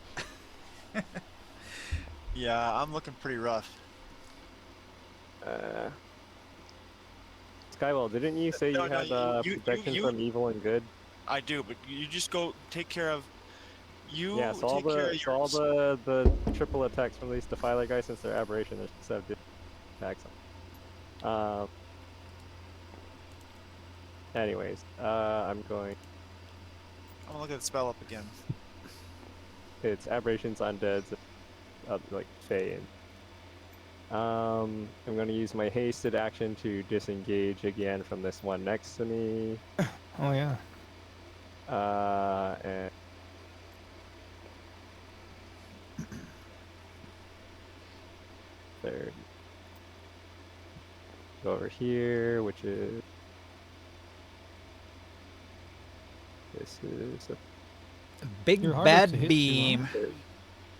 Yeah, I'm looking pretty rough. Skywell, didn't you say No, you no, had protection from evil and good? I do, but you just go take care of. You Yeah, so all take care of the yours. the triple attacks from these defiler guys, since they're aberration, there's 7 attacks. Anyways, I'm going. I'm gonna look at the spell up again. It's aberrations, undeads, like Fey. I'm going to use my hasted action to disengage again from this one next to me. Oh yeah. And third. Go over here, which is. This is a Big You're harder bad to hit, beam.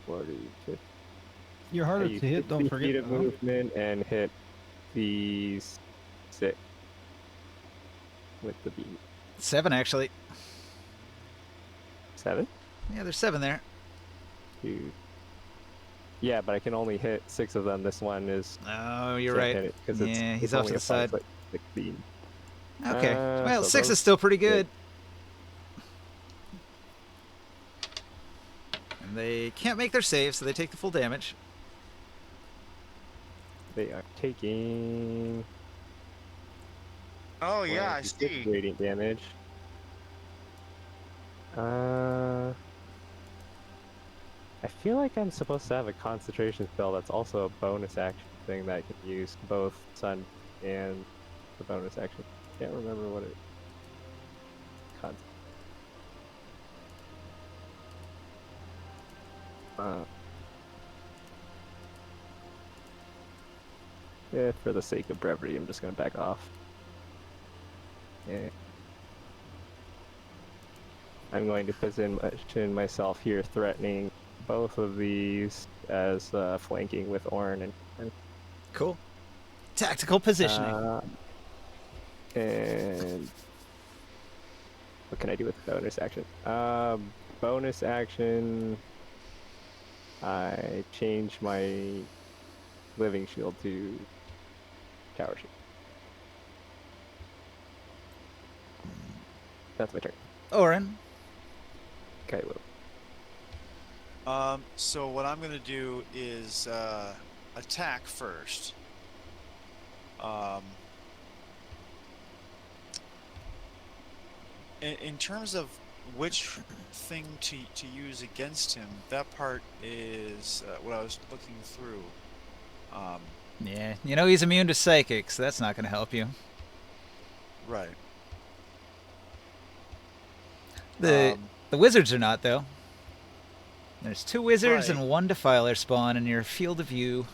40, 50. You're harder I use to hit. Don't 60 forget. feet of though. movement and hit these 6 with the beam. 7 actually. 7? Yeah, there's 7 there. 2. Yeah, but I can only hit 6 of them. This one is. Oh, you're can't right. hit it 'cause Yeah, it's he's off only to a the side. 5-foot beam. Okay. Well, so 6 those is still pretty hit. good. And they can't make their save, so they take the full damage. They are taking. Oh yeah, I 26 see. radiant damage. I feel like I'm supposed to have a concentration spell that's also a bonus action thing that I can use both sun and the bonus action. Can't remember what it. Yeah, for the sake of brevity, I'm just gonna back off. Yeah. I'm going to position myself here, threatening both of these as flanking with Orin and. Cool. Tactical positioning. And what can I do with bonus action? Bonus action. I change my living shield to tower shield. That's my turn. Orin. Okay, well. So what I'm gonna do is attack first. In terms of which thing to use against him, that part is what I was looking through. Yeah, you know he's immune to psychics, so that's not going to help you. Right. The wizards are not, though. There's 2 wizards Right. and 1 defiler spawn in your field of view.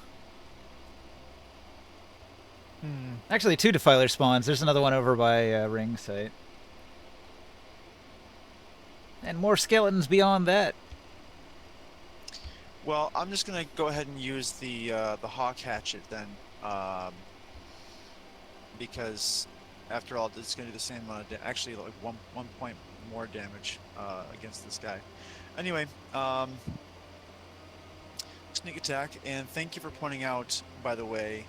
Actually, 2 defiler spawns. There's another one over by ring site. And more skeletons beyond that. Well, I'm just gonna go ahead and use the hawk hatchet then, because after all, it's gonna do the same amount of actually like one point more damage against this guy. Anyway, sneak attack, and thank you for pointing out, by the way,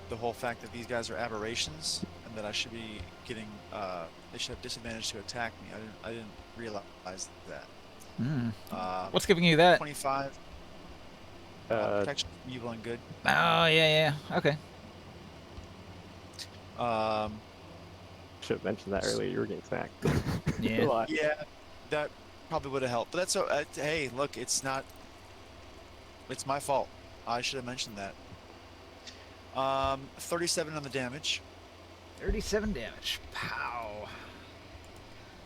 the whole fact that these guys are aberrations and that I should be getting they should have disadvantage to attack me. I didn't realize that. What's giving you that? 25 protection from evil and good. Oh, yeah. Okay. Should have mentioned that earlier. You were getting snacked. Yeah. A lot. Yeah, that probably would have helped. But that's hey, look, it's my fault. I should have mentioned that. 37 on the damage. 37 damage. Pow.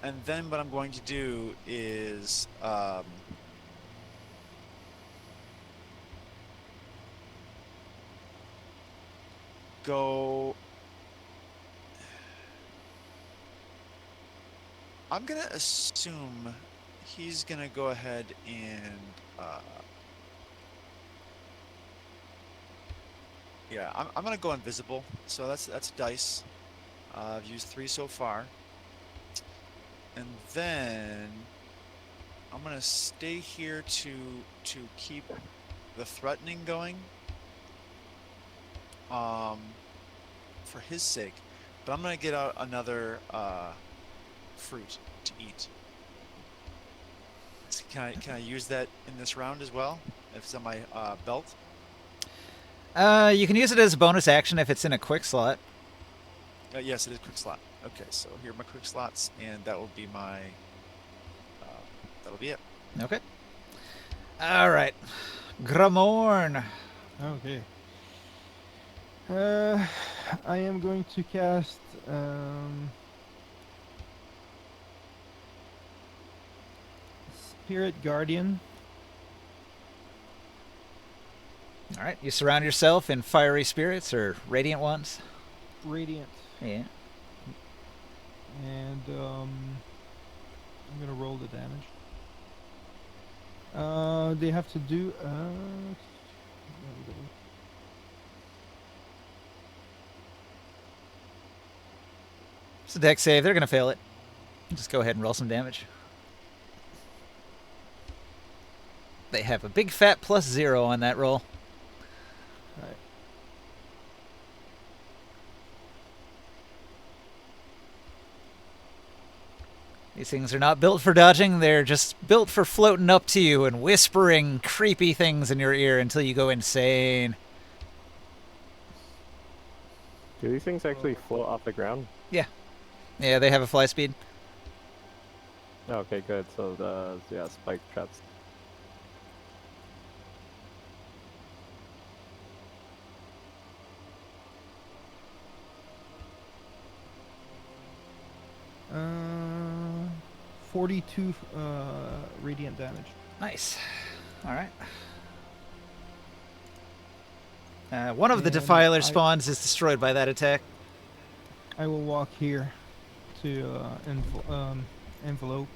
And then what I'm going to do is go. I'm gonna assume he's gonna go ahead and yeah, I'm gonna go invisible. So that's dice. I've used 3 so far. And then I'm gonna stay here to keep the threatening going. For his sake. But I'm gonna get out another fruit to eat. So can I use that in this round as well? If it's on my belt? You can use it as a bonus action if it's in a quick slot. Yes, it is quick slot. Okay, so here are my quick slots, and that will be my. That'll be it. Okay. All right. Gramorn. Okay. I am going to cast Spirit Guardian. All right. You surround yourself in fiery spirits or radiant ones. Radiant. Yeah. And I'm gonna roll the damage. They have to do It's a deck save. They're going to fail it. Just go ahead and roll some damage. They have a big fat +0 on that roll. Alright. These things are not built for dodging. They're just built for floating up to you and whispering creepy things in your ear until you go insane. Do these things actually float off the ground? Yeah, they have a fly speed. Okay, good. So the spike traps. uh 42 radiant damage. Nice. All right. One of the And Defiler spawns is destroyed by that attack. I will walk here to envelope.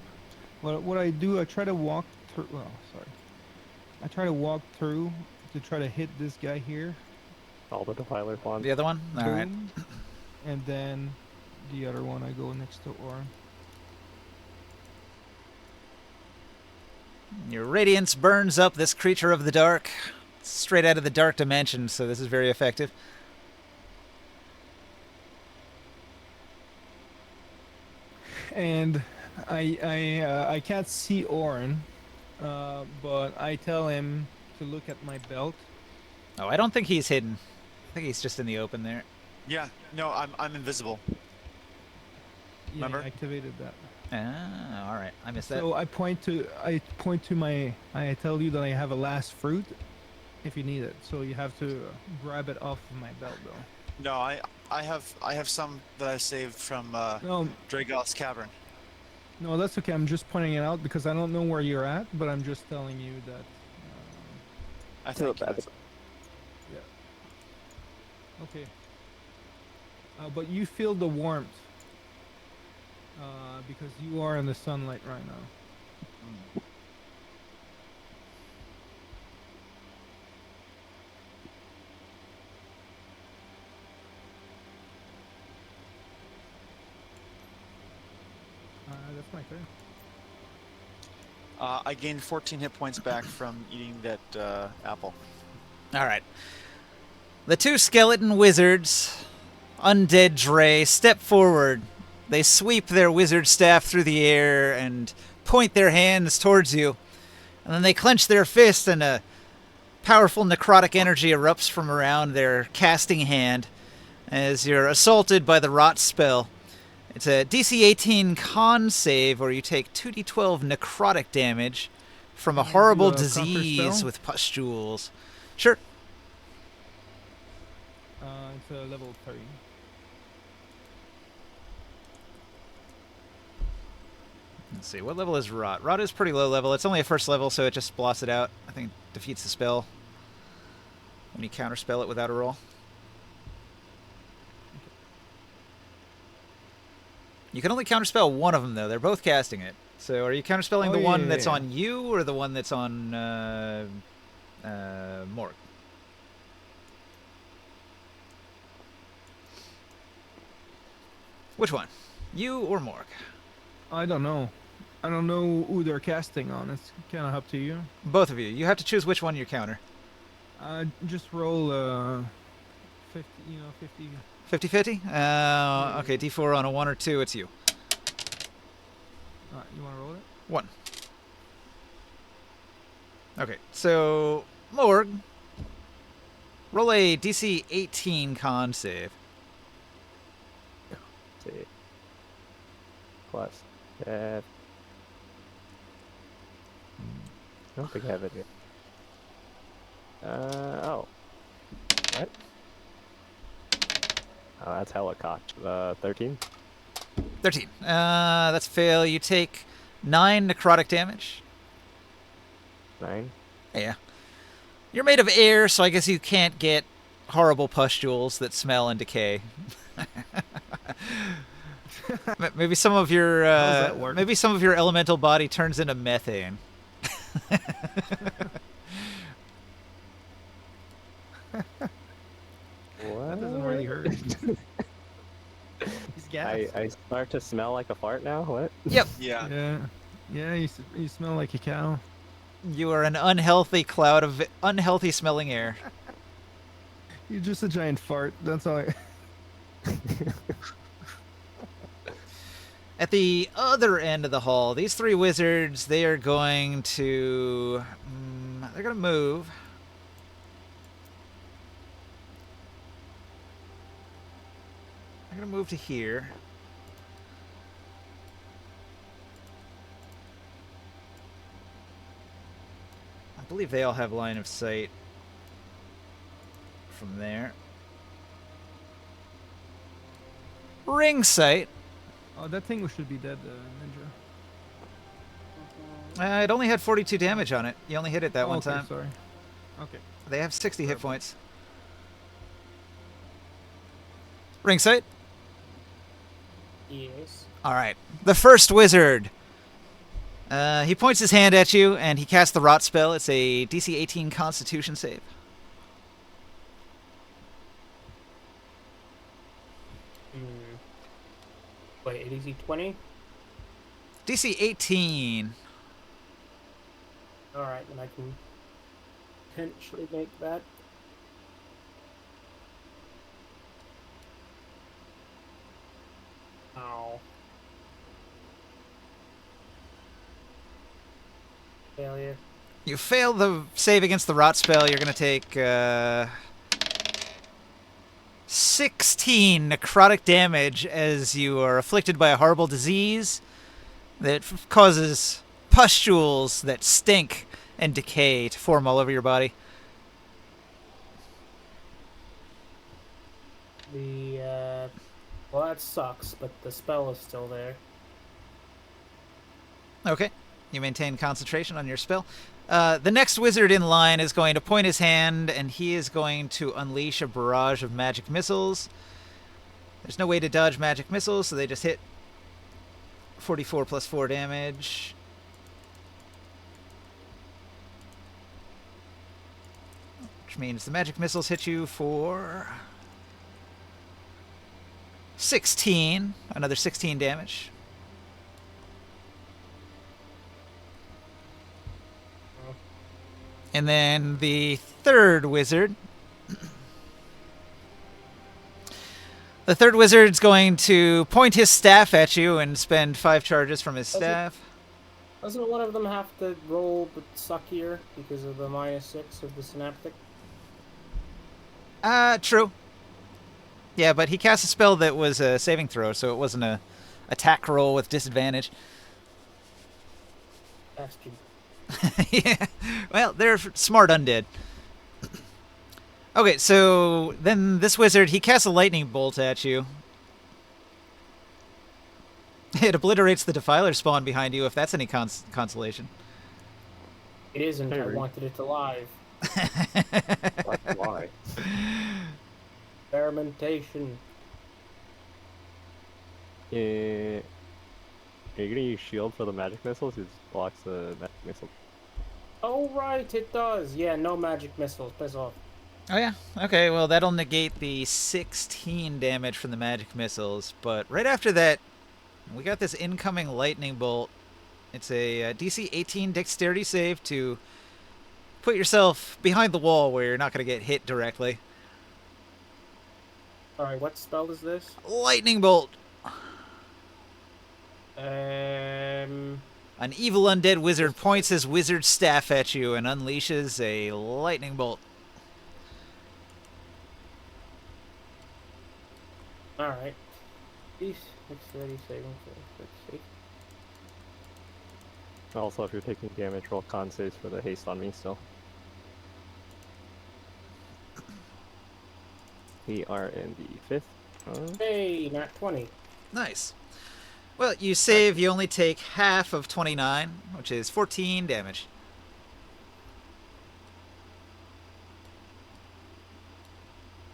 What I do, I try to walk through. Well, sorry. I try to walk through to try to hit this guy here. All the defiler spawns. The other one? All right. Boom. And then the other one, I go next to Orin. Your radiance burns up this creature of the dark. It's straight out of the dark dimension, so this is very effective. And I can't see Orin, but I tell him to look at my belt. Oh, I don't think he's hidden. I think he's just in the open there. Yeah, no, I'm invisible. Yeah, Remember? I activated that. Ah, all right. I missed that. So I point to my. I tell you that I have a last fruit, if you need it. So you have to grab it off of my belt, though. No, I have some that I saved from No, Dragoth's cavern. no, that's okay. I'm just pointing it out because I don't know where you're at, but I'm just telling you that. I think. Yeah. Okay. But you feel the warmth. Because you are in the sunlight right now. That's my turn. I gained 14 hit points back from eating that apple. All right. The two skeleton wizards, Undead Dre, step forward. They sweep their wizard staff through the air and point their hands towards you. And then they clench their fist, and a powerful necrotic energy erupts from around their casting hand as you're assaulted by the rot spell. It's a DC 18 con save where you take 2d12 necrotic damage from a Can I do horrible a counter disease spell? with pustules. Sure. It's a level 30. Let's see, what level is Rot? Rot is pretty low level. It's only a first level, so it just blots it out. I think it defeats the spell when you counterspell it without a roll. You can only counterspell one of them, though. They're both casting it. So are you counterspelling the one that's on you or the one that's on Morg? Which one? You or Morg? I don't know. I don't know who they're casting on. It's kind of up to you. Both of you. You have to choose which one you counter. Just roll 50. 50. 50-50? Okay, D4 on a 1 or 2, it's you. You want to roll it? 1. Okay, so Morg, roll a DC 18 con save. Let's see. Plus. I don't think I have it here. Oh. What? Oh, that's hella cocked. 13? 13. That's a fail. You take 9 necrotic damage. 9? Yeah. You're made of air, so I guess you can't get horrible pustules that smell and decay. Maybe some of your that work? maybe some of your elemental body turns into methane. What? That doesn't really hurt. He's gas. I start to smell like a fart now? What? Yep. Yeah. Yeah. Yeah, you smell like a cow. You are an unhealthy cloud of unhealthy smelling air. You're just a giant fart. That's all. At the other end of the hall, these three wizards, they are going to... they're going to move. They're going to move to here. I believe they all have line of sight from there. Ring sight. Oh, that thing should be dead, Ninja. It only had 42 damage on it. You only hit it that one okay, time. Sorry. Okay. They have 60 hit points. Ring sight. Yes. All right. The first wizard. He points his hand at you, and he casts the Rot spell. It's a DC 18 Constitution save. Wait, DC 20? DC 18. Alright, then I can potentially make that. Ow. Failure. You fail the save against the Rot spell. You're going to take 16 necrotic damage as you are afflicted by a horrible disease that causes pustules that stink and decay to form all over your body. Well, that sucks, but the spell is still there. Okay. You maintain concentration on your spell. The next wizard in line is going to point his hand, and he is going to unleash a barrage of magic missiles. There's no way to dodge magic missiles, so they just hit 44 plus 4 damage. Which means the magic missiles hit you for 16. Another 16 damage. And then the third wizard. The third wizard's going to point his staff at you and spend 5 charges from his staff. Doesn't one of them have to roll the suckier because of the -6 of the synaptic? True. Yeah, but he cast a spell that was a saving throw, so it wasn't a attack roll with disadvantage. That's cheap. Yeah. Well, they're smart undead. Okay, so then this wizard, he casts a lightning bolt at you. It obliterates the Defiler spawn behind you, if that's any consolation. It isn't. Hey, I Reed. wanted it alive. Why? Experimentation. Are you gonna use shield for the magic missiles? It blocks the magic missile. Oh, right, it does. Yeah, no magic missiles. Piss off. Oh, yeah. Okay, well, that'll negate the 16 damage from the magic missiles. But right after that, we got this incoming lightning bolt. It's a DC 18 dexterity save to put yourself behind the wall where you're not going to get hit directly. Alright, what spell is this? Lightning bolt. Um, An evil undead wizard points his wizard staff at you and unleashes a lightning bolt. Alright. These dexterity saving throws. Let's see. Also, if you're taking damage, roll con saves for the haste on me still. We are in the 5th. Hey, nat 20. Nice. Well, you save, you only take half of 29, which is 14 damage.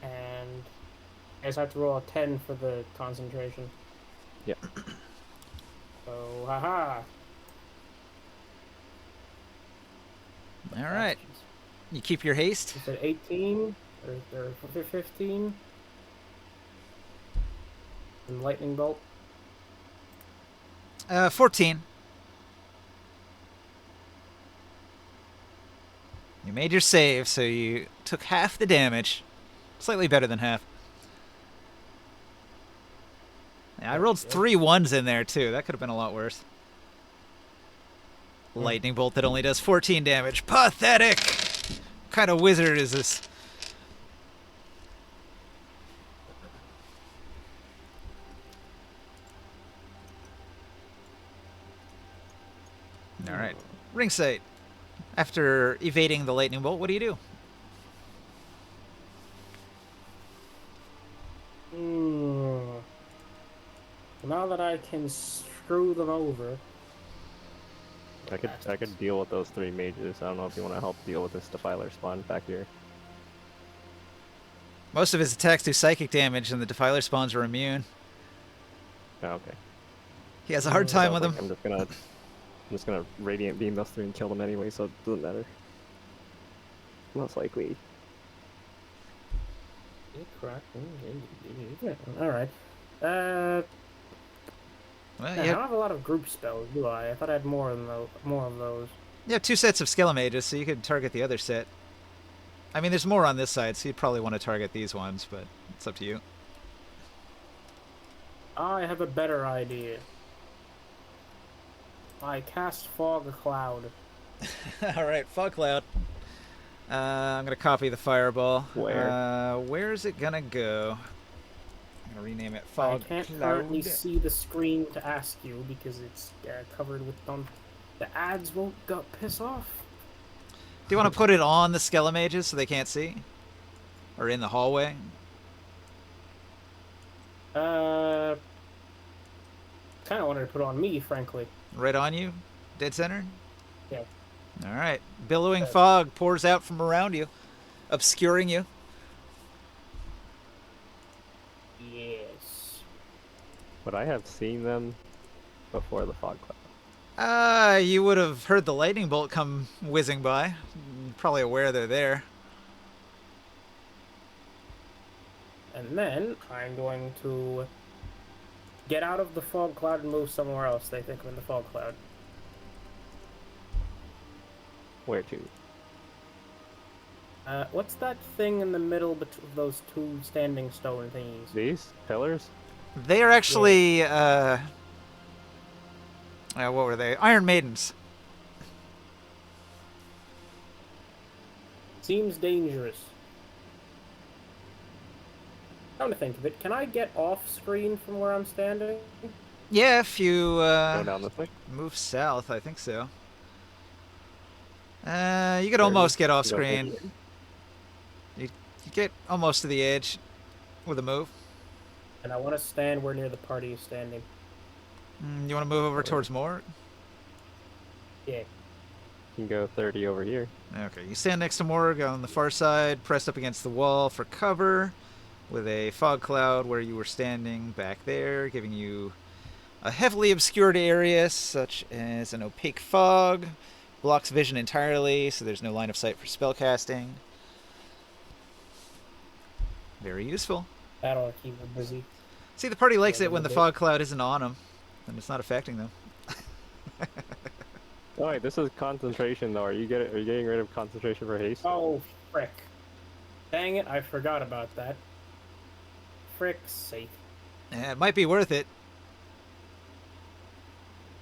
And I just have to roll a 10 for the concentration. Yep. So, haha. All right. You keep your haste. Is it 18? Or 15? And lightning bolt? 14. You made your save, so you took half the damage. Slightly better than half. Yeah, I rolled 3 1s in there, too. That could have been a lot worse. Lightning bolt that only does 14 damage. Pathetic! What kind of wizard is this? Alright. Ringside. After evading the lightning bolt, what do you do? Now that I can screw them over. I could deal with those 3 mages. I don't know if you want to help deal with this Defiler spawn back here. Most of his attacks do psychic damage, and the Defiler spawns are immune. Oh, okay. He has a hard time with Sounds them. like I'm just gonna radiant beam those 3 and kill them anyway, so it doesn't matter. Most likely. Alright. Well, I you don't have a lot of group spells, do I? I thought I had more of those. you have 2 sets of Skeleton Mages, so you could target the other set. I mean, there's more on this side, so you'd probably want to target these ones, but it's up to you. I have a better idea. I cast Fog Cloud. Alright, Fog Cloud. I'm gonna copy the fireball. Where? Where is it gonna go? I'm gonna rename it I Fog can't Cloud. currently see the screen to ask you because it's covered with the ads won't go piss off. Do you want to put it on the Skelemages so they can't see? Or in the hallway? Kind of wanted to put it on me, frankly. Right on you? Dead center? Yeah. Alright. Billowing fog pours out from around you, obscuring you. Yes. Would I have seen them before the fog cloud? You would have heard the lightning bolt come whizzing by. You're probably aware they're there. And then I'm going to get out of the fog cloud and move somewhere else. They think I'm in the fog cloud. Where to? What's that thing in the middle of those two standing stone thingies? These pillars? They are actually, what were they? Iron Maidens. Seems dangerous. Come to think of it, can I get off screen from where I'm standing? Yeah, if you, Go down this way? move south, I think so. You could almost get off Go screen. here. You get almost to the edge with a move. And I want to stand where near the party is standing. You want to move over towards Mort? Yeah. You can go 30 over here. Okay, you stand next to Morg on the far side, pressed up against the wall for cover, with a fog cloud where you were standing back there, giving you a heavily obscured area, such as an opaque fog, blocks vision entirely, so there's no line of sight for spellcasting. Very useful. That'll keep them busy. See, the party likes Yeah, a it when the little bit. fog cloud isn't on them, and it's not affecting them. Oh wait, this is concentration though. Are you getting rid of concentration for haste? Oh, frick. Dang it, I forgot about that. Frick's sake. Yeah, it might be worth it.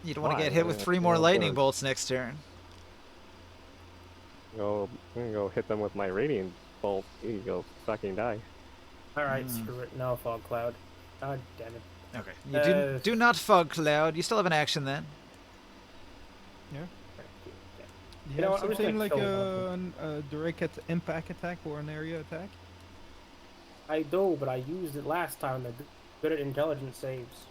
You don't want to Why? get hit with Yeah, 3 more yeah, lightning good. bolts next turn. I'm gonna go hit them with my radiant bolt. You go fucking die. Alright, screw it. No fog cloud. God damn it. Okay. You do not fog cloud. You still have an action then. Yeah. You You know have what, I'm just something gonna like kill a direct impact attack or an area attack? I do, but I used it last time. They're good at intelligence saves.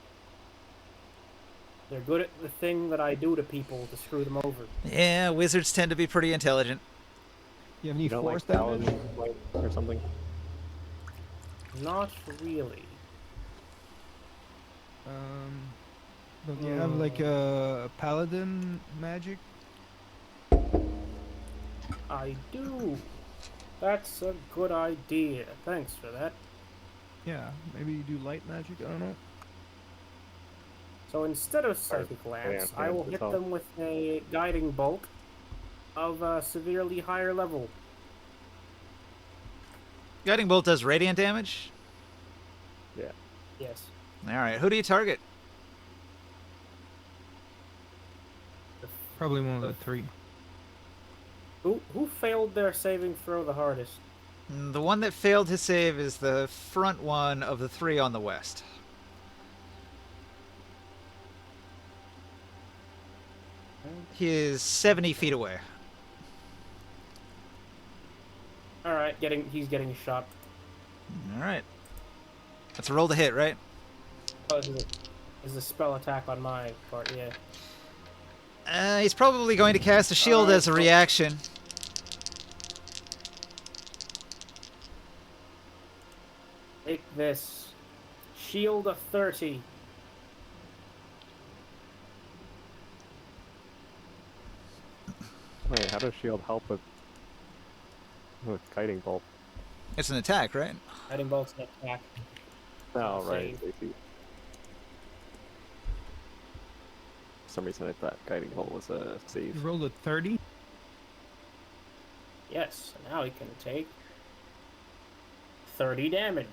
They're good at the thing that I do to people to screw them over. Yeah, wizards tend to be pretty intelligent. You have any You don't force like damage? paladin like, or something? Not really. Don't you have like a paladin magic? I do. That's a good idea. Thanks for that. Yeah, maybe you do light magic. I don't know. So instead of Psychic Lance, I will hit itself. them with a Guiding Bolt of a severely higher level. Guiding bolt does radiant damage. Yeah. Yes. All right. Who do you target? Probably one of the 3. Who failed their saving throw the hardest? The one that failed his save is the front one of the 3 on the west. He is 70 feet away. All right, he's getting shot. All right. That's a roll to hit, right? Oh, this is a spell attack on my part. Yeah. He's probably going to cast a shield as a reaction. Take this. Shield of 30. Wait, how does shield help with guiding bolt? It's an attack, right? Guiding bolt's an attack. Oh, right. Save. I see. For some reason I thought guiding bolt was a You save. rolled a 30. Yes, now he can take 30 damage.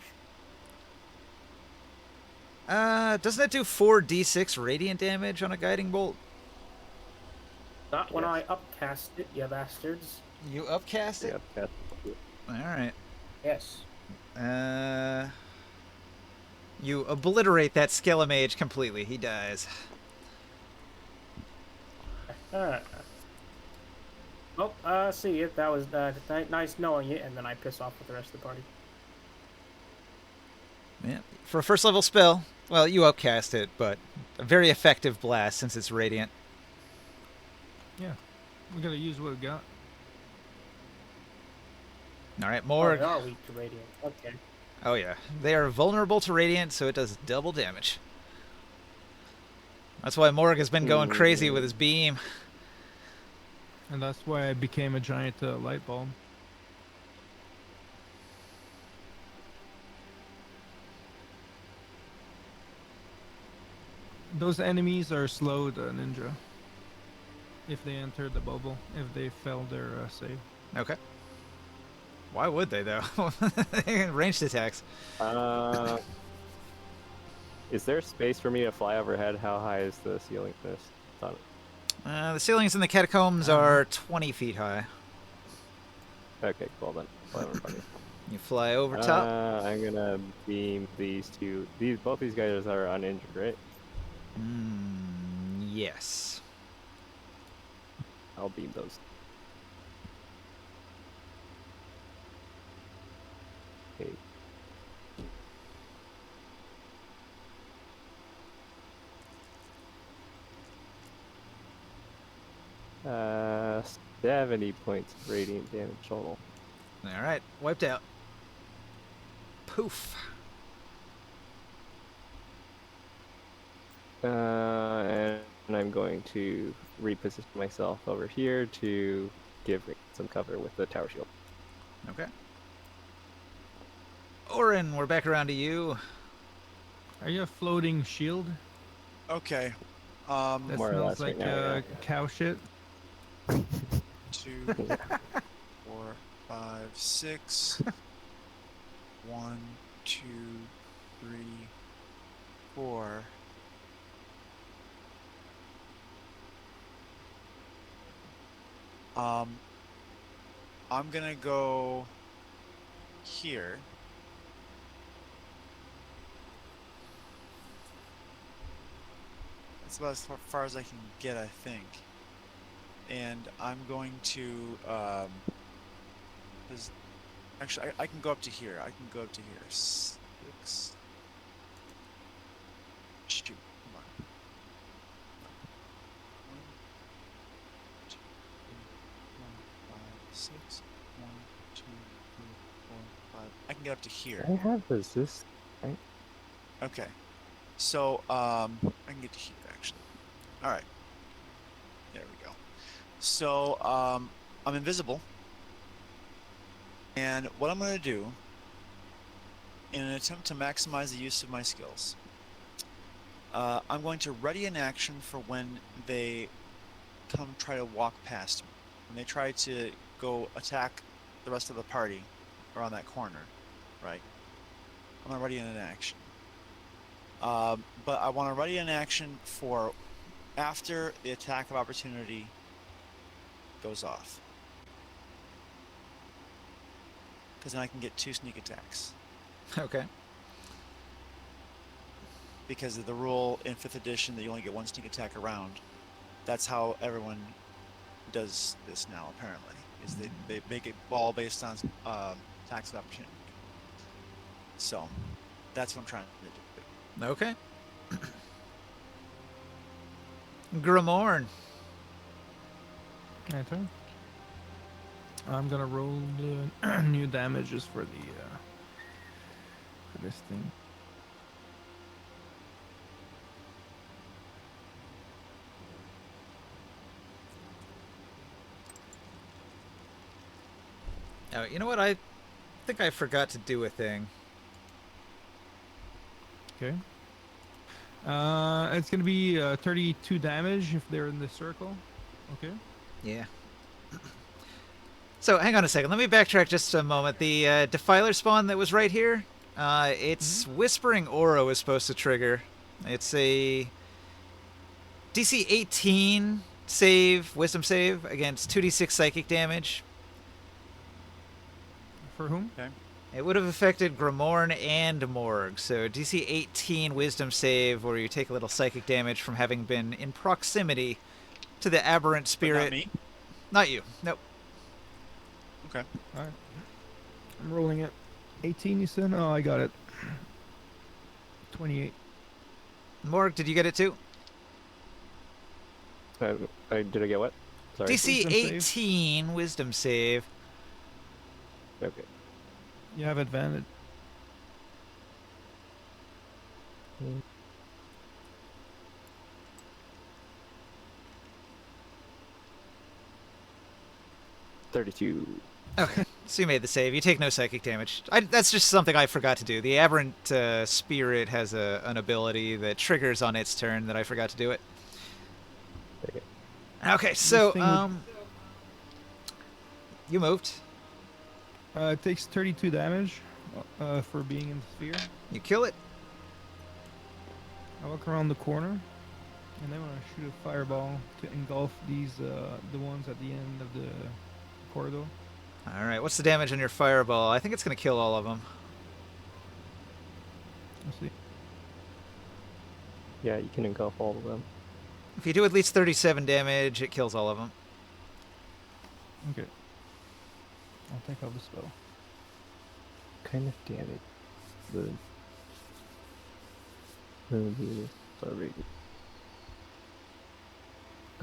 Doesn't it do 4d6 radiant damage on a guiding bolt? Not when Yes. I upcast it, you bastards. You upcast it? Yep. All right. Yes. You obliterate that Skelemage completely. He dies. Uh, well, see you. That was nice knowing you, and then I piss off with the rest of the party. Yeah. For a first level spell, well, you upcast it, but a very effective blast since it's radiant. Yeah, we gotta use what we got. All right, Oh, Morg. they are weak to radiant. Okay. Oh yeah, they are vulnerable to radiant, so it does double damage. That's why Morg has been going crazy with his beam. And that's why I became a giant light bulb. Those enemies are slowed, Ninja. If they enter the bubble, if they fail their save. Okay. Why would they though? Ranged attacks. Is there space for me to fly overhead? How high is the ceiling for this? Thought The ceilings in the catacombs are 20 feet high. Okay, cool then. Fly over You fly over top. I'm gonna beam these two. Both these guys are uninjured, right? Yes. I'll beam those. Okay. Uh, 70 points of radiant damage total. All right, wiped out. Poof. And I'm going to reposition myself over here to give some cover with the tower shield. Okay. Orin, we're back around to you. Are you a floating shield? Okay. That More or smells less like right now, yeah. cow shit. 2, 4, 5, 6. 1, 2, 3, 4. I'm gonna go here. That's about as far as I can get, I think. And I'm going to, 'cause actually, I can go up to here. I can go up to here. 6. Shoot, come on. 1, 2, 3, 4, 5, 6. 1, 2, 3, 4, 5. I can get up to here. I have resist. Okay. So, I can get to here, actually. Alright. There we go. So, I'm invisible. And what I'm going to do, in an attempt to maximize the use of my skills, I'm going to ready an action for when they come try to walk past me. When they try to go attack the rest of the party around that corner, right? I'm going to ready an action. But I want to ready an action for after the attack of opportunity goes off. Because then I can get 2 sneak attacks. Okay. Because of the rule in 5th edition that you only get 1 sneak attack a round. That's how everyone does this now, apparently. Is they make it all based on attacks of opportunity. So, that's what I'm trying to do. Okay. Grimorn. My turn. I'm gonna roll the new damages for the for this thing. Oh, you know what? I think I forgot to do a thing. Okay. It's gonna be 32 damage if they're in the circle. Okay. Yeah. So, hang on a second. Let me backtrack just a moment. The Defiler spawn that was right here, it's Whispering Aura was supposed to trigger. It's a DC 18 save, wisdom save, against 2d6 psychic damage. For whom? It would have affected Grimorn and Morg. So DC 18 Wisdom save, where you take a little psychic damage from having been in proximity to the aberrant But spirit. not me. Not you. Nope. Okay. All right. I'm rolling it. 18, you said? Oh, I got it. 28. Morg, did you get it too? Did I get what? Sorry. DC Wisdom save. 18 Wisdom save. Okay. You have advantage. Mm. $32. Okay, so you made the save. You take no psychic damage. That's just something I forgot to do. The aberrant spirit has an ability that triggers on its turn that I forgot to do it. Okay. Okay, so thing would- you moved. It takes 32 damage for being in the sphere. You kill it. I walk around the corner, and then I want to shoot a fireball to engulf these, the ones at the end of the corridor. All right, what's the damage on your fireball? I think it's going to kill all of them. Let's see. Yeah, you can engulf all of them. If you do at least 37 damage, it kills all of them. Okay. I'll take out the spell. Kind of damage. Sorry.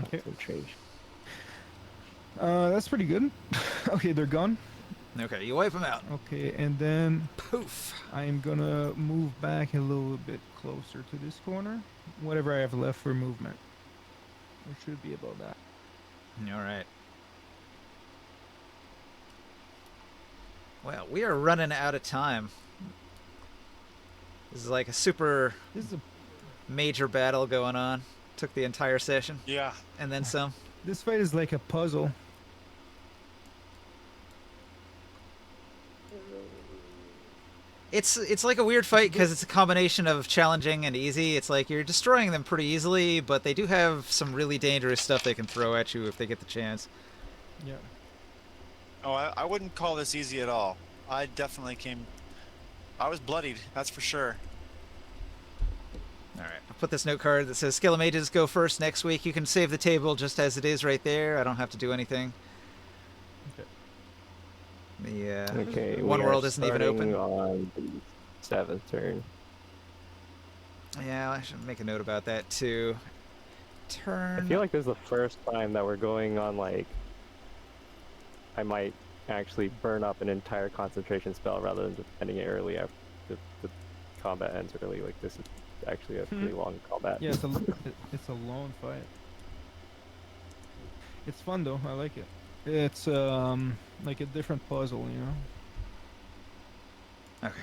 Okay. Concentration. That's pretty good. Okay, they're gone. Okay, you wipe them out. Okay, and then Poof. I'm gonna move back a little bit closer to this corner. Whatever I have left for movement. It should be about that. All right. Well, we are running out of time. This is like a super This is a, major battle going on. Took the entire session Yeah. and then some. this fight is like a puzzle. It's like a weird fight because it's a combination of challenging and easy. It's like you're destroying them pretty easily, but they do have some really dangerous stuff they can throw at you if they get the chance. Yeah. Oh, I wouldn't call this easy at all. I definitely came. I was bloodied. That's for sure. All right, I'll put this note card that says Skill of Mages go first next week. You can save the table just as it is right there. I don't have to do anything. Okay. The Okay. One we are World isn't even starting open. on the 7th turn. Yeah, I should make a note about that too. Turn. I feel like this is the first time that we're going on, like, I might actually burn up an entire concentration spell rather than just ending it early after the combat ends early. Like, this is actually a pretty long combat. Yeah, it's a long fight. It's fun though. I like it. It's like a different puzzle, you know. Okay,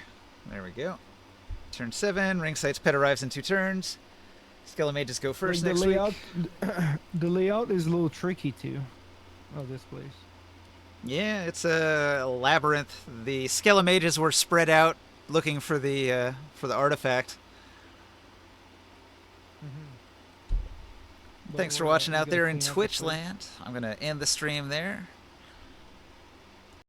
there we go. Turn 7. Ringsight's pet arrives in 2 turns. Skill of Mages go first Like next the week. layout, the layout is a little tricky too. Oh, this place. Yeah, it's a labyrinth. The Skill of Mages were spread out looking for the artifact. But Thanks for we're- watching we out gotta there in clean up the Twitch place. land. I'm going to end the stream there.